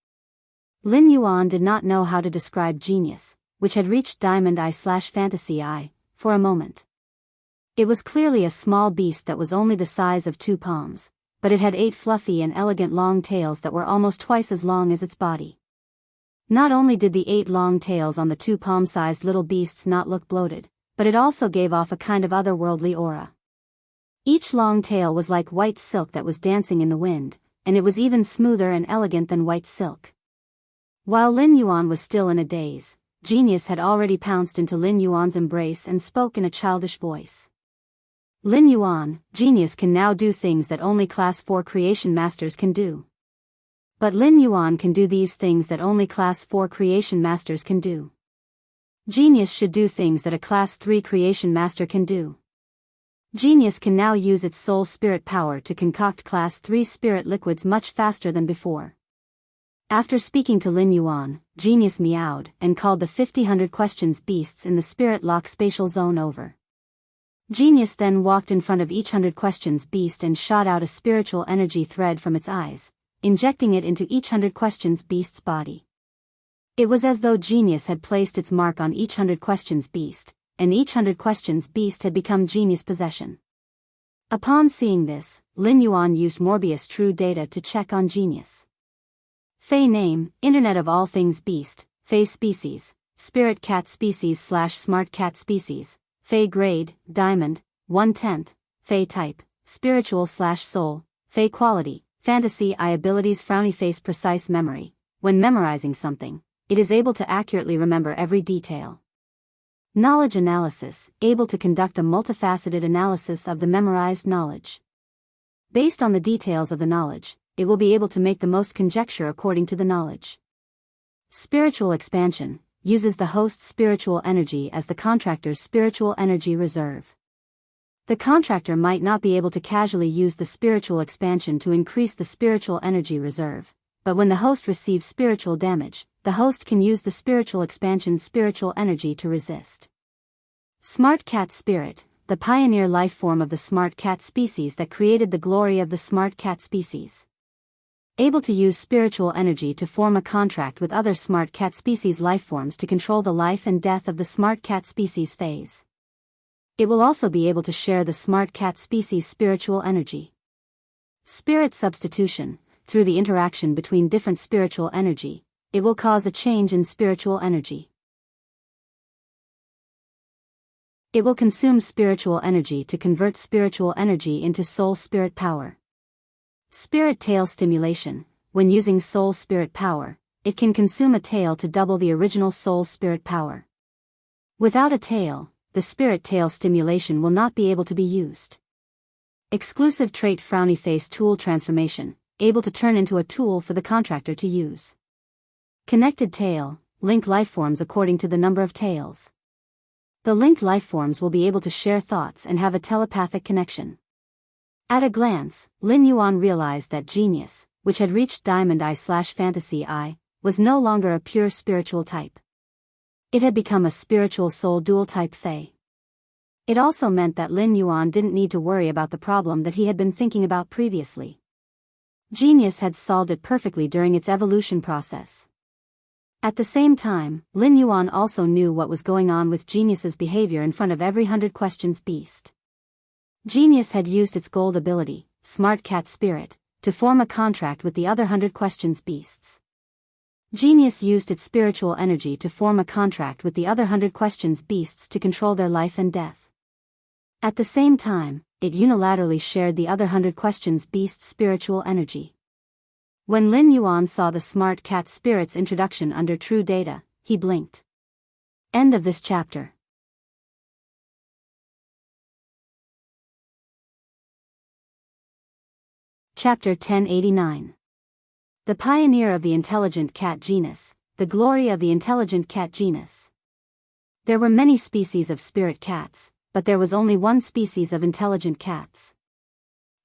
Lin Yuan did not know how to describe Genius, which had reached Diamond I/Fantasy I, for a moment. It was clearly a small beast that was only the size of 2 palms, but it had 8 fluffy and elegant long tails that were almost twice as long as its body. Not only did the 8 long tails on the 2 palm-sized little beasts not look bloated, but it also gave off a kind of otherworldly aura. Each long tail was like white silk that was dancing in the wind, and it was even smoother and elegant than white silk. While Lin Yuan was still in a daze, Genius had already pounced into Lin Yuan's embrace and spoke in a childish voice. Lin Yuan, Genius can now do things that only Class 4 Creation Masters can do. But Lin Yuan can do these things that only Class 4 Creation Masters can do. Genius should do things that a Class 3 Creation Master can do. Genius can now use its soul spirit power to concoct Class 3 spirit liquids much faster than before. After speaking to Lin Yuan, Genius meowed and called the 50-100 questions beasts in the spirit lock spatial zone over. Genius then walked in front of each 100 questions beast and shot out a spiritual energy thread from its eyes, injecting it into each 100 questions beast's body. It was as though Genius had placed its mark on each 100 questions beast, and each 100 questions beast had become Genius' possession. Upon seeing this, Lin Yuan used Morbius True Data to check on Genius. Fey name, Internet of All Things Beast, Fey species, Spirit Cat species/Smart Cat species, Fey grade, Diamond, 1/10, Fey type, Spiritual/Soul, Fey quality, Fantasy I abilities Frowny face precise memory. When memorizing something, it is able to accurately remember every detail. Knowledge analysis, able to conduct a multifaceted analysis of the memorized knowledge. Based on the details of the knowledge, it will be able to make the most conjecture according to the knowledge. Spiritual expansion, uses the host's spiritual energy as the contractor's spiritual energy reserve. The contractor might not be able to casually use the spiritual expansion to increase the spiritual energy reserve, but when the host receives spiritual damage, the host can use the spiritual expansion's spiritual energy to resist. Smart Cat Spirit, the pioneer life form of the Smart Cat species that created the glory of the Smart Cat species. Able to use spiritual energy to form a contract with other Smart Cat species lifeforms to control the life and death of the Smart Cat species phase. It will also be able to share the Smart Cat species' spiritual energy. Spirit substitution, through the interaction between different spiritual energy, it will cause a change in spiritual energy. It will consume spiritual energy to convert spiritual energy into soul spirit power. Spirit tail stimulation, when using soul spirit power, it can consume a tail to double the original soul spirit power. Without a tail, the spirit tail stimulation will not be able to be used. Exclusive trait Frowny face tool transformation, able to turn into a tool for the contractor to use. Connected tail, link lifeforms according to the number of tails. The linked lifeforms will be able to share thoughts and have a telepathic connection. At a glance, Lin Yuan realized that genius, which had reached Diamond Eye/Fantasy Eye, was no longer a pure spiritual type. It had become a spiritual soul dual type Fey. It also meant that Lin Yuan didn't need to worry about the problem that he had been thinking about previously. Genius had solved it perfectly during its evolution process. At the same time, Lin Yuan also knew what was going on with Genius's behavior in front of every 100 questions beast. Genius had used its gold ability, Smart Cat Spirit, to form a contract with the other 100 questions beasts. Genius used its spiritual energy to form a contract with the other 100 questions beasts to control their life and death. At the same time, it unilaterally shared the other 100 questions beast's spiritual energy. When Lin Yuan saw the Smart Cat Spirit's introduction under True Data, he blinked. End of this chapter. Chapter 1089. The Pioneer of the Intelligent Cat Genus, the Glory of the Intelligent Cat Genus. There were many species of spirit cats, but there was only one species of intelligent cats.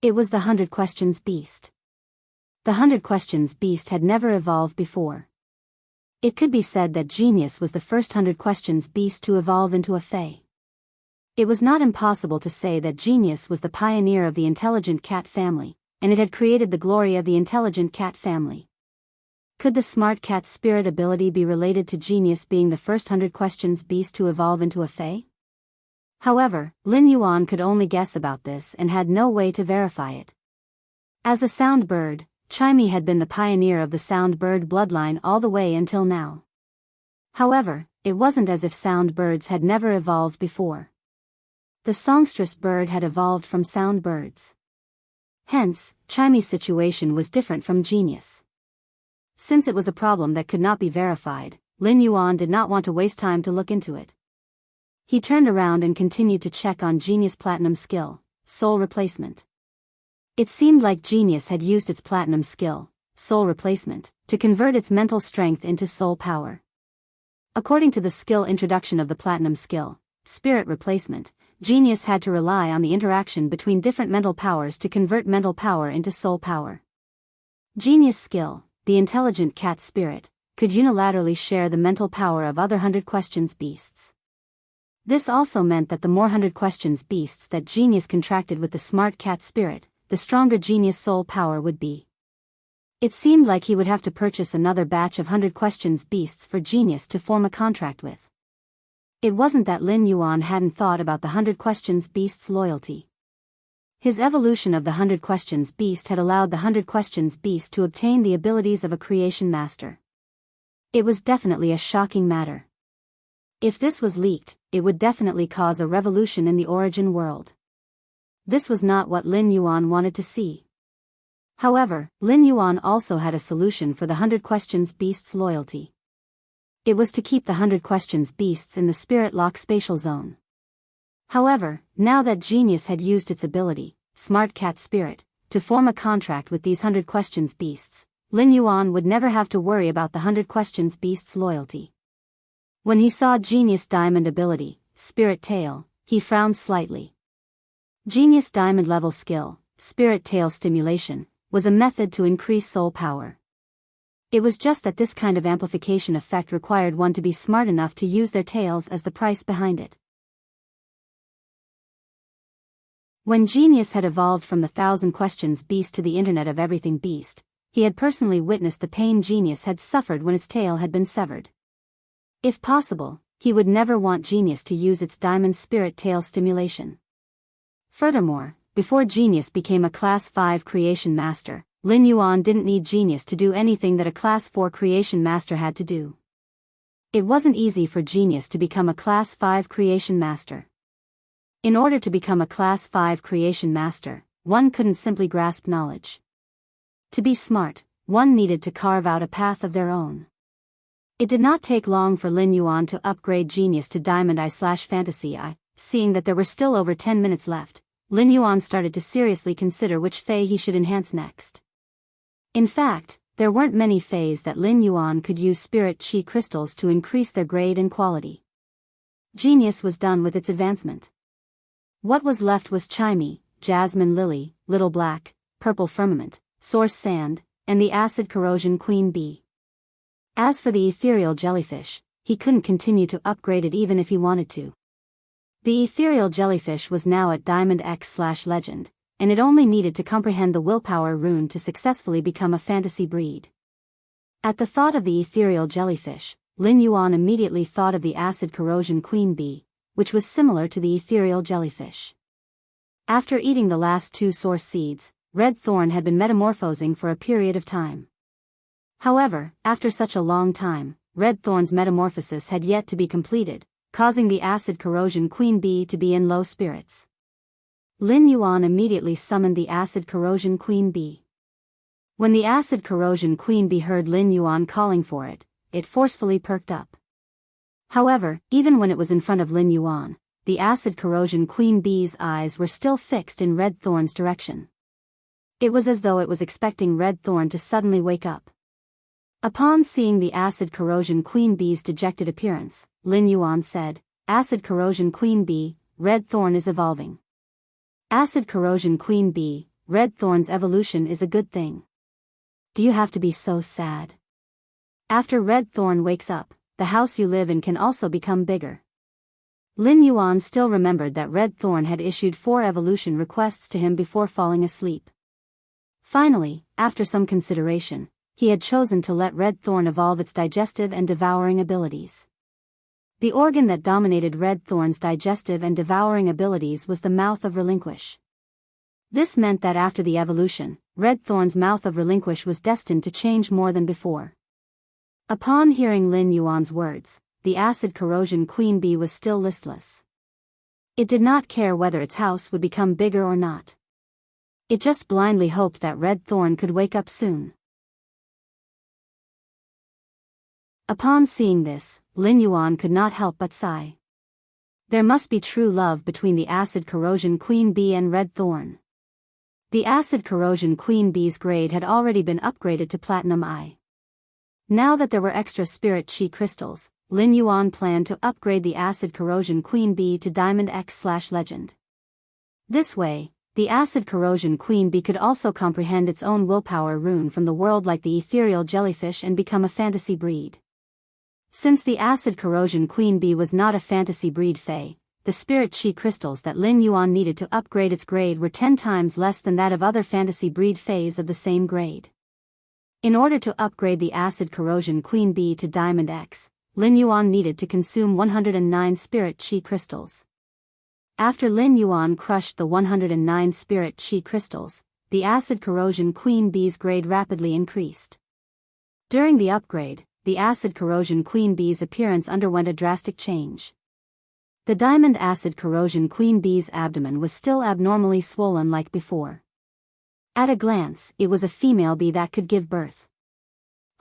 It was the 100 Questions Beast. The 100 Questions Beast had never evolved before. It could be said that Genius was the first 100 Questions Beast to evolve into a Fey. It was not impossible to say that Genius was the pioneer of the intelligent cat family, and it had created the glory of the intelligent cat family. Could the Smart Cat Spirit ability be related to Genius being the first 100 Questions Beast to evolve into a Fey? However, Lin Yuan could only guess about this and had no way to verify it. As a sound bird, Chimey had been the pioneer of the sound bird bloodline all the way until now. However, it wasn't as if sound birds had never evolved before. The songstress bird had evolved from sound birds. Hence, Chimey's situation was different from Genius. Since it was a problem that could not be verified, Lin Yuan did not want to waste time to look into it. He turned around and continued to check on Genius' platinum skill, soul replacement. It seemed like Genius had used its platinum skill, soul replacement, to convert its mental strength into soul power. According to the skill introduction of the platinum skill, spirit replacement, Genius had to rely on the interaction between different mental powers to convert mental power into soul power. Genius' skill, the intelligent cat spirit, could unilaterally share the mental power of other 100 Questions beasts. This also meant that the more 100 Questions beasts that Genius contracted with the Smart Cat Spirit, the stronger Genius' soul power would be. It seemed like he would have to purchase another batch of 100 Questions beasts for Genius to form a contract with. It wasn't that Lin Yuan hadn't thought about the 100 Questions beast's loyalty. His evolution of the 100 Questions beast had allowed the 100 Questions beast to obtain the abilities of a creation master. It was definitely a shocking matter. If this was leaked, it would definitely cause a revolution in the origin world. This was not what Lin Yuan wanted to see. However, Lin Yuan also had a solution for the 100 Questions beast's loyalty. It was to keep the 100 Questions beasts in the Spirit Lock spatial zone. However, now that Genius had used its ability, Smart Cat Spirit, to form a contract with these 100 Questions beasts, Lin Yuan would never have to worry about the 100 Questions beast's loyalty. When he saw Genius' diamond ability, Spirit Tail, he frowned slightly. Genius' diamond level skill, Spirit Tail Stimulation, was a method to increase soul power. It was just that this kind of amplification effect required one to be smart enough to use their tails as the price behind it. When Genius had evolved from the 1,000 Questions beast to the Internet of Everything beast, he had personally witnessed the pain Genius had suffered when its tail had been severed. If possible, he would never want Genius to use its diamond spirit tail stimulation. Furthermore, before Genius became a Class 5 creation master, Lin Yuan didn't need Genius to do anything that a Class 4 creation master had to do. It wasn't easy for Genius to become a Class 5 creation master. In order to become a Class 5 creation master, one couldn't simply grasp knowledge. To be smart, one needed to carve out a path of their own. It did not take long for Lin Yuan to upgrade Genius to Diamond Eye/Fantasy Eye. Seeing that there were still over 10 minutes left, Lin Yuan started to seriously consider which Fey he should enhance next. In fact, there weren't many fays that Lin Yuan could use spirit chi crystals to increase their grade and quality. Genius was done with its advancement. What was left was Chimey, Jasmine Lily, Little Black, Purple Firmament, Source Sand, and the Acid Corrosion Queen Bee. As for the ethereal jellyfish, he couldn't continue to upgrade it even if he wanted to. The ethereal jellyfish was now at Diamond X/Legend, and it only needed to comprehend the willpower rune to successfully become a fantasy breed. At the thought of the ethereal jellyfish, Lin Yuan immediately thought of the Acid Corrosion Queen Bee, which was similar to the ethereal jellyfish. After eating the last 2 source seeds, Red Thorn had been metamorphosing for a period of time. However, after such a long time, Red Thorn's metamorphosis had yet to be completed, causing the Acid Corrosion Queen Bee to be in low spirits. Lin Yuan immediately summoned the Acid Corrosion Queen Bee. When the Acid Corrosion Queen Bee heard Lin Yuan calling for it, it forcefully perked up. However, even when it was in front of Lin Yuan, the Acid Corrosion Queen Bee's eyes were still fixed in Red Thorn's direction. It was as though it was expecting Red Thorn to suddenly wake up. Upon seeing the Acid Corrosion Queen Bee's dejected appearance, Lin Yuan said, "Acid Corrosion Queen Bee, Red Thorn is evolving." Acid Corrosion Queen Bee, Red Thorn's evolution is a good thing. Do you have to be so sad? After Red Thorn wakes up, the house you live in can also become bigger. Lin Yuan still remembered that Red Thorn had issued 4 evolution requests to him before falling asleep. Finally, after some consideration, he had chosen to let Red Thorn evolve its digestive and devouring abilities. The organ that dominated Red Thorn's digestive and devouring abilities was the mouth of Relinquish. This meant that after the evolution, Red Thorn's mouth of Relinquish was destined to change more than before. Upon hearing Lin Yuan's words, the Acid Corrosion Queen Bee was still listless. It did not care whether its house would become bigger or not. It just blindly hoped that Red Thorn could wake up soon. Upon seeing this, Lin Yuan could not help but sigh. There must be true love between the Acid Corrosion Queen Bee and Red Thorn. The Acid Corrosion Queen Bee's grade had already been upgraded to Platinum I. Now that there were extra spirit chi crystals, Lin Yuan planned to upgrade the Acid Corrosion Queen Bee to Diamond X/Legend. This way, the Acid Corrosion Queen Bee could also comprehend its own willpower rune from the world like the ethereal jellyfish and become a fantasy breed. Since the Acid Corrosion Queen Bee was not a fantasy breed fae, the spirit chi crystals that Lin Yuan needed to upgrade its grade were 10 times less than that of other fantasy breed faes of the same grade. In order to upgrade the Acid Corrosion Queen Bee to Diamond X, Lin Yuan needed to consume 109 spirit chi crystals. After Lin Yuan crushed the 109 spirit chi crystals, the Acid Corrosion Queen Bee's grade rapidly increased. During the upgrade, the Acid Corrosion Queen Bee's appearance underwent a drastic change. The Diamond Acid Corrosion Queen Bee's abdomen was still abnormally swollen like before. At a glance, it was a female bee that could give birth.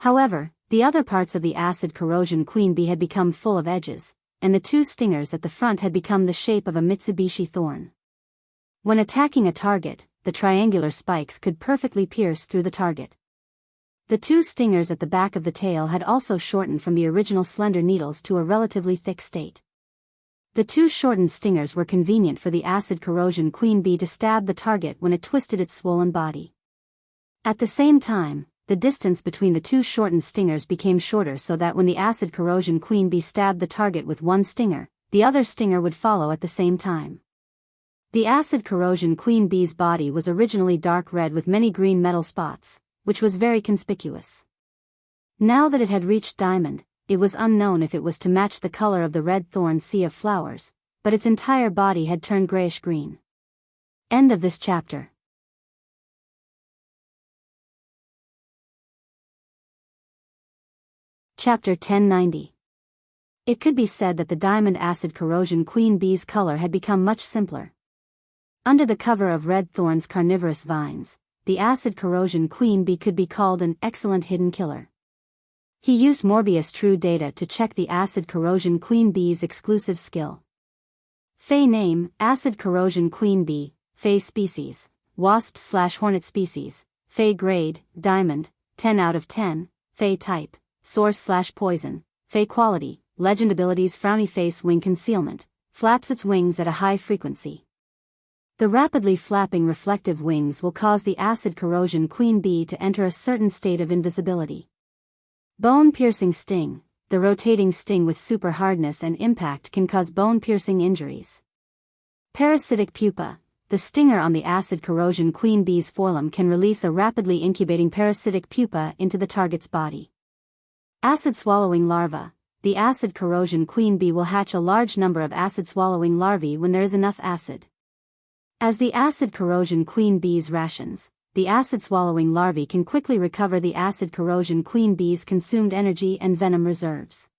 However, the other parts of the Acid Corrosion Queen Bee had become full of edges, and the 2 stingers at the front had become the shape of a Mitsubishi thorn. When attacking a target, the triangular spikes could perfectly pierce through the target. The 2 stingers at the back of the tail had also shortened from the original slender needles to a relatively thick state. The 2 shortened stingers were convenient for the Acid Corrosion Queen Bee to stab the target when it twisted its swollen body. At the same time, the distance between the 2 shortened stingers became shorter so that when the Acid Corrosion Queen Bee stabbed the target with one stinger, the other stinger would follow at the same time. The Acid Corrosion Queen Bee's body was originally dark red with many green metal spots, which was very conspicuous. Now that it had reached Diamond, it was unknown if it was to match the color of the Red Thorn sea of flowers, but its entire body had turned grayish-green. End of this chapter. Chapter 1090. It could be said that the Diamond Acid Corrosion Queen Bee's color had become much simpler. Under the cover of Red Thorn's carnivorous vines, the Acid Corrosion Queen Bee could be called an excellent hidden killer. He used Morbius True Data to check the Acid Corrosion Queen Bee's exclusive skill. Fae name, Acid Corrosion Queen Bee, Fae species, Wasp/Hornet species, Fey grade, diamond, 10 out of 10, Fey type, source/poison, Fey quality, legend abilities frowny face wing concealment, flaps its wings at a high frequency. The rapidly flapping reflective wings will cause the acid corrosion queen bee to enter a certain state of invisibility. Bone-piercing sting, the rotating sting with super hardness and impact can cause bone-piercing injuries. Parasitic pupa, the stinger on the acid corrosion queen bee's phloem can release a rapidly incubating parasitic pupa into the target's body. Acid-swallowing larva, the acid corrosion queen bee will hatch a large number of acid-swallowing larvae when there is enough acid. As the acid corrosion queen bee's rations, the acid-swallowing larvae can quickly recover the acid corrosion queen bee's consumed energy and venom reserves.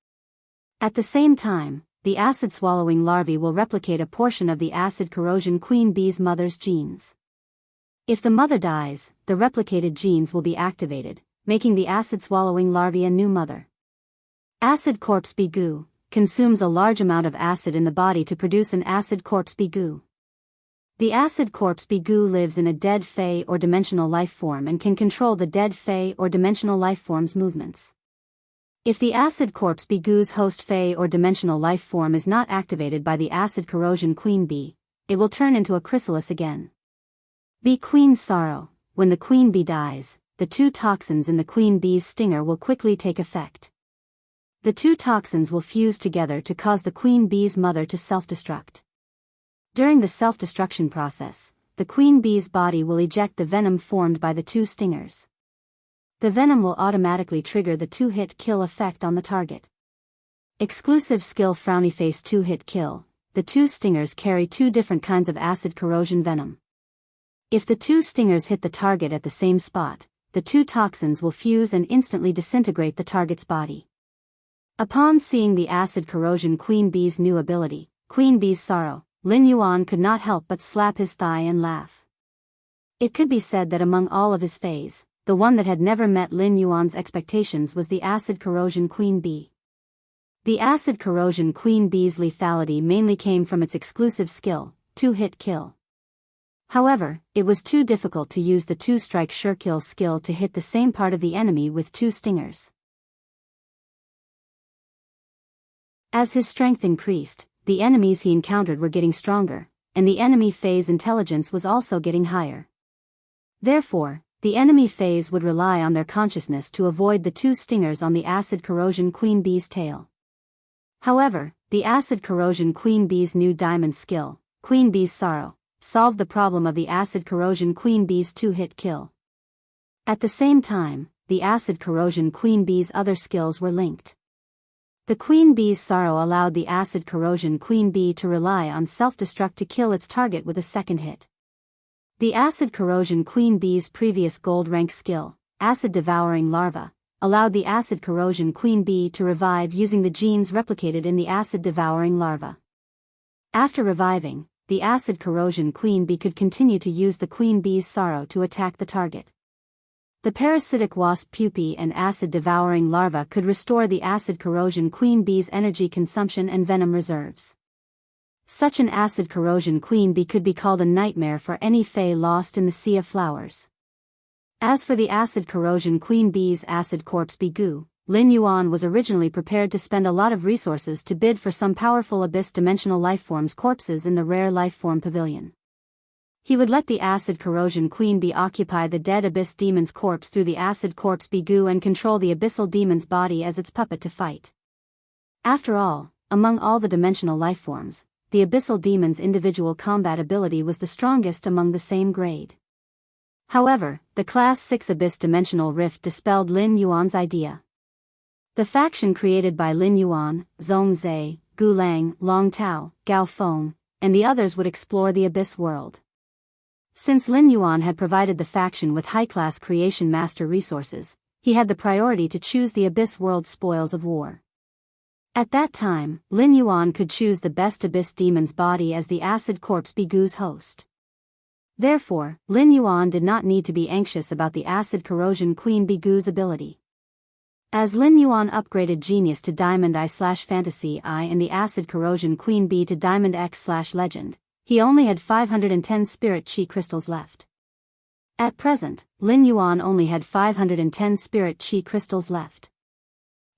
At the same time, the acid-swallowing larvae will replicate a portion of the acid corrosion queen bee's mother's genes. If the mother dies, the replicated genes will be activated, making the acid-swallowing larvae a new mother. Acid corpse bee goo consumes a large amount of acid in the body to produce an acid corpse bee goo. The acid corpse bee goo lives in a dead fey or dimensional life form and can control the dead fey or dimensional life form's movements. If the acid corpse bee goo's host fey or dimensional life form is not activated by the acid corrosion queen bee, it will turn into a chrysalis again. Bee queen's sorrow, when the queen bee dies, the two toxins in the queen bee's stinger will quickly take effect. The two toxins will fuse together to cause the queen bee's mother to self-destruct. During the self-destruction process, the queen bee's body will eject the venom formed by the two stingers. The venom will automatically trigger the two-hit kill effect on the target. Exclusive skill frowny face two-hit kill, the two stingers carry two different kinds of acid corrosion venom. If the two stingers hit the target at the same spot, the two toxins will fuse and instantly disintegrate the target's body. Upon seeing the acid corrosion queen bee's new ability, Queen Bee's Sorrow, Lin Yuan could not help but slap his thigh and laugh. It could be said that among all of his fays, the one that had never met Lin Yuan's expectations was the acid corrosion queen bee. The acid corrosion queen bee's lethality mainly came from its exclusive skill, two-hit kill. However, it was too difficult to use the two-strike sure kill skill to hit the same part of the enemy with two stingers. As his strength increased, the enemies he encountered were getting stronger, and the enemy phase intelligence was also getting higher. Therefore, the enemy phase would rely on their consciousness to avoid the two stingers on the acid corrosion queen bee's tail. However, the acid corrosion queen bee's new diamond skill, Queen Bee's Sorrow, solved the problem of the acid corrosion queen bee's two-hit kill. At the same time, the acid corrosion queen bee's other skills were linked. The Queen Bee's Sorrow allowed the acid corrosion queen bee to rely on self-destruct to kill its target with a second hit. The acid corrosion queen bee's previous gold rank skill, Acid Devouring Larva, allowed the acid corrosion queen bee to revive using the genes replicated in the acid devouring larva. After reviving, the acid corrosion queen bee could continue to use the Queen Bee's Sorrow to attack the target. The parasitic wasp pupae and acid devouring larva could restore the acid corrosion queen bee's energy consumption and venom reserves. Such an acid corrosion queen bee could be called a nightmare for any fae lost in the sea of flowers. As for the acid corrosion queen bee's acid corpse bee goo, Lin Yuan was originally prepared to spend a lot of resources to bid for some powerful abyss dimensional lifeforms' corpses in the rare lifeform pavilion. He would let the acid corrosion queen bee occupy the dead abyss demon's corpse through the acid corpse bee goo and control the abyssal demon's body as its puppet to fight. After all, among all the dimensional lifeforms, the abyssal demon's individual combat ability was the strongest among the same grade. However, the Class 6 Abyss Dimensional Rift dispelled Lin Yuan's idea. The faction created by Lin Yuan, Zhongzhe, Gu Lang, Long Tao, Gao Feng, and the others would explore the Abyss world. Since Lin Yuan had provided the faction with high-class creation master resources, he had the priority to choose the Abyss world spoils of war. At that time, Lin Yuan could choose the best Abyss demon's body as the acid corpse bee goo's host. Therefore, Lin Yuan did not need to be anxious about the acid corrosion queen bee goo's ability. As Lin Yuan upgraded Genius to Diamond I/Fantasy I and the acid corrosion queen bee to Diamond X/Legend, he only had 510 spirit chi crystals left. At present, Lin Yuan only had 510 spirit qi crystals left.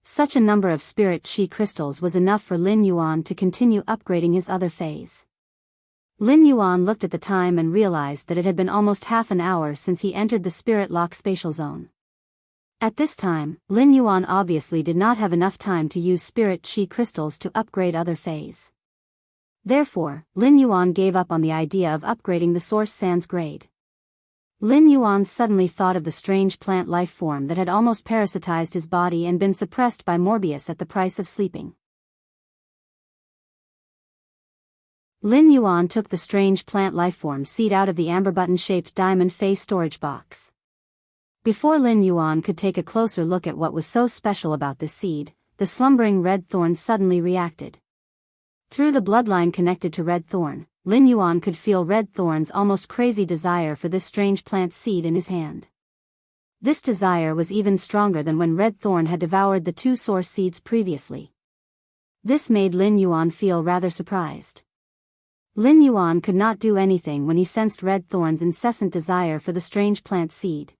Such a number of spirit qi crystals was enough for Lin Yuan to continue upgrading his other phase. Lin Yuan looked at the time and realized that it had been almost half an hour since he entered the spirit lock spatial zone. At this time, Lin Yuan obviously did not have enough time to use spirit qi crystals to upgrade other phase. Therefore, Lin Yuan gave up on the idea of upgrading the source sands grade. Lin Yuan suddenly thought of the strange plant life form that had almost parasitized his body and been suppressed by Morbius at the price of sleeping. Lin Yuan took the strange plant lifeform seed out of the amber button-shaped diamond face storage box. Before Lin Yuan could take a closer look at what was so special about this seed, the slumbering red thorn suddenly reacted. Through the bloodline connected to red thorn, Lin Yuan could feel red thorn's almost crazy desire for this strange plant seed in his hand. This desire was even stronger than when red thorn had devoured the 2 source seeds previously. This made Lin Yuan feel rather surprised. Lin Yuan could not do anything when he sensed red thorn's incessant desire for the strange plant seed.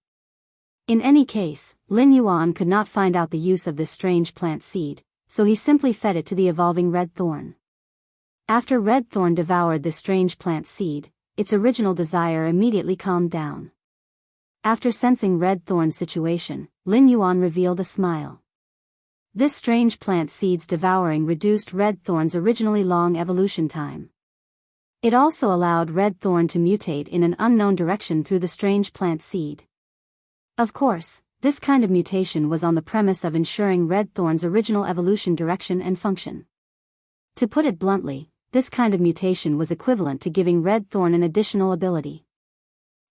In any case, Lin Yuan could not find out the use of this strange plant seed, so he simply fed it to the evolving red thorn. After red thorn devoured this strange plant seed, its original desire immediately calmed down. After sensing red thorn's situation, Lin Yuan revealed a smile. This strange plant seed's devouring reduced red thorn's originally long evolution time. It also allowed red thorn to mutate in an unknown direction through the strange plant seed. Of course, this kind of mutation was on the premise of ensuring red thorn's original evolution direction and function. To put it bluntly, this kind of mutation was equivalent to giving red thorn an additional ability.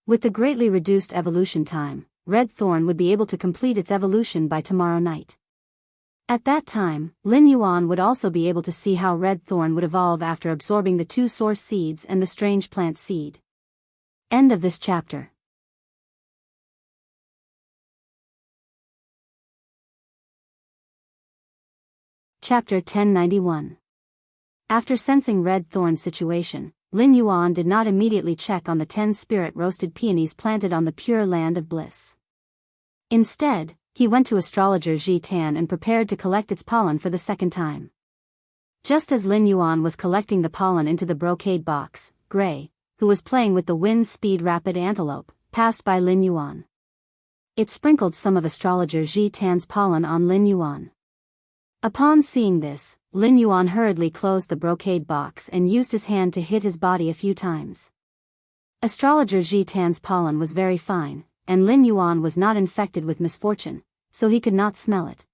With the greatly reduced evolution time, red thorn would be able to complete its evolution by tomorrow night. At that time, Lin Yuan would also be able to see how red thorn would evolve after absorbing the 2 source seeds and the strange plant seed. End of this chapter. Chapter 1091. After sensing red thorn's situation, Lin Yuan did not immediately check on the 10 spirit roasted peonies planted on the pure land of bliss. Instead, he went to astrologer Ji Tan and prepared to collect its pollen for the second time. Just as Lin Yuan was collecting the pollen into the brocade box, Gray, who was playing with the wind speed rapid antelope, passed by Lin Yuan. It sprinkled some of astrologer Ji Tan's pollen on Lin Yuan. Upon seeing this, Lin Yuan hurriedly closed the brocade box and used his hand to hit his body a few times. Astrologer Ji Tan's pollen was very fine, and Lin Yuan was not infected with misfortune, so he could not smell it.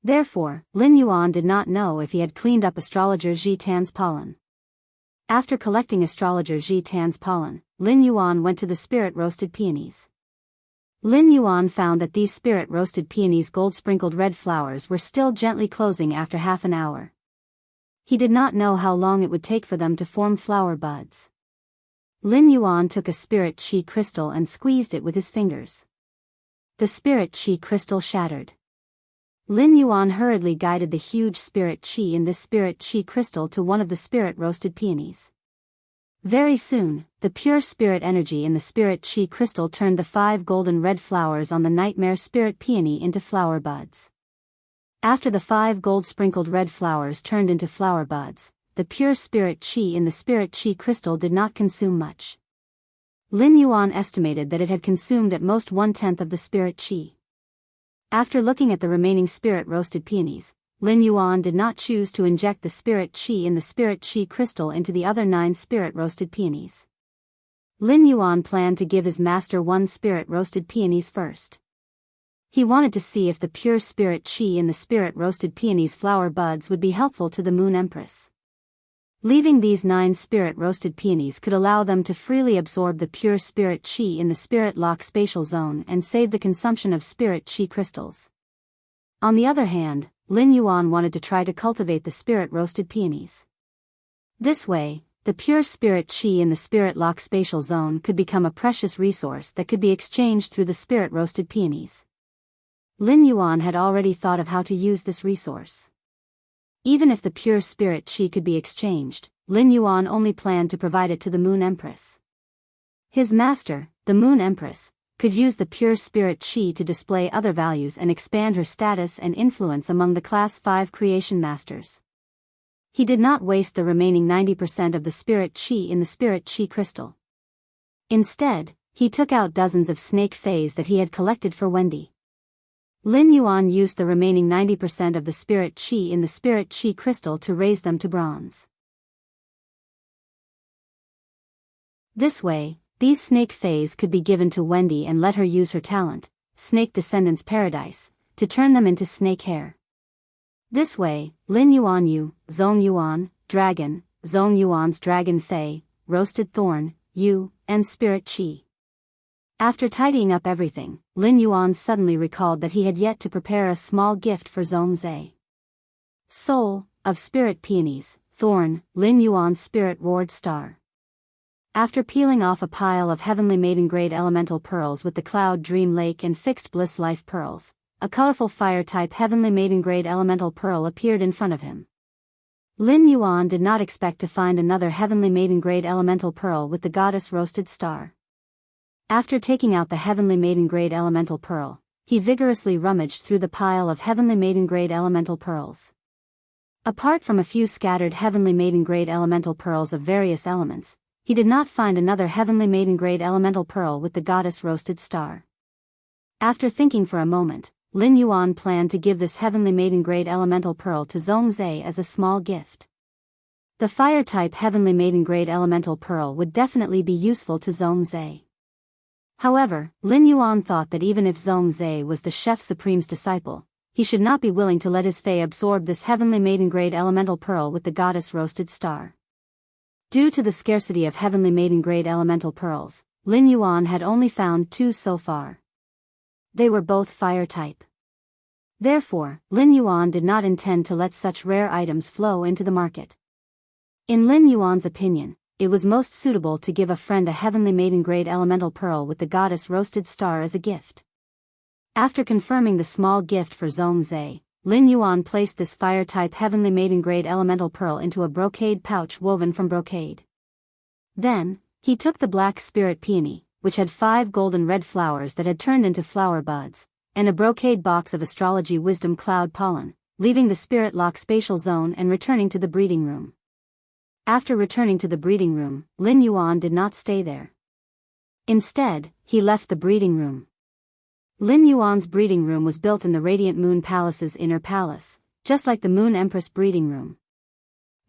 Therefore, Lin Yuan did not know if he had cleaned up astrologer Ji Tan's pollen. After collecting astrologer Ji Tan's pollen, Lin Yuan went to the spirit roasted peonies. Lin Yuan found that these spirit roasted peonies' gold-sprinkled red flowers were still gently closing after half an hour. He did not know how long it would take for them to form flower buds. Lin Yuan took a spirit qi crystal and squeezed it with his fingers. The spirit qi crystal shattered. Lin Yuan hurriedly guided the huge spirit qi in this spirit qi crystal to one of the spirit roasted peonies. Very soon, the pure spirit energy in the spirit qi crystal turned the 5 golden red flowers on the nightmare spirit peony into flower buds. After the 5 gold-sprinkled red flowers turned into flower buds, the pure spirit qi in the spirit qi crystal did not consume much. Lin Yuan estimated that it had consumed at most 1/10 of the spirit qi. After looking at the remaining spirit roasted peonies, Lin Yuan did not choose to inject the spirit qi in the spirit qi crystal into the other 9 spirit roasted peonies. Lin Yuan planned to give his master 1 spirit roasted peonies first. He wanted to see if the pure spirit qi in the spirit roasted peonies' flower buds would be helpful to the Moon Empress. Leaving these 9 spirit roasted peonies could allow them to freely absorb the pure spirit qi in the spirit lock spatial zone and save the consumption of spirit qi crystals. On the other hand, Lin Yuan wanted to try to cultivate the spirit roasted peonies. This way, the pure spirit qi in the spirit lock spatial zone could become a precious resource that could be exchanged through the spirit roasted peonies. Lin Yuan had already thought of how to use this resource. Even if the pure spirit qi could be exchanged, Lin Yuan only planned to provide it to the Moon Empress. His master, the the Moon Empress, could use the pure spirit chi to display other values and expand her status and influence among the Class 5 creation masters. He did not waste the remaining 90% of the spirit chi in the spirit chi crystal. Instead, he took out dozens of snake fays that he had collected for Wendy. Lin Yuan used the remaining 90% of the spirit chi in the spirit chi crystal to raise them to bronze. This way, these snake fays could be given to Wendy and let her use her talent, Snake Descendants Paradise, to turn them into snake hair. This way, Lin Yuan Yu, Zong Yuan, Dragon, Zong Yuan's Dragon Fei, Roasted Thorn, Yu, and Spirit Chi. After tidying up everything, Lin Yuan suddenly recalled that he had yet to prepare a small gift for Zong Zhe. Soul, of Spirit Peonies, Thorn, Lin Yuan's Spirit Roared Star. After peeling off a pile of Heavenly Maiden Grade Elemental Pearls with the Cloud Dream Lake and Fixed Bliss Life Pearls, a colorful Fire-type Heavenly Maiden Grade Elemental Pearl appeared in front of him. Lin Yuan did not expect to find another Heavenly Maiden Grade Elemental Pearl with the Goddess Roasted Star. After taking out the Heavenly Maiden Grade Elemental Pearl, he vigorously rummaged through the pile of Heavenly Maiden Grade Elemental Pearls. Apart from a few scattered Heavenly Maiden Grade Elemental Pearls of various elements, he did not find another Heavenly Maiden Grade Elemental Pearl with the Goddess Roasted Star. After thinking for a moment, Lin Yuan planned to give this Heavenly Maiden Grade Elemental Pearl to Zong Zhe as a small gift. The Fire-type Heavenly Maiden Grade Elemental Pearl would definitely be useful to Zong Zhe. However, Lin Yuan thought that even if Zong Zhe was the Chef Supreme's disciple, he should not be willing to let his Fei absorb this Heavenly Maiden Grade Elemental Pearl with the Goddess Roasted Star. Due to the scarcity of Heavenly Maiden Grade Elemental Pearls, Lin Yuan had only found 2 so far. They were both Fire-type. Therefore, Lin Yuan did not intend to let such rare items flow into the market. In Lin Yuan's opinion, it was most suitable to give a friend a Heavenly Maiden Grade Elemental Pearl with the Goddess Roasted Star as a gift. After confirming the small gift for Zong Zhe, Lin Yuan placed this Fire-type Heavenly Maiden Grade Elemental Pearl into a brocade pouch woven from brocade. Then, he took the Black Spirit Peony, which had 5 golden red flowers that had turned into flower buds, and a brocade box of Astrology Wisdom Cloud Pollen, leaving the Spirit Lock Spatial Zone and returning to the breeding room. After returning to the breeding room, Lin Yuan did not stay there. Instead, he left the breeding room. Lin Yuan's breeding room was built in the Radiant Moon Palace's inner palace, just like the Moon Empress breeding room.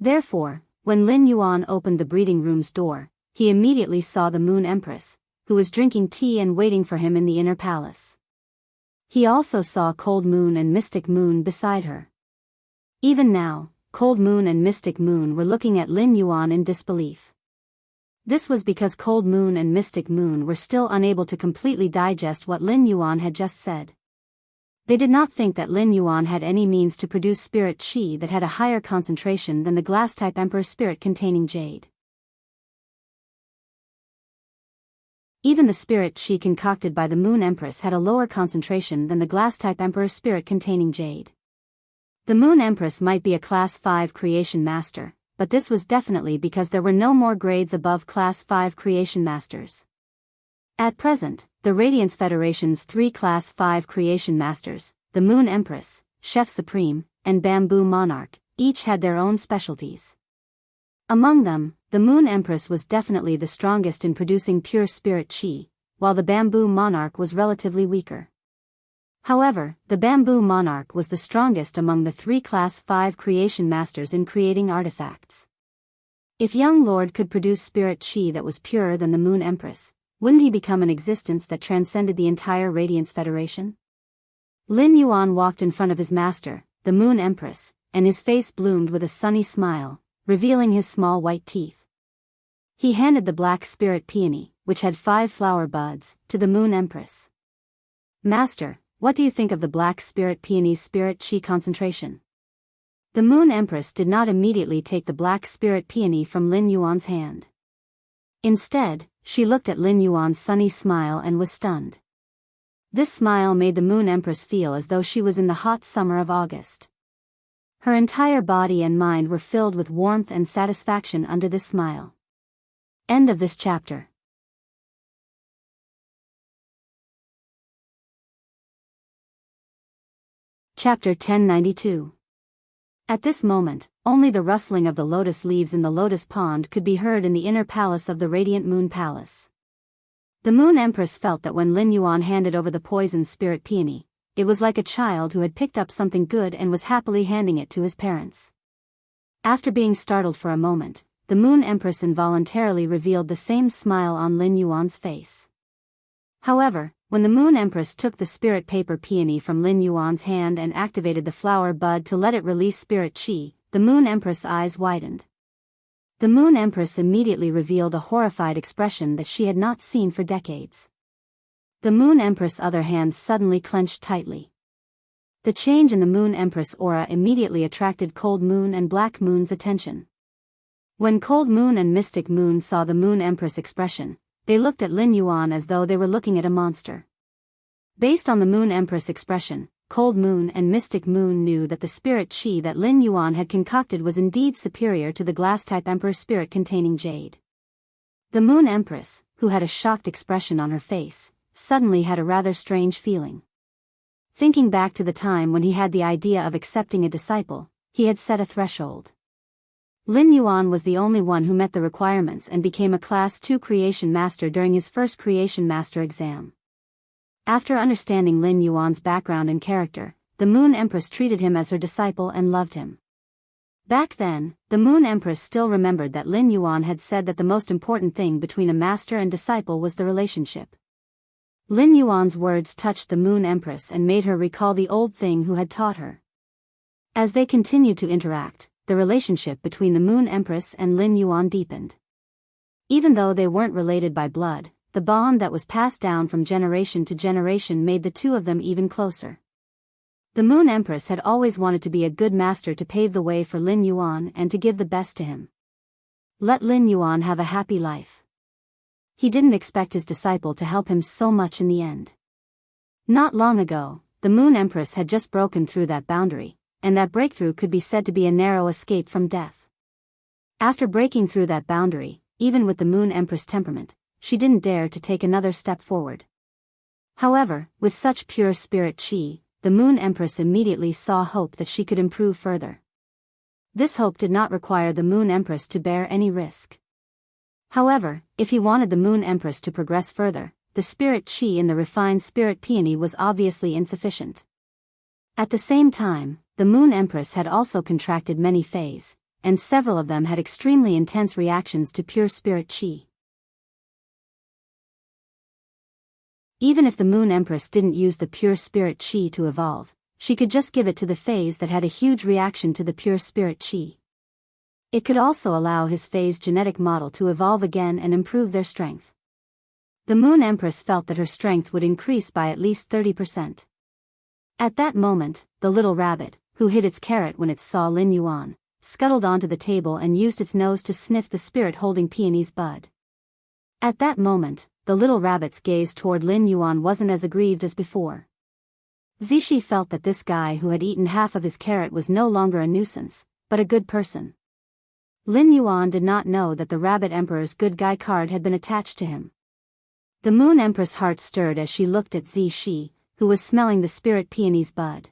Therefore, when Lin Yuan opened the breeding room's door, he immediately saw the Moon Empress, who was drinking tea and waiting for him in the inner palace. He also saw Cold Moon and Mystic Moon beside her. Even now, Cold Moon and Mystic Moon were looking at Lin Yuan in disbelief. This was because Cold Moon and Mystic Moon were still unable to completely digest what Lin Yuan had just said. They did not think that Lin Yuan had any means to produce spirit chi that had a higher concentration than the glass-type Emperor Spirit containing jade. Even the spirit chi concocted by the Moon Empress had a lower concentration than the glass-type Emperor Spirit containing jade. The Moon Empress might be a Class 5 creation master, but this was definitely because there were no more grades above Class 5 creation masters. At present, the Radiance Federation's 3 Class 5 creation masters, the Moon Empress, Chef Supreme, and Bamboo Monarch, each had their own specialties. Among them, the Moon Empress was definitely the strongest in producing pure spirit chi, while the Bamboo Monarch was relatively weaker. However, the Bamboo Monarch was the strongest among the 3 Class 5 creation masters in creating artifacts. If Young Lord could produce spirit chi that was purer than the Moon Empress, wouldn't he become an existence that transcended the entire Radiance Federation? Lin Yuan walked in front of his master, the Moon Empress, and his face bloomed with a sunny smile, revealing his small white teeth. He handed the Black Spirit Peony, which had 5 flower buds, to the Moon Empress. Master, what do you think of the Black Spirit Peony's spirit chi concentration? The Moon Empress did not immediately take the Black Spirit Peony from Lin Yuan's hand. Instead, she looked at Lin Yuan's sunny smile and was stunned. This smile made the Moon Empress feel as though she was in the hot summer of August. Her entire body and mind were filled with warmth and satisfaction under this smile. End of this chapter. Chapter 1092. At this moment, only the rustling of the lotus leaves in the lotus pond could be heard in the inner palace of the Radiant Moon Palace. The Moon Empress felt that when Lin Yuan handed over the poisoned spirit peony, it was like a child who had picked up something good and was happily handing it to his parents. After being startled for a moment, the Moon Empress involuntarily revealed the same smile on Lin Yuan's face. However, when the Moon Empress took the spirit paper peony from Lin Yuan's hand and activated the flower bud to let it release spirit qi, the Moon Empress' eyes widened. The Moon Empress immediately revealed a horrified expression that she had not seen for decades. The Moon Empress' other hand suddenly clenched tightly. The change in the Moon Empress' aura immediately attracted Cold Moon and Black Moon's attention. When Cold Moon and Mystic Moon saw the Moon Empress' expression, they looked at Lin Yuan as though they were looking at a monster. Based on the Moon Empress' expression, Cold Moon and Mystic Moon knew that the spirit qi that Lin Yuan had concocted was indeed superior to the glass-type Emperor spirit containing jade. The Moon Empress, who had a shocked expression on her face, suddenly had a rather strange feeling. Thinking back to the time when he had the idea of accepting a disciple, he had set a threshold. Lin Yuan was the only one who met the requirements and became a Class 2 Creation Master during his first Creation Master exam. After understanding Lin Yuan's background and character, the Moon Empress treated him as her disciple and loved him. Back then, the Moon Empress still remembered that Lin Yuan had said that the most important thing between a master and disciple was the relationship. Lin Yuan's words touched the Moon Empress and made her recall the old thing who had taught her. As they continued to interact, the relationship between the Moon Empress and Lin Yuan deepened. Even though they weren't related by blood, the bond that was passed down from generation to generation made the two of them even closer. The Moon Empress had always wanted to be a good master to pave the way for Lin Yuan and to give the best to him. Let Lin Yuan have a happy life. He didn't expect his disciple to help him so much in the end. Not long ago, the Moon Empress had just broken through that boundary, and that breakthrough could be said to be a narrow escape from death. After breaking through that boundary, even with the Moon Empress temperament, she didn't dare to take another step forward. However, with such pure spirit qi, the Moon Empress immediately saw hope that she could improve further. This hope did not require the Moon Empress to bear any risk. However, if he wanted the Moon Empress to progress further, the spirit qi in the refined spirit peony was obviously insufficient. At the same time, the Moon Empress had also contracted many fays, and several of them had extremely intense reactions to pure spirit qi. Even if the Moon Empress didn't use the pure spirit qi to evolve, she could just give it to the fays that had a huge reaction to the pure spirit qi. It could also allow his fays' genetic model to evolve again and improve their strength. The Moon Empress felt that her strength would increase by at least 30%. At that moment, the little rabbit, who hid its carrot when it saw Lin Yuan, scuttled onto the table and used its nose to sniff the spirit-holding peony's bud. At that moment, the little rabbit's gaze toward Lin Yuan wasn't as aggrieved as before. Zishi felt that this guy who had eaten half of his carrot was no longer a nuisance, but a good person. Lin Yuan did not know that the Rabbit Emperor's good guy card had been attached to him. The Moon Empress' heart stirred as she looked at Zishi, who was smelling the spirit peony's bud.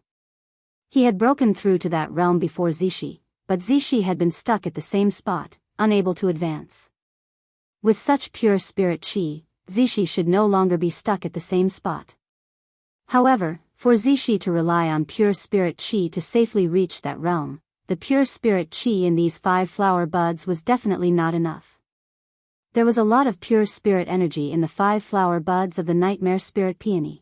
He had broken through to that realm before Zishi, but Zishi had been stuck at the same spot, unable to advance. With such pure spirit qi, Zishi should no longer be stuck at the same spot. However, for Zishi to rely on pure spirit qi to safely reach that realm, the pure spirit qi in these 5 flower buds was definitely not enough. There was a lot of pure spirit energy in the 5 flower buds of the nightmare spirit peony.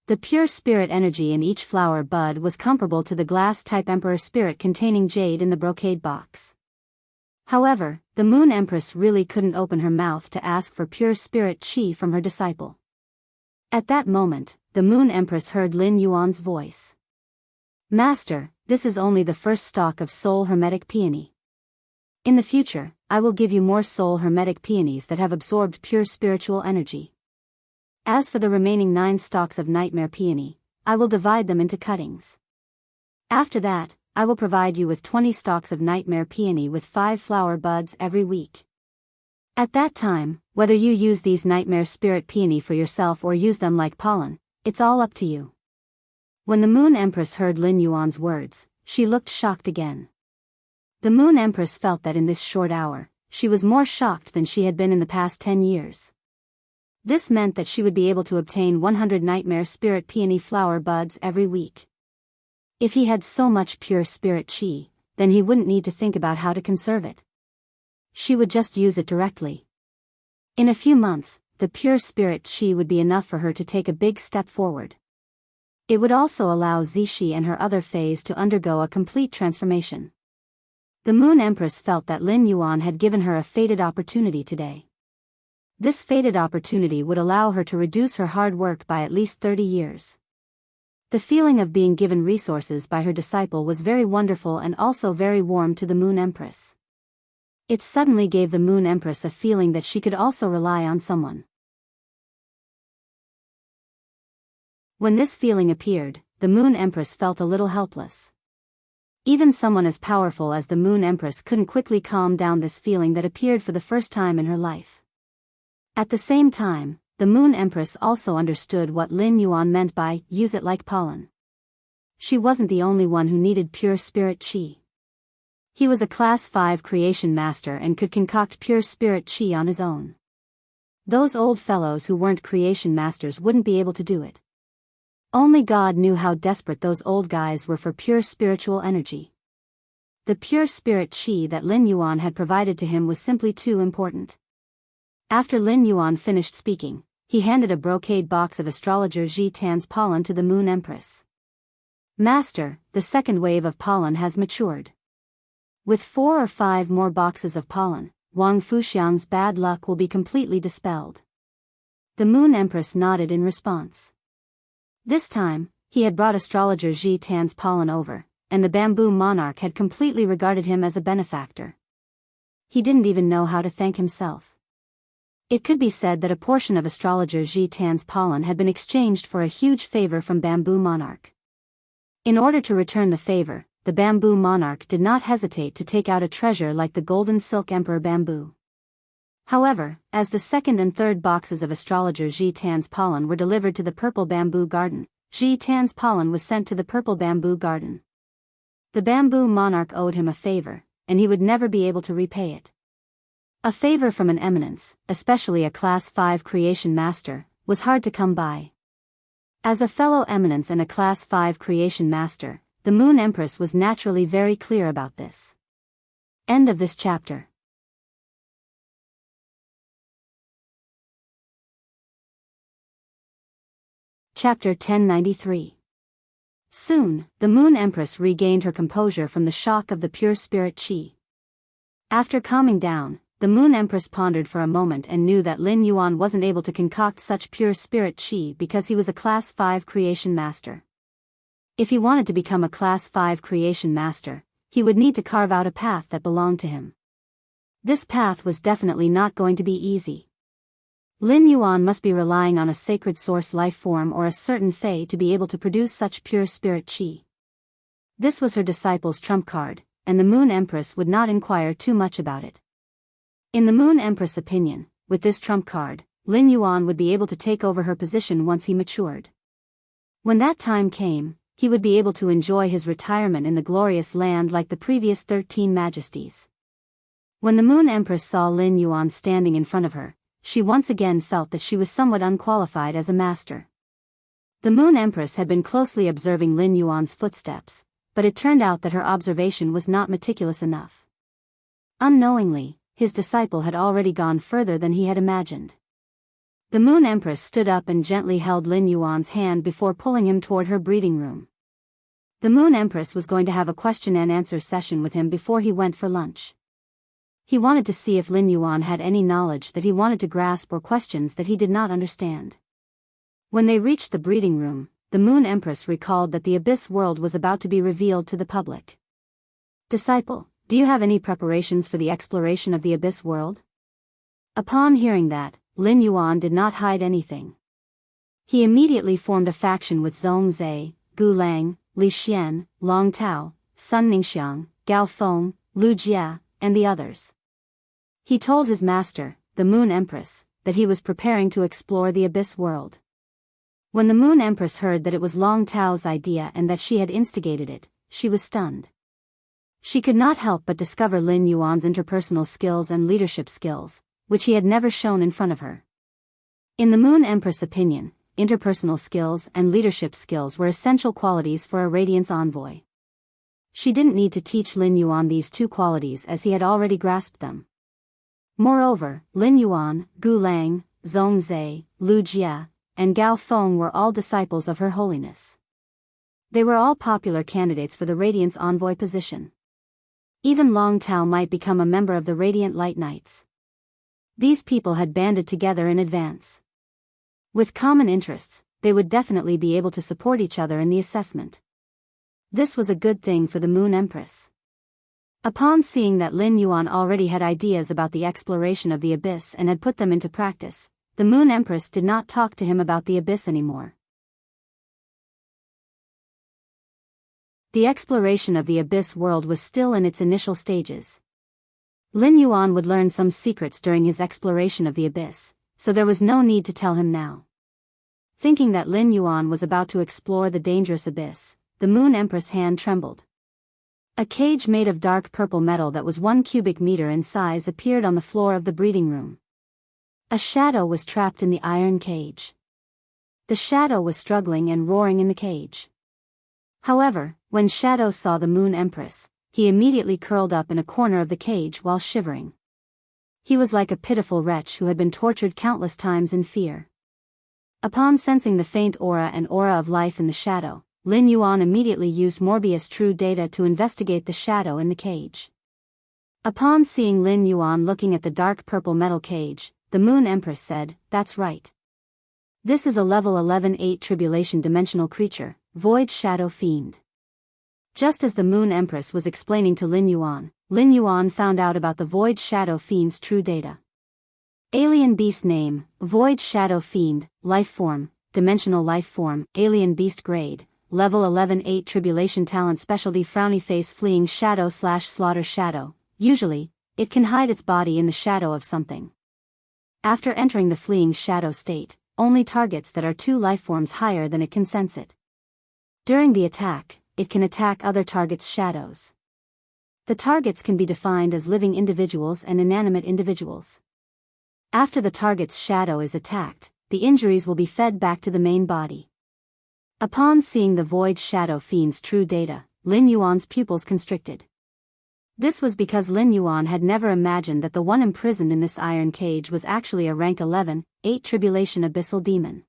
The pure spirit energy in each flower bud was comparable to the glass-type Emperor spirit containing jade in the brocade box. However, the Moon Empress really couldn't open her mouth to ask for pure spirit qi from her disciple. At that moment, the Moon Empress heard Lin Yuan's voice. "Master, this is only the first stalk of Soul Hermetic Peony. In the future, I will give you more Soul Hermetic Peonies that have absorbed pure spiritual energy. As for the remaining 9 stalks of Nightmare Peony, I will divide them into cuttings. After that, I will provide you with 20 stalks of Nightmare Peony with 5 flower buds every week. At that time, whether you use these Nightmare Spirit Peony for yourself or use them like pollen, it's all up to you." When the Moon Empress heard Lin Yuan's words, she looked shocked again. The Moon Empress felt that in this short hour, she was more shocked than she had been in the past 10 years. This meant that she would be able to obtain 100 nightmare spirit peony flower buds every week. If he had so much pure spirit chi, then he wouldn't need to think about how to conserve it. She would just use it directly. In a few months, the pure spirit chi would be enough for her to take a big step forward. It would also allow Zishi and her other fays to undergo a complete transformation. The Moon Empress felt that Lin Yuan had given her a fated opportunity today. This fated opportunity would allow her to reduce her hard work by at least 30 years. The feeling of being given resources by her disciple was very wonderful and also very warm to the Moon Empress. It suddenly gave the Moon Empress a feeling that she could also rely on someone. When this feeling appeared, the Moon Empress felt a little helpless. Even someone as powerful as the Moon Empress couldn't quickly calm down this feeling that appeared for the first time in her life. At the same time, the Moon Empress also understood what Lin Yuan meant by use it like pollen. She wasn't the only one who needed pure spirit chi. He was a class 5 creation master and could concoct pure spirit chi on his own. Those old fellows who weren't creation masters wouldn't be able to do it. Only God knew how desperate those old guys were for pure spiritual energy. The pure spirit chi that Lin Yuan had provided to him was simply too important. After Lin Yuan finished speaking, he handed a brocade box of astrologer Ji Tan's pollen to the Moon Empress. Master, the second wave of pollen has matured. With 4 or 5 more boxes of pollen, Wang Fuxiang's bad luck will be completely dispelled. The Moon Empress nodded in response. This time, he had brought astrologer Ji Tan's pollen over, and the bamboo monarch had completely regarded him as a benefactor. He didn't even know how to thank himself. It could be said that a portion of astrologer Ji Tan's pollen had been exchanged for a huge favor from bamboo monarch. In order to return the favor, the bamboo monarch did not hesitate to take out a treasure like the golden silk emperor bamboo. However, as the second and third boxes of astrologer Ji Tan's pollen were delivered to the purple bamboo garden, Ji Tan's pollen was sent to the purple bamboo garden. The bamboo monarch owed him a favor, and he would never be able to repay it. A favor from an eminence, especially a class 5 creation master, was hard to come by. As a fellow eminence and a class 5 creation master, the Moon Empress was naturally very clear about this. End of this chapter. Chapter 1093. Soon, the Moon Empress regained her composure from the shock of the pure spirit chi. After calming down, the Moon Empress pondered for a moment and knew that Lin Yuan wasn't able to concoct such pure spirit chi because he was a class 5 creation master. If he wanted to become a class 5 creation master, he would need to carve out a path that belonged to him. This path was definitely not going to be easy. Lin Yuan must be relying on a sacred source life form or a certain fey to be able to produce such pure spirit chi. This was her disciple's trump card, and the Moon Empress would not inquire too much about it. In the Moon Empress' opinion, with this trump card, Lin Yuan would be able to take over her position once he matured. When that time came, he would be able to enjoy his retirement in the glorious land like the previous 13 majesties. When the Moon Empress saw Lin Yuan standing in front of her, she once again felt that she was somewhat unqualified as a master. The Moon Empress had been closely observing Lin Yuan's footsteps, but it turned out that her observation was not meticulous enough. Unknowingly, his disciple had already gone further than he had imagined. The Moon Empress stood up and gently held Lin Yuan's hand before pulling him toward her breeding room. The Moon Empress was going to have a question and answer session with him before he went for lunch. He wanted to see if Lin Yuan had any knowledge that he wanted to grasp or questions that he did not understand. When they reached the breeding room, the Moon Empress recalled that the Abyss world was about to be revealed to the public. Disciple, do you have any preparations for the exploration of the Abyss world? Upon hearing that, Lin Yuan did not hide anything. He immediately formed a faction with Zhong Zhe, Gu Lang, Li Xian, Long Tao, Sun Ningxiang, Gao Feng, Lu Jia, and the others. He told his master, the Moon Empress, that he was preparing to explore the Abyss world. When the Moon Empress heard that it was Long Tao's idea and that she had instigated it, she was stunned. She could not help but discover Lin Yuan's interpersonal skills and leadership skills, which he had never shown in front of her. In the Moon Empress' opinion, interpersonal skills and leadership skills were essential qualities for a Radiance envoy. She didn't need to teach Lin Yuan these two qualities as he had already grasped them. Moreover, Lin Yuan, Gu Lang, Zhong Zhe, Lu Jia, and Gao Feng were all disciples of Her Holiness. They were all popular candidates for the Radiance envoy position. Even Long Tao might become a member of the Radiant Light Knights. These people had banded together in advance. With common interests, they would definitely be able to support each other in the assessment. This was a good thing for the Moon Empress. Upon seeing that Lin Yuan already had ideas about the exploration of the abyss and had put them into practice, the Moon Empress did not talk to him about the abyss anymore. The exploration of the abyss world was still in its initial stages. Lin Yuan would learn some secrets during his exploration of the abyss, so there was no need to tell him now. Thinking that Lin Yuan was about to explore the dangerous abyss, the Moon Empress' hand trembled. A cage made of dark purple metal that was 1 cubic meter in size appeared on the floor of the breeding room. A shadow was trapped in the iron cage. The shadow was struggling and roaring in the cage. However, when Shadow saw the Moon Empress, he immediately curled up in a corner of the cage while shivering. He was like a pitiful wretch who had been tortured countless times in fear. Upon sensing the faint aura and aura of life in the shadow, Lin Yuan immediately used Morbius True Data to investigate the shadow in the cage. Upon seeing Lin Yuan looking at the dark purple metal cage, the Moon Empress said, "That's right. This is a level 11-8 tribulation dimensional creature, Void Shadow Fiend." Just as the Moon Empress was explaining to Lin Yuan found out about the Void Shadow Fiend's true data. Alien beast name, Void Shadow Fiend, life form, dimensional life form, alien beast grade, level 11-8 tribulation talent specialty frowny face fleeing shadow/slaughter shadow. Usually, it can hide its body in the shadow of something. After entering the fleeing shadow state, only targets that are 2 life forms higher than it can sense it. During the attack, it can attack other targets' shadows. The targets can be defined as living individuals and inanimate individuals. After the target's shadow is attacked, the injuries will be fed back to the main body. Upon seeing the Void Shadow Fiend's true data, Lin Yuan's pupils constricted. This was because Lin Yuan had never imagined that the one imprisoned in this iron cage was actually a rank 11-8 tribulation abyssal demon.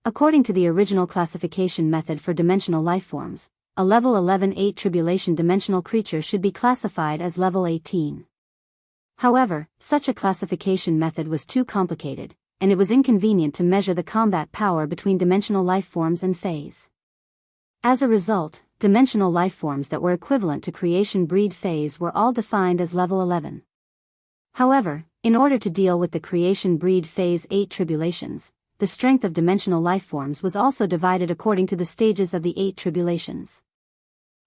According to the original classification method for dimensional lifeforms, a level 11-8 tribulation dimensional creature should be classified as level 18. However, such a classification method was too complicated, and it was inconvenient to measure the combat power between dimensional lifeforms and phase. As a result, dimensional lifeforms that were equivalent to creation breed phase were all defined as level 11. However, in order to deal with the creation breed phase 8 tribulations, the strength of dimensional lifeforms was also divided according to the stages of the 8 tribulations.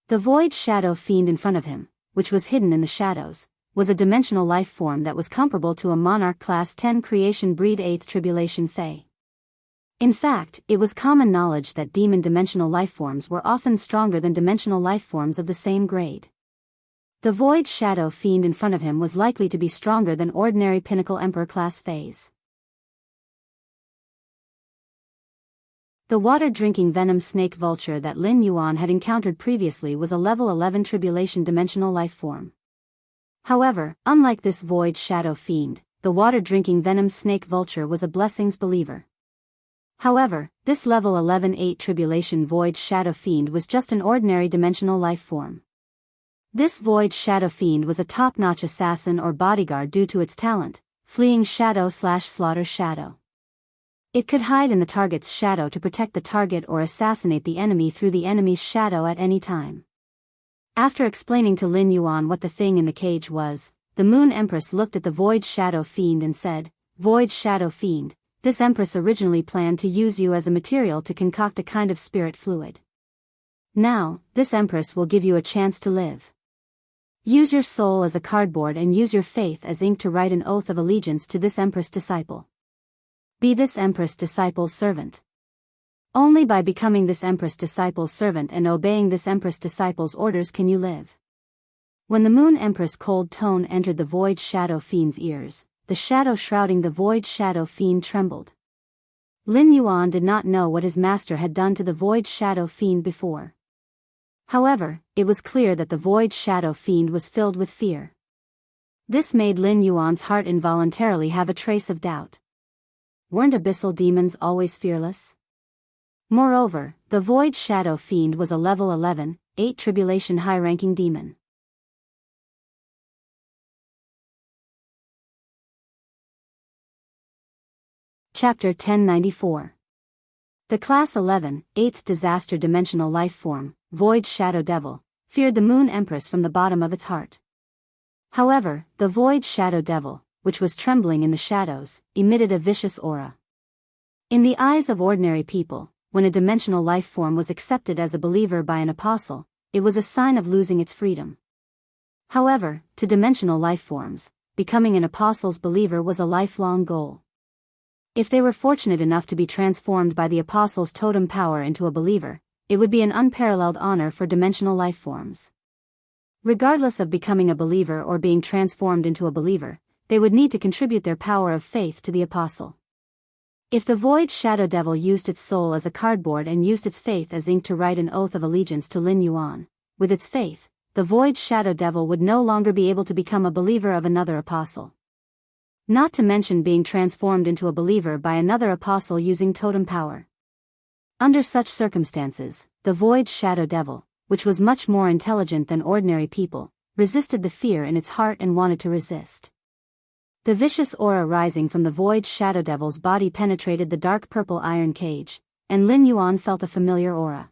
The Void Shadow Fiend in front of him, which was hidden in the shadows, was a dimensional life form that was comparable to a Monarch Class 10 Creation Breed 8th Tribulation Fae. In fact, it was common knowledge that demon dimensional lifeforms were often stronger than dimensional lifeforms of the same grade. The Void Shadow Fiend in front of him was likely to be stronger than ordinary Pinnacle Emperor Class Faes. The water-drinking venom snake vulture that Lin Yuan had encountered previously was a level 11 tribulation dimensional life form. However, unlike this Void Shadow Fiend, the water-drinking venom snake vulture was a blessings believer. However, this level 11-8 tribulation Void Shadow Fiend was just an ordinary dimensional life form. This Void Shadow Fiend was a top-notch assassin or bodyguard due to its talent, fleeing shadow/slaughter shadow. It could hide in the target's shadow to protect the target or assassinate the enemy through the enemy's shadow at any time. After explaining to Lin Yuan what the thing in the cage was, the Moon Empress looked at the Void Shadow Fiend and said, "Void Shadow Fiend, this Empress originally planned to use you as a material to concoct a kind of spirit fluid. Now, this Empress will give you a chance to live. Use your soul as a cardboard and use your faith as ink to write an oath of allegiance to this Empress disciple. Be this Empress disciple's servant. Only by becoming this Empress disciple's servant and obeying this Empress disciple's orders can you live. When the Moon Empress' cold tone entered the Void Shadow Fiend's ears, the shadow shrouding the Void Shadow Fiend trembled. Lin Yuan did not know what his master had done to the Void Shadow Fiend before. However, it was clear that the Void Shadow Fiend was filled with fear. This made Lin Yuan's heart involuntarily have a trace of doubt. Weren't abyssal demons always fearless? Moreover, the Void Shadow Fiend was a level 11, 8 tribulation high-ranking demon. Chapter 1094. The Class 11, 8th Disaster Dimensional Life Form, Void Shadow Devil, feared the Moon Empress from the bottom of its heart. However, the Void Shadow Devil, which was trembling in the shadows, emitted a vicious aura. In the eyes of ordinary people, when a dimensional life form was accepted as a believer by an apostle, it was a sign of losing its freedom. However, to dimensional life forms, becoming an apostle's believer was a lifelong goal. If they were fortunate enough to be transformed by the apostle's totem power into a believer, it would be an unparalleled honor for dimensional life forms. Regardless of becoming a believer or being transformed into a believer, they would need to contribute their power of faith to the apostle. If the Void Shadow Devil used its soul as a cardboard and used its faith as ink to write an oath of allegiance to Lin Yuan, with its faith, the Void Shadow Devil would no longer be able to become a believer of another apostle. Not to mention being transformed into a believer by another apostle using totem power. Under such circumstances, the Void Shadow Devil, which was much more intelligent than ordinary people, resisted the fear in its heart and wanted to resist. The vicious aura rising from the Void Shadow Devil's body penetrated the dark purple iron cage, and Lin Yuan felt a familiar aura.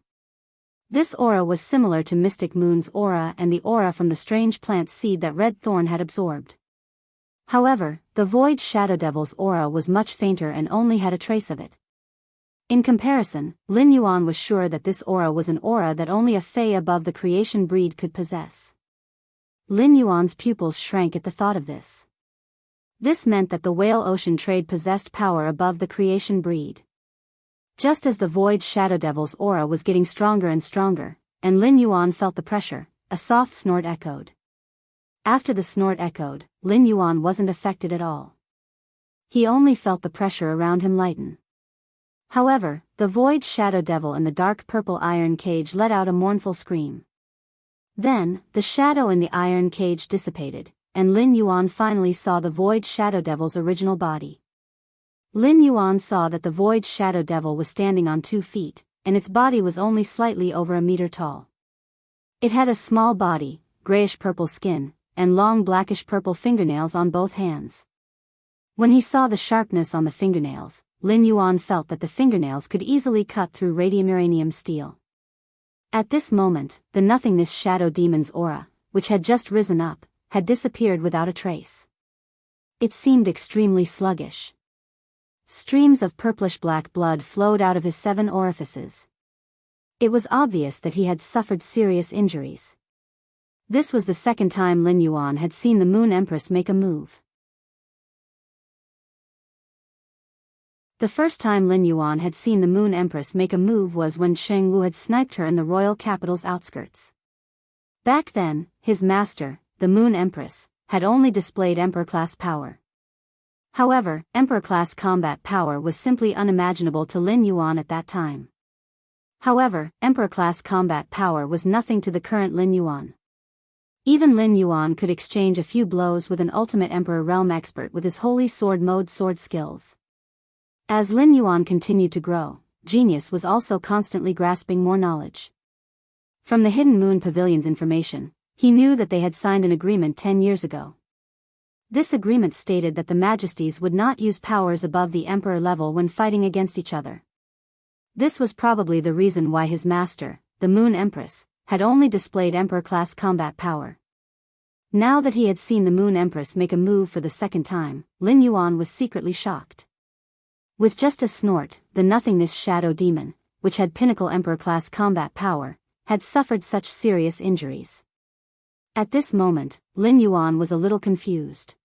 This aura was similar to Mystic Moon's aura and the aura from the strange plant seed that Red Thorn had absorbed. However, the Void Shadow Devil's aura was much fainter and only had a trace of it. In comparison, Lin Yuan was sure that this aura was an aura that only a Fae above the creation breed could possess. Lin Yuan's pupils shrank at the thought of this. This meant that the Whale Ocean Trade possessed power above the creation breed. Just as the Void Shadow Devil's aura was getting stronger and stronger, and Lin Yuan felt the pressure, a soft snort echoed. After the snort echoed, Lin Yuan wasn't affected at all. He only felt the pressure around him lighten. However, the Void Shadow Devil in the dark purple iron cage let out a mournful scream. Then, the shadow in the iron cage dissipated, and Lin Yuan finally saw the Void Shadow Devil's original body. Lin Yuan saw that the Void Shadow Devil was standing on 2 feet, and its body was only slightly over a meter tall. It had a small body, grayish-purple skin, and long blackish-purple fingernails on both hands. When he saw the sharpness on the fingernails, Lin Yuan felt that the fingernails could easily cut through radium-uranium steel. At this moment, the nothingness shadow demon's aura, which had just risen up, had disappeared without a trace. It seemed extremely sluggish. Streams of purplish-black blood flowed out of his 7 orifices. It was obvious that he had suffered serious injuries. This was the second time Lin Yuan had seen the Moon Empress make a move. The first time Lin Yuan had seen the Moon Empress make a move was when Jianghu had sniped her in the royal capital's outskirts. Back then, his master, the Moon Empress, had only displayed Emperor-class power. However, Emperor-class combat power was simply unimaginable to Lin Yuan at that time. However, Emperor-class combat power was nothing to the current Lin Yuan. Even Lin Yuan could exchange a few blows with an ultimate Emperor realm expert with his Holy Sword mode sword skills. As Lin Yuan continued to grow, Genius was also constantly grasping more knowledge. From the Hidden Moon Pavilion's information, he knew that they had signed an agreement 10 years ago. This agreement stated that the Majesties would not use powers above the Emperor level when fighting against each other. This was probably the reason why his master, the Moon Empress, had only displayed Emperor-class combat power. Now that he had seen the Moon Empress make a move for the second time, Lin Yuan was secretly shocked. With just a snort, the nothingness shadow demon, which had pinnacle Emperor-class combat power, had suffered such serious injuries. At this moment, Lin Yuan was a little confused.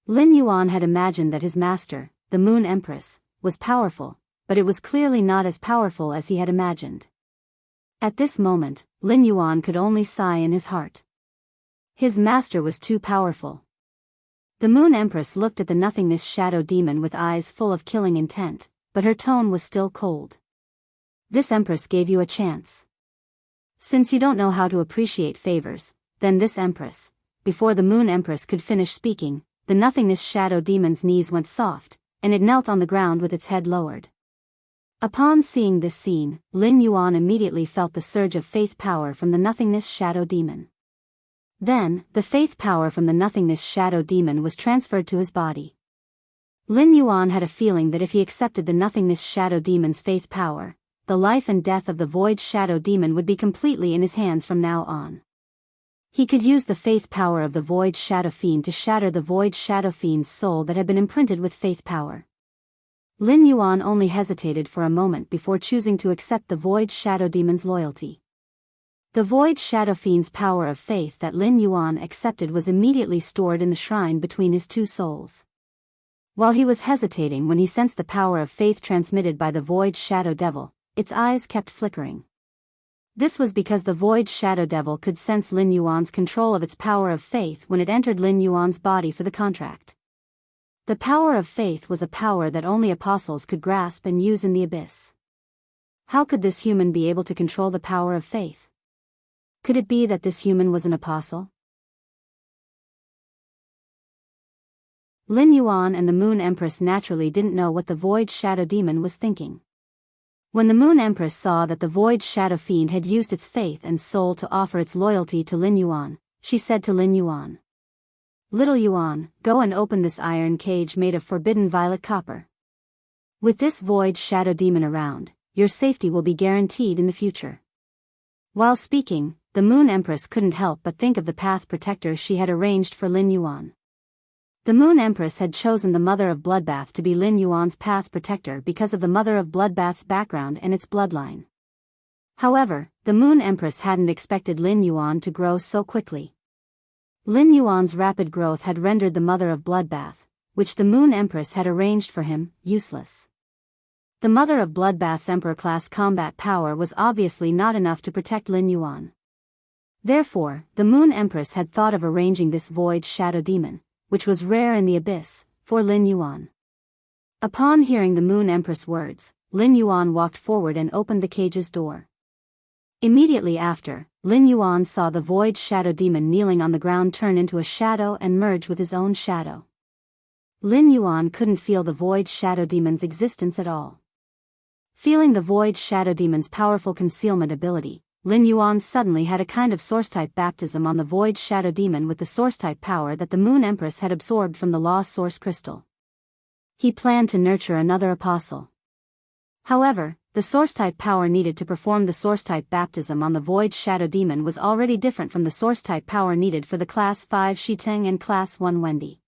Lin Yuan had imagined that his master, the Moon Empress, was powerful, but it was clearly not as powerful as he had imagined. At this moment, Lin Yuan could only sigh in his heart. His master was too powerful. The Moon Empress looked at the nothingness shadow demon with eyes full of killing intent, but her tone was still cold. This Empress gave you a chance. Since you don't know how to appreciate favors, then this Empress. Before the Moon Empress could finish speaking, the nothingness shadow demon's knees went soft, and it knelt on the ground with its head lowered. Upon seeing this scene, Lin Yuan immediately felt the surge of faith power from the nothingness shadow demon. Then, the faith power from the nothingness shadow demon was transferred to his body. Lin Yuan had a feeling that if he accepted the nothingness shadow demon's faith power, the life and death of the void shadow demon would be completely in his hands from now on. He could use the faith power of the void shadow fiend to shatter the void shadow fiend's soul that had been imprinted with faith power. Lin Yuan only hesitated for a moment before choosing to accept the void shadow demon's loyalty. The void shadow fiend's power of faith that Lin Yuan accepted was immediately stored in the shrine between his two souls. While he was hesitating when he sensed the power of faith transmitted by the void shadow devil, its eyes kept flickering. This was because the void shadow devil could sense Lin Yuan's control of its power of faith when it entered Lin Yuan's body for the contract. The power of faith was a power that only apostles could grasp and use in the abyss. How could this human be able to control the power of faith? Could it be that this human was an apostle? Lin Yuan and the Moon Empress naturally didn't know what the void shadow demon was thinking. When the Moon Empress saw that the void shadow fiend had used its faith and soul to offer its loyalty to Lin Yuan, she said to Lin Yuan, "Little Yuan, go and open this iron cage made of forbidden violet copper. With this void shadow demon around, your safety will be guaranteed in the future." While speaking, the Moon Empress couldn't help but think of the path protector she had arranged for Lin Yuan. The Moon Empress had chosen the Mother of Bloodbath to be Lin Yuan's path protector because of the Mother of Bloodbath's background and its bloodline. However, the Moon Empress hadn't expected Lin Yuan to grow so quickly. Lin Yuan's rapid growth had rendered the Mother of Bloodbath, which the Moon Empress had arranged for him, useless. The Mother of Bloodbath's Emperor-class combat power was obviously not enough to protect Lin Yuan. Therefore, the Moon Empress had thought of arranging this void shadow demon, which was rare in the abyss, for Lin Yuan. Upon hearing the Moon Empress' words, Lin Yuan walked forward and opened the cage's door. Immediately after, Lin Yuan saw the void shadow demon kneeling on the ground turn into a shadow and merge with his own shadow. Lin Yuan couldn't feel the void shadow demon's existence at all. Feeling the void shadow demon's powerful concealment ability, Lin Yuan suddenly had a kind of source-type baptism on the void shadow demon with the source-type power that the Moon Empress had absorbed from the Law Source Crystal. He planned to nurture another apostle. However, the source-type power needed to perform the source-type baptism on the void shadow demon was already different from the source-type power needed for the Class 5 Shiteng and Class 1 Wendy.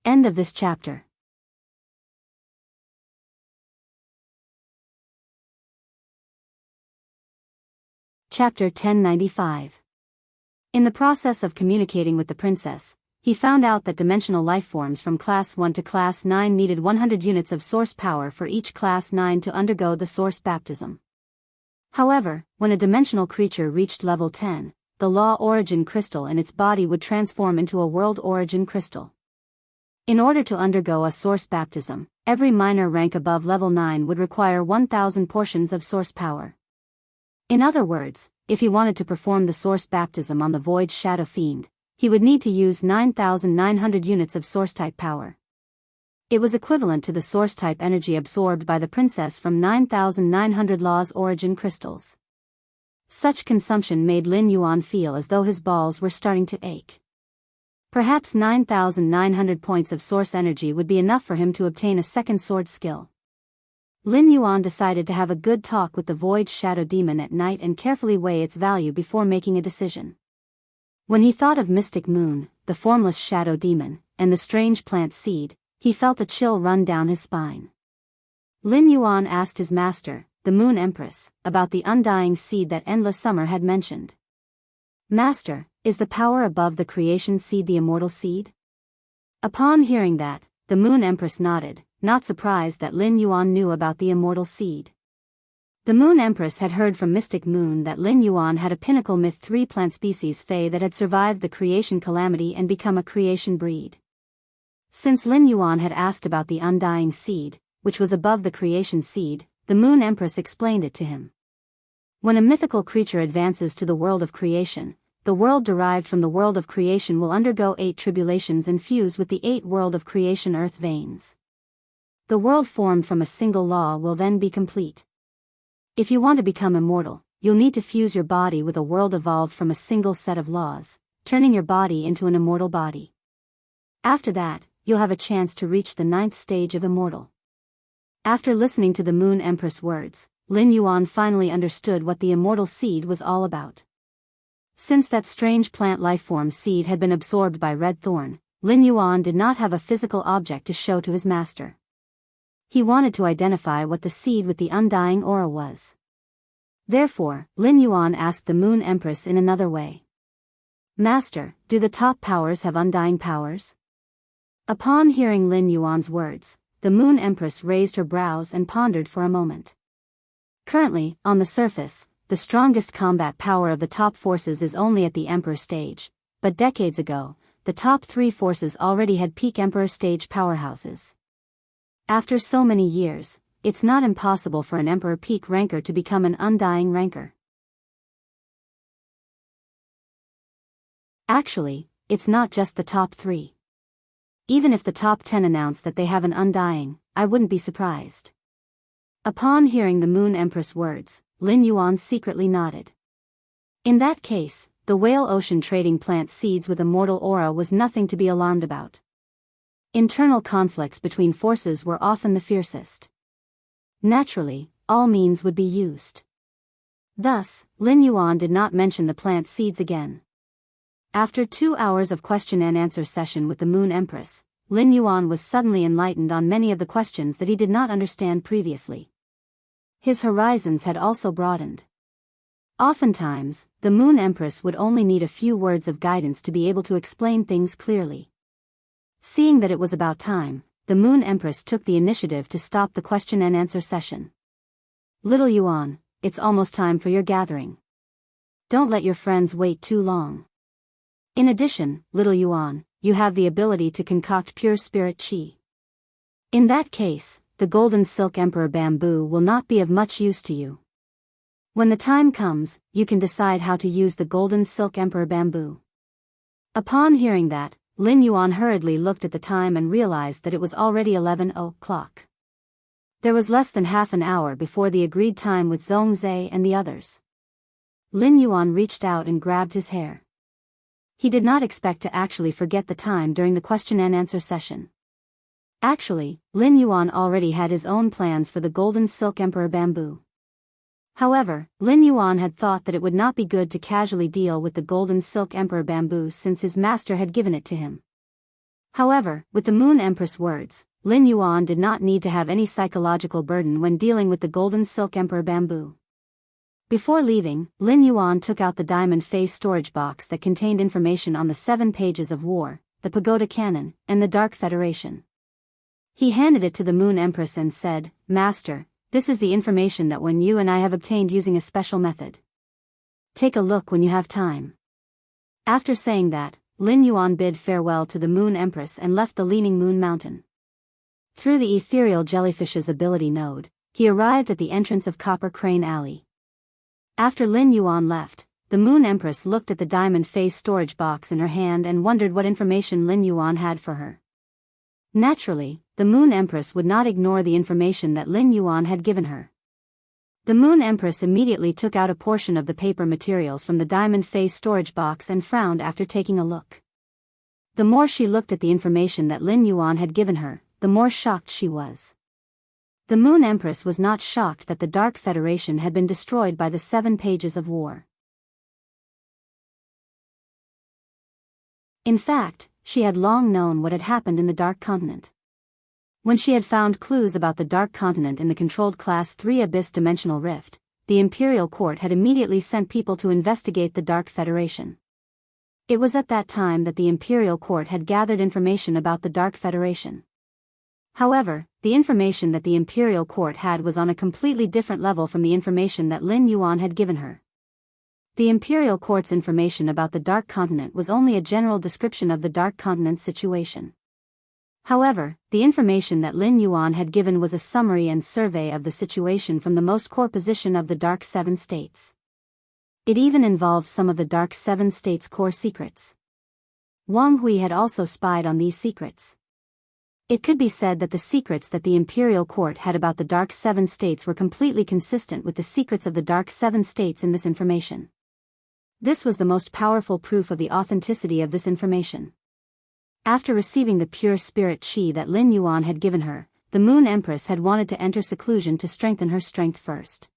End of this chapter. Chapter 1095. In the process of communicating with the princess, he found out that dimensional lifeforms from Class 1 to Class 9 needed 100 units of source power for each Class 9 to undergo the source baptism. However, when a dimensional creature reached level 10, the Law Origin Crystal in its body would transform into a World Origin Crystal. In order to undergo a source baptism, every minor rank above level 9 would require 1,000 portions of source power. In other words, if he wanted to perform the source baptism on the void shadow fiend, he would need to use 9,900 units of source-type power. It was equivalent to the source-type energy absorbed by the princess from 9,900 Law's Origin crystals. Such consumption made Lin Yuan feel as though his balls were starting to ache. Perhaps 9,900 points of source energy would be enough for him to obtain a second sword skill. Lin Yuan decided to have a good talk with the void shadow demon at night and carefully weigh its value before making a decision. When he thought of Mystic Moon, the formless shadow demon, and the strange plant seed, he felt a chill run down his spine. Lin Yuan asked his master, the Moon Empress, about the undying seed that Endless Summer had mentioned. "Master, is the power above the creation seed the immortal seed?" Upon hearing that, the Moon Empress nodded, not surprised that Lin Yuan knew about the immortal seed. The Moon Empress had heard from Mystic Moon that Lin Yuan had a pinnacle myth 3 plant species Fae that had survived the creation calamity and become a creation breed. Since Lin Yuan had asked about the undying seed, which was above the creation seed, the Moon Empress explained it to him. When a mythical creature advances to the world of creation, the world derived from the world of creation will undergo 8 tribulations and fuse with the 8 world of creation earth veins. The world formed from a single law will then be complete. If you want to become immortal, you'll need to fuse your body with a world evolved from a single set of laws, turning your body into an immortal body. After that, you'll have a chance to reach the 9th stage of immortal. After listening to the Moon Empress' words, Lin Yuan finally understood what the immortal seed was all about. Since that strange plant lifeform seed had been absorbed by Red Thorn, Lin Yuan did not have a physical object to show to his master. He wanted to identify what the seed with the undying aura was. Therefore, Lin Yuan asked the Moon Empress in another way. "Master, do the top powers have undying powers?" Upon hearing Lin Yuan's words, the Moon Empress raised her brows and pondered for a moment. Currently, on the surface, the strongest combat power of the top forces is only at the Emperor stage, but decades ago, the top 3 forces already had peak Emperor stage powerhouses. After so many years, it's not impossible for an Emperor peak ranker to become an undying ranker. Actually, it's not just the top 3. Even if the top 10 announce that they have an undying, I wouldn't be surprised. Upon hearing the Moon Empress' words, Lin Yuan secretly nodded. In that case, the Whale Ocean trading plant seeds with immortal aura was nothing to be alarmed about. Internal conflicts between forces were often the fiercest. Naturally, all means would be used. Thus, Lin Yuan did not mention the plant seeds again. After 2 hours of question and answer session with the Moon Empress, Lin Yuan was suddenly enlightened on many of the questions that he did not understand previously. His horizons had also broadened. Oftentimes, the Moon Empress would only need a few words of guidance to be able to explain things clearly. Seeing that it was about time, the Moon Empress took the initiative to stop the question and answer session. "Little Yuan, it's almost time for your gathering. Don't let your friends wait too long. In addition, Little Yuan, you have the ability to concoct pure spirit qi. In that case, the Golden Silk Emperor Bamboo will not be of much use to you. When the time comes, you can decide how to use the Golden Silk Emperor Bamboo." Upon hearing that, Lin Yuan hurriedly looked at the time and realized that it was already 11 o'clock. There was less than half an hour before the agreed time with Zhongzhe and the others. Lin Yuan reached out and grabbed his hair. He did not expect to actually forget the time during the question and answer session. Actually, Lin Yuan already had his own plans for the Golden Silk Emperor Bamboo. However, Lin Yuan had thought that it would not be good to casually deal with the Golden Silk Emperor Bamboo since his master had given it to him. However, with the Moon Empress' words, Lin Yuan did not need to have any psychological burden when dealing with the Golden Silk Emperor Bamboo. Before leaving, Lin Yuan took out the diamond face storage box that contained information on the 7 pages of war, the Pagoda Cannon, and the Dark Federation. He handed it to the Moon Empress and said, "Master, this is the information that Wen Yu and I have obtained using a special method. Take a look when you have time." After saying that, Lin Yuan bid farewell to the Moon Empress and left the Leaning Moon Mountain. Through the ethereal jellyfish's ability node, he arrived at the entrance of Copper Crane Alley. After Lin Yuan left, the Moon Empress looked at the diamond face storage box in her hand and wondered what information Lin Yuan had for her. Naturally, the Moon Empress would not ignore the information that Lin Yuan had given her. The Moon Empress immediately took out a portion of the paper materials from the diamond face storage box and frowned after taking a look. The more she looked at the information that Lin Yuan had given her, the more shocked she was. The Moon Empress was not shocked that the Dark Federation had been destroyed by the 7 pages of war. In fact, she had long known what had happened in the Dark Continent. When she had found clues about the Dark Continent in the controlled Class 3 Abyss Dimensional Rift, the Imperial Court had immediately sent people to investigate the Dark Federation. It was at that time that the Imperial Court had gathered information about the Dark Federation. However, the information that the imperial court had was on a completely different level from the information that Lin Yuan had given her. The imperial court's information about the Dark Continent was only a general description of the Dark Continent's situation. However, the information that Lin Yuan had given was a summary and survey of the situation from the most core position of the Dark Seven States. It even involved some of the Dark Seven States' core secrets. Wang Hui had also spied on these secrets. It could be said that the secrets that the imperial court had about the Dark Seven States were completely consistent with the secrets of the Dark Seven States in this information. This was the most powerful proof of the authenticity of this information. After receiving the pure spirit qi that Lin Yuan had given her, the Moon Empress had wanted to enter seclusion to strengthen her strength first.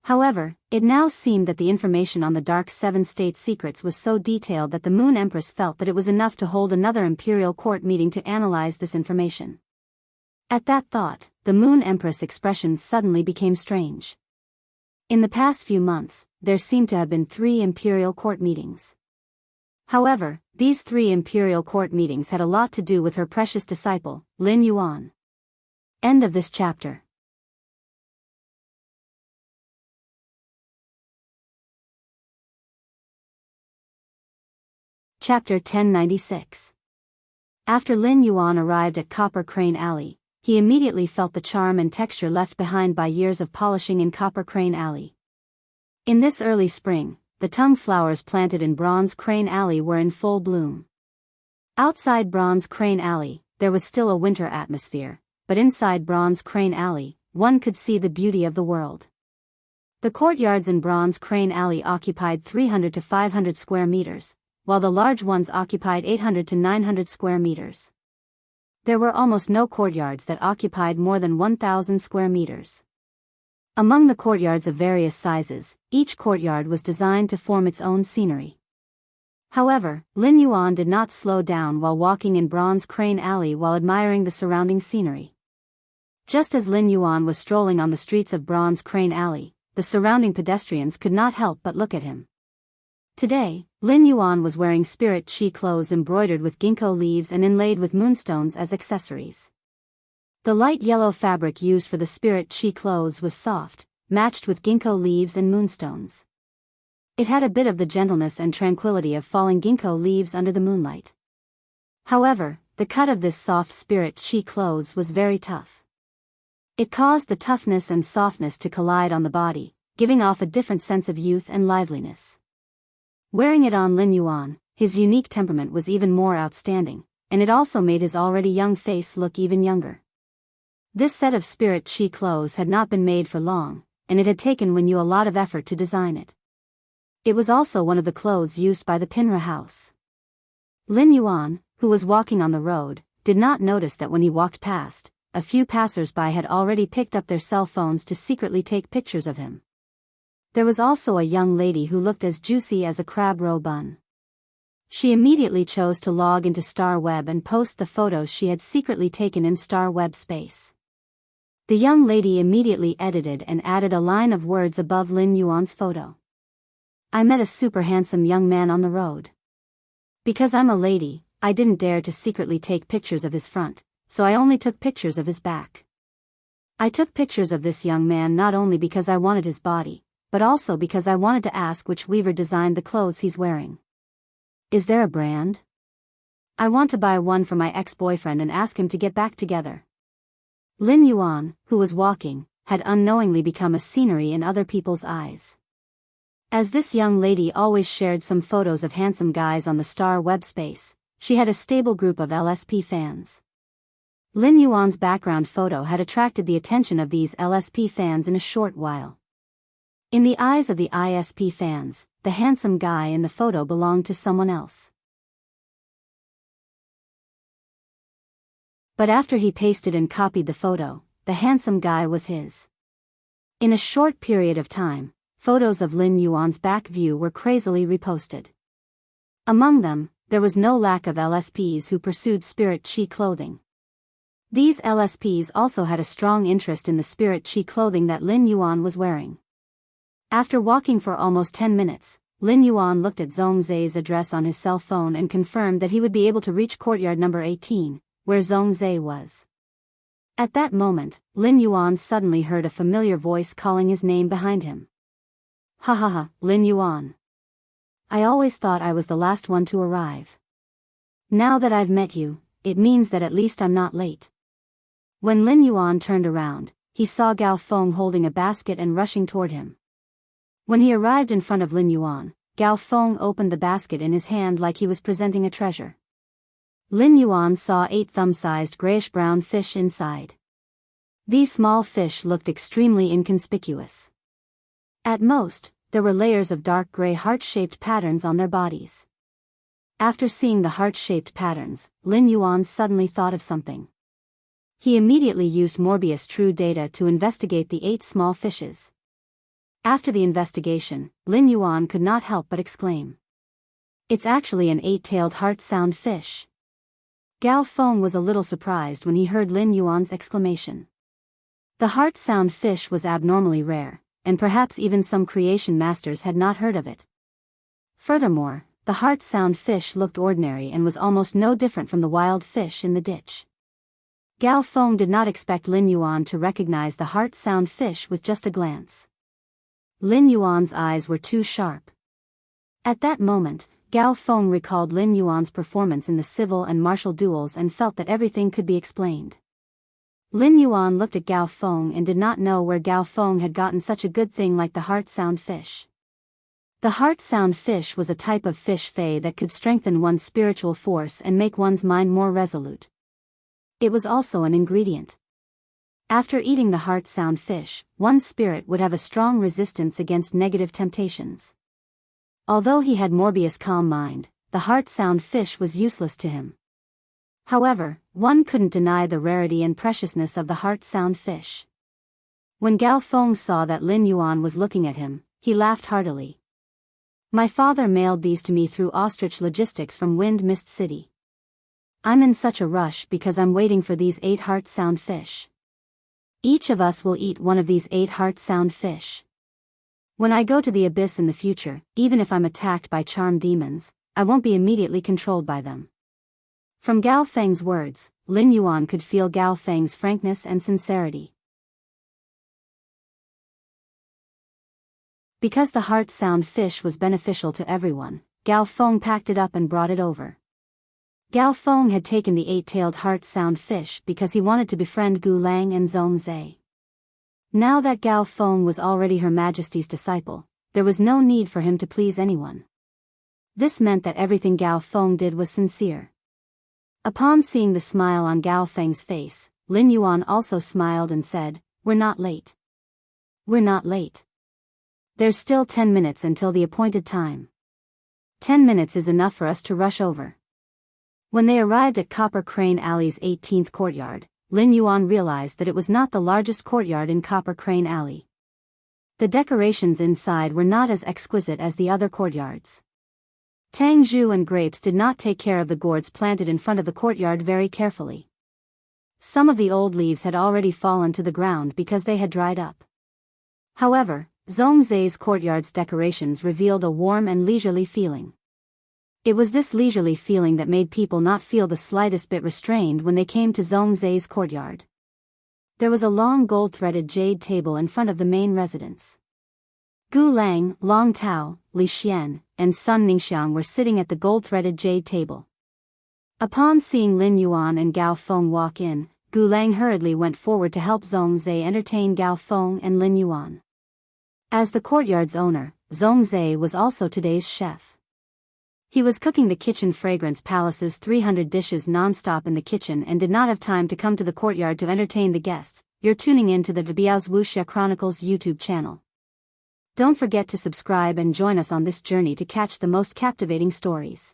However, it now seemed that the information on the Dark Seven States secrets was so detailed that the Moon Empress felt that it was enough to hold another imperial court meeting to analyze this information. At that thought, the Moon Empress' expression suddenly became strange. In the past few months, there seemed to have been 3 imperial court meetings. However, these 3 imperial court meetings had a lot to do with her precious disciple, Lin Yuan. End of this chapter. Chapter 1096. After Lin Yuan arrived at Copper Crane Alley, he immediately felt the charm and texture left behind by years of polishing in Copper Crane Alley. In this early spring, the tongue flowers planted in Bronze Crane Alley were in full bloom. Outside Bronze Crane Alley, there was still a winter atmosphere, but inside Bronze Crane Alley, one could see the beauty of the world. The courtyards in Bronze Crane Alley occupied 300 to 500 square meters, while the large ones occupied 800 to 900 square meters. There were almost no courtyards that occupied more than 1,000 square meters. Among the courtyards of various sizes, each courtyard was designed to form its own scenery. However, Lin Yuan did not slow down while walking in Bronze Crane Alley while admiring the surrounding scenery. Just as Lin Yuan was strolling on the streets of Bronze Crane Alley, the surrounding pedestrians could not help but look at him. Today, Lin Yuan was wearing spirit qi clothes embroidered with ginkgo leaves and inlaid with moonstones as accessories. The light yellow fabric used for the spirit qi clothes was soft, matched with ginkgo leaves and moonstones. It had a bit of the gentleness and tranquility of falling ginkgo leaves under the moonlight. However, the cut of this soft spirit qi clothes was very tough. It caused the toughness and softness to collide on the body, giving off a different sense of youth and liveliness. Wearing it on Lin Yuan, his unique temperament was even more outstanding, and it also made his already young face look even younger. This set of spirit qi clothes had not been made for long, and it had taken Wen Yu a lot of effort to design it. It was also one of the clothes used by the Pinra house. Lin Yuan, who was walking on the road, did not notice that when he walked past, a few passers-by had already picked up their cell phones to secretly take pictures of him. There was also a young lady who looked as juicy as a crab roe bun. She immediately chose to log into Star Web and post the photos she had secretly taken in Star Web space. The young lady immediately edited and added a line of words above Lin Yuan's photo. I met a super handsome young man on the road. Because I'm a lady, I didn't dare to secretly take pictures of his front, so I only took pictures of his back. I took pictures of this young man not only because I wanted his body, but also because I wanted to ask which weaver designed the clothes he's wearing. Is there a brand? I want to buy one for my ex-boyfriend and ask him to get back together. Lin Yuan, who was walking, had unknowingly become a scenery in other people's eyes. As this young lady always shared some photos of handsome guys on the Star Web space, she had a stable group of LSP fans. Lin Yuan's background photo had attracted the attention of these LSP fans in a short while. In the eyes of the ISP fans, the handsome guy in the photo belonged to someone else. But after he pasted and copied the photo, the handsome guy was his. In a short period of time, photos of Lin Yuan's back view were crazily reposted. Among them, there was no lack of LSPs who pursued spirit qi clothing. These LSPs also had a strong interest in the spirit qi clothing that Lin Yuan was wearing. After walking for almost 10 minutes, Lin Yuan looked at Zhongzhe's address on his cell phone and confirmed that he would be able to reach courtyard number 18, where Zhongzhe was. At that moment, Lin Yuan suddenly heard a familiar voice calling his name behind him. Ha ha ha, Lin Yuan. I always thought I was the last one to arrive. Now that I've met you, it means that at least I'm not late. When Lin Yuan turned around, he saw Gao Feng holding a basket and rushing toward him. When he arrived in front of Lin Yuan, Gao Feng opened the basket in his hand like he was presenting a treasure. Lin Yuan saw 8 thumb-sized grayish-brown fish inside. These small fish looked extremely inconspicuous. At most, there were layers of dark gray heart-shaped patterns on their bodies. After seeing the heart-shaped patterns, Lin Yuan suddenly thought of something. He immediately used Morbius True Data to investigate the 8 small fishes. After the investigation, Lin Yuan could not help but exclaim. It's actually an 8-tailed heart-sound fish. Gao Feng was a little surprised when he heard Lin Yuan's exclamation. The heart-sound fish was abnormally rare, and perhaps even some creation masters had not heard of it. Furthermore, the heart-sound fish looked ordinary and was almost no different from the wild fish in the ditch. Gao Feng did not expect Lin Yuan to recognize the heart-sound fish with just a glance. Lin Yuan's eyes were too sharp. At that moment, Gao Feng recalled Lin Yuan's performance in the civil and martial duels and felt that everything could be explained. Lin Yuan looked at Gao Feng and did not know where Gao Feng had gotten such a good thing like the heart-sound fish. The heart-sound fish was a type of fish fey that could strengthen one's spiritual force and make one's mind more resolute. It was also an ingredient. After eating the heart-sound fish, one's spirit would have a strong resistance against negative temptations. Although he had Morbius' calm mind, the heart-sound fish was useless to him. However, one couldn't deny the rarity and preciousness of the heart-sound fish. When Gao Feng saw that Lin Yuan was looking at him, he laughed heartily. My father mailed these to me through ostrich logistics from Wind Mist City. I'm in such a rush because I'm waiting for these 8 heart-sound fish. Each of us will eat one of these 8 heart-sound fish. When I go to the abyss in the future, even if I'm attacked by charm demons, I won't be immediately controlled by them. From Gao Feng's words, Lin Yuan could feel Gao Feng's frankness and sincerity. Because the heart-sound fish was beneficial to everyone, Gao Feng packed it up and brought it over. Gao Feng had taken the 8-tailed heart-sound fish because he wanted to befriend Gu Lang and Zhong Zhe. Now that Gao Feng was already Her Majesty's disciple, there was no need for him to please anyone. This meant that everything Gao Feng did was sincere. Upon seeing the smile on Gao Feng's face, Lin Yuan also smiled and said, "We're not late. We're not late. There's still 10 minutes until the appointed time. 10 minutes is enough for us to rush over." When they arrived at Copper Crane Alley's 18th courtyard, Lin Yuan realized that it was not the largest courtyard in Copper Crane Alley. The decorations inside were not as exquisite as the other courtyards. Tang Zhu and Grapes did not take care of the gourds planted in front of the courtyard very carefully. Some of the old leaves had already fallen to the ground because they had dried up. However, Zhong Zhe's courtyard's decorations revealed a warm and leisurely feeling. It was this leisurely feeling that made people not feel the slightest bit restrained when they came to Zhong Zhe's courtyard. There was a long gold-threaded jade table in front of the main residence. Gu Lang, Long Tao, Li Xian, and Sun Ningxiang were sitting at the gold-threaded jade table. Upon seeing Lin Yuan and Gao Feng walk in, Gu Lang hurriedly went forward to help Zhong Zhe entertain Gao Feng and Lin Yuan. As the courtyard's owner, Zhong Zhe was also today's chef. He was cooking the Kitchen Fragrance Palace's 300 dishes non-stop in the kitchen and did not have time to come to the courtyard to entertain the guests. You're tuning in to the Biyao's Wuxia Chronicles YouTube channel. Don't forget to subscribe and join us on this journey to catch the most captivating stories.